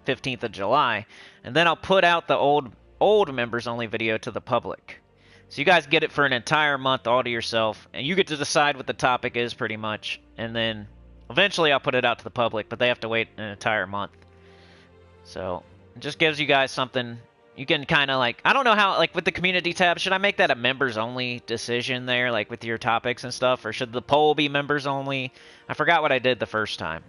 15th of July, and then I'll put out the old members only video to the public. So you guys get it for an entire month all to yourself, and you get to decide what the topic is pretty much, and then eventually I'll put it out to the public, but they have to wait an entire month. So it just gives you guys something you can kind of I don't know how, with the community tab, should I make that a members only decision there, with your topics and stuff, or should the poll be members only? I forgot what I did the first time.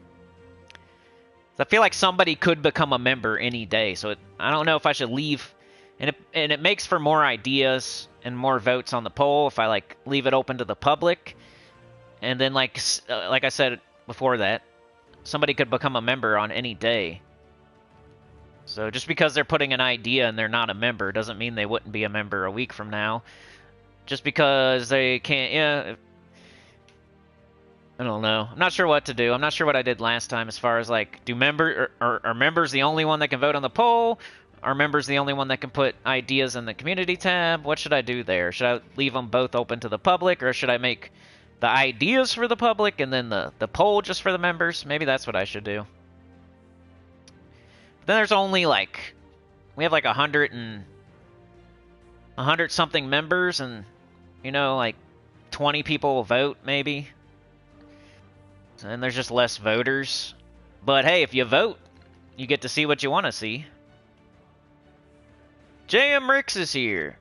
I feel like somebody could become a member any day, so I don't know if I should leave, and it makes for more ideas and more votes on the poll if I leave it open to the public, and then like I said before that, somebody could become a member on any day. So just because they're putting an idea and they're not a member doesn't mean they wouldn't be a member a week from now. Just because they can't, yeah. I don't know. I'm not sure what to do. I'm not sure what I did last time as far as are members the only one that can vote on the poll? Are members the only one that can put ideas in the community tab? What should I do there? Should I leave them both open to the public, or should I make the ideas for the public and then the poll just for the members? Maybe that's what I should do. But then there's only we have 100 something members, and 20 people will vote maybe. And there's just less voters. But hey, if you vote, you get to see what you want to see. JM Ricks is here.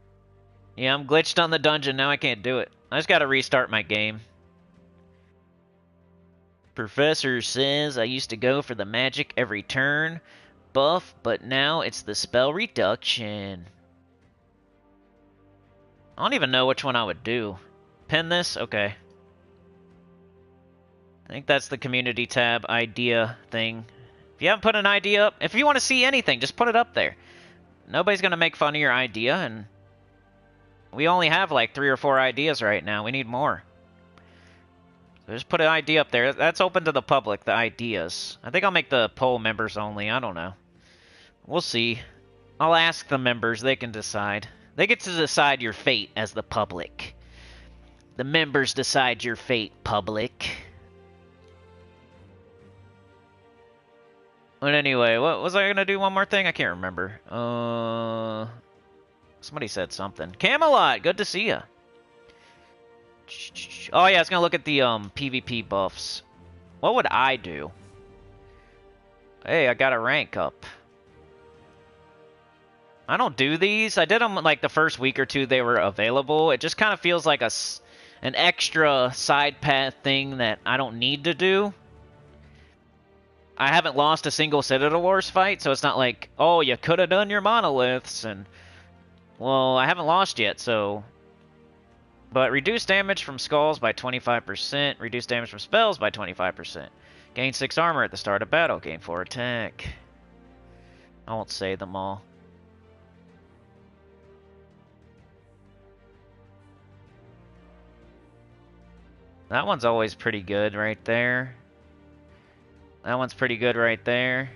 Yeah, I'm glitched on the dungeon. Now I can't do it. I just got to restart my game. Professor says, I used to go for the magic every turn buff, but now it's the spell reduction. I don't even know which one I would do. Pin this? Okay. I think that's the community tab idea thing. If you haven't put an idea up, if you want to see anything, just put it up there. Nobody's going to make fun of your idea, and we only have like 3 or 4 ideas right now. We need more. So just put an idea up there. That's open to the public, the ideas. I think I'll make the poll members only. I don't know. We'll see. I'll ask the members. They can decide. They get to decide your fate as the public. The members decide your fate, public. But anyway, what was I going to do? One more thing? I can't remember. Somebody said something. Camelot, good to see ya. Oh yeah, I was going to look at the PvP buffs. What would I do? Hey, I got a rank up. I don't do these. I did them like the first week or two they were available. It just kind of feels like an extra side path thing that I don't need to do. I haven't lost a single Citadel Wars fight, so it's not like, oh, you could have done your monoliths, and, well, I haven't lost yet, so... But reduce damage from skulls by 25%, reduce damage from spells by 25%. Gain 6 armor at the start of battle, gain 4 attack. I won't say them all. That one's always pretty good right there. That one's pretty good right there.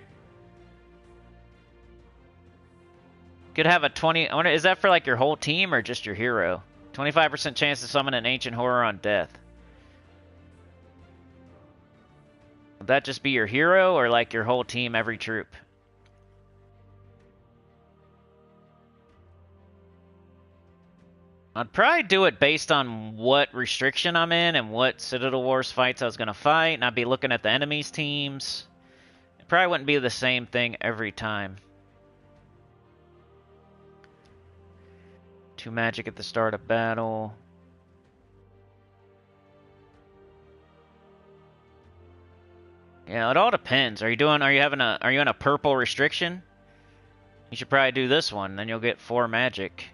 Could have a 20... I wonder, is that for like your whole team or just your hero? 25% chance to summon an ancient horror on death. Would that just be your hero or like your whole team, every troop? I'd probably do it based on what restriction I'm in and what Citadel Wars fights I was going to fight, and I'd be looking at the enemy's teams. It probably wouldn't be the same thing every time. 2 magic at the start of battle. Yeah, it all depends. Are you in a purple restriction? You should probably do this one, then you'll get 4 magic.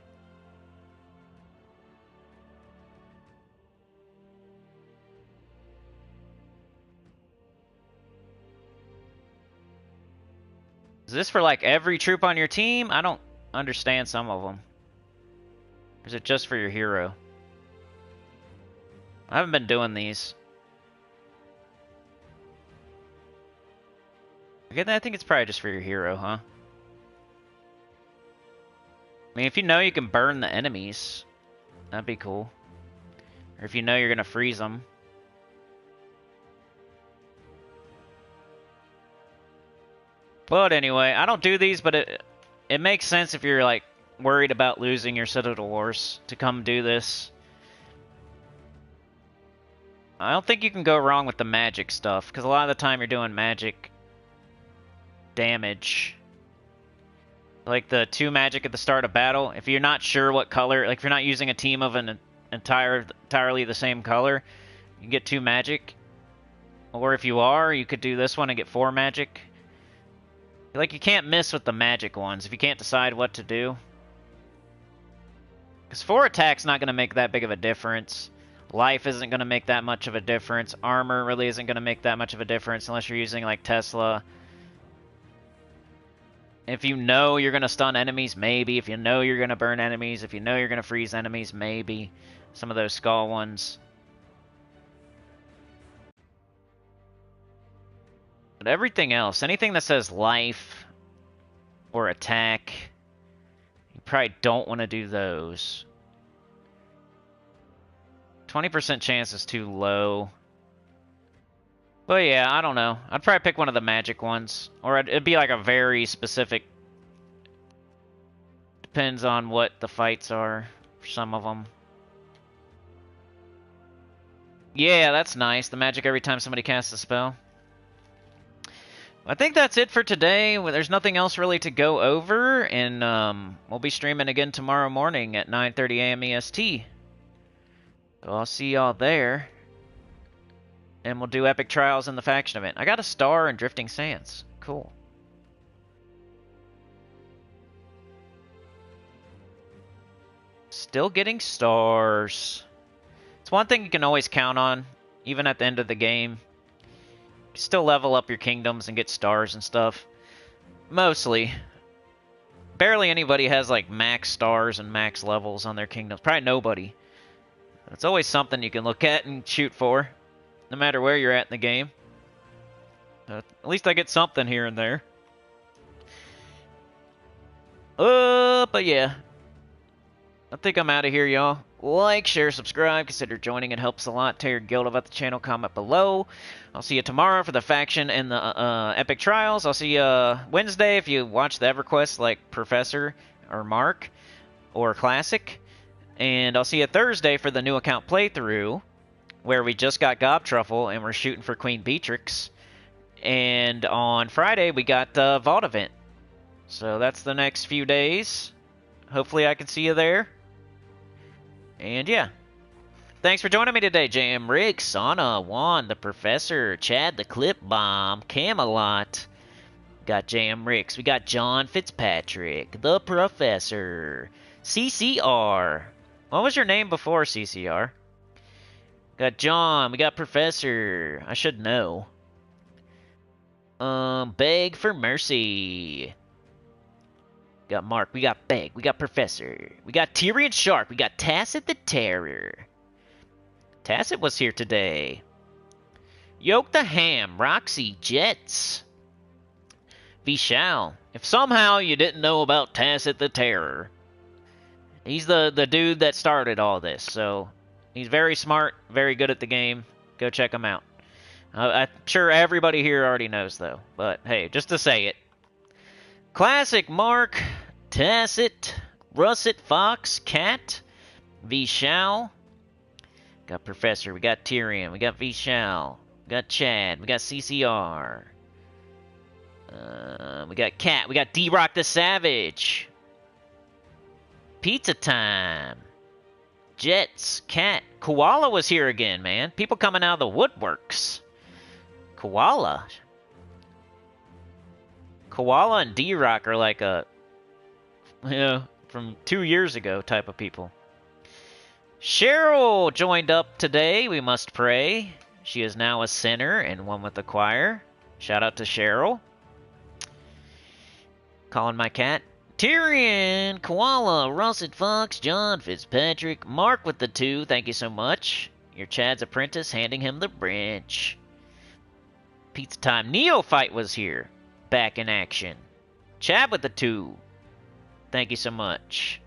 Is this for like every troop on your team? I don't understand some of them. Or is it just for your hero? I haven't been doing these. I think it's probably just for your hero, huh? I mean, if you know you can burn the enemies, that'd be cool. Or if you know you're gonna freeze them. But anyway, I don't do these, but it makes sense if you're like worried about losing your Citadel Wars to come do this. I don't think you can go wrong with the magic stuff, because a lot of the time you're doing magic damage. Like the 2 magic at the start of battle, if you're not sure what color, like if you're not using a team of an entirely the same color, you can get 2 magic. Or if you are, you could do this one and get 4 magic. Like, you can't miss with the magic ones if you can't decide what to do. Because 4 attack's not going to make that big of a difference. Life isn't going to make that much of a difference. Armor really isn't going to make that much of a difference unless you're using, like, Tesla. If you know you're going to stun enemies, maybe. If you know you're going to burn enemies. If you know you're going to freeze enemies, maybe. Some of those skull ones. But everything else, anything that says life or attack, you probably don't want to do those. 20% chance is too low. But yeah, I don't know. I'd probably pick one of the magic ones. Or it'd be like a very specific... Depends on what the fights are for some of them. Yeah, that's nice. The magic every time somebody casts a spell. I think that's it for today. There's nothing else really to go over, and we'll be streaming again tomorrow morning at 9:30 a.m. EST. So I'll see y'all there, and we'll do epic trials in the faction event. I got a star in Drifting Sands. Cool. Still getting stars. It's one thing you can always count on, even at the end of the game. Still level up your kingdoms and get stars and stuff. Mostly. Barely anybody has like max stars and max levels on their kingdoms. Probably nobody. It's always something you can look at and shoot for, no matter where you're at in the game. At least I get something here and there. But yeah. I think I'm out of here, y'all. Like, share, subscribe. Consider joining. It helps a lot. Tell your guild about the channel. Comment below. I'll see you tomorrow for the faction and the epic trials. I'll see you Wednesday if you watch the EverQuest like Professor or Mark or Classic. And I'll see you Thursday for the new account playthrough where we just got Gob Truffle and we're shooting for Queen Beatrix. And on Friday we got the Vault event. So that's the next few days. Hopefully I can see you there. And yeah. Thanks for joining me today, JM Rick, Sana, Juan, the Professor, Chad, the Clip Bomb, Camelot. Got JM Ricks. We got John Fitzpatrick, the Professor, CCR. What was your name before CCR? Got John. We got Professor. I should know. Beg for mercy. Got Mark, we got Beg, we got Professor, we got Tyrion Sharp, we got Tacit the Terror. Tacit was here today. Yoke the Ham, Roxy, Jets. Vishal. If somehow you didn't know about Tacit the Terror, he's the dude that started all this, so he's very smart, very good at the game. Go check him out. I'm sure everybody here already knows, though, but hey, just to say it. Classic, Mark, Tacit, Russet, Fox, Cat, Vishal. Got Professor, we got Tyrion, we got Vishal, we got Chad, we got CCR. We got Cat, we got D-Rock the Savage. Pizza Time. Jets, Cat. Koala was here again, man. People coming out of the woodworks. Koala. Koala and D-Rock are like a, from 2 years ago type of people. Cheryl joined up today. We must pray. She is now a sinner and one with the choir. Shout out to Cheryl. Calling my cat. Tyrion, Koala, Russet Fox, John Fitzpatrick, Mark with the 2. Thank you so much. Your Chad's apprentice handing him the branch. Pizza Time. Neophyte was here. Back in action. Chad with the 2. Thank you so much.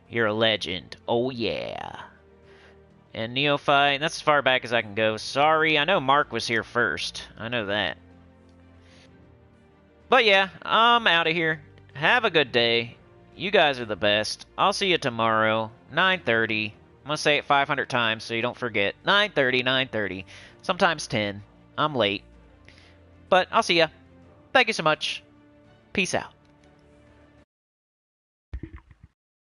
You're a legend. Oh yeah. And Neophyte, that's as far back as I can go. Sorry, I know Mark was here first. I know that. But yeah, I'm out of here. Have a good day. You guys are the best. I'll see you tomorrow, 9:30. I'm going to say it 500 times so you don't forget. 9:30, 9:30. Sometimes 10. I'm late. But I'll see ya. Thank you so much. Peace out.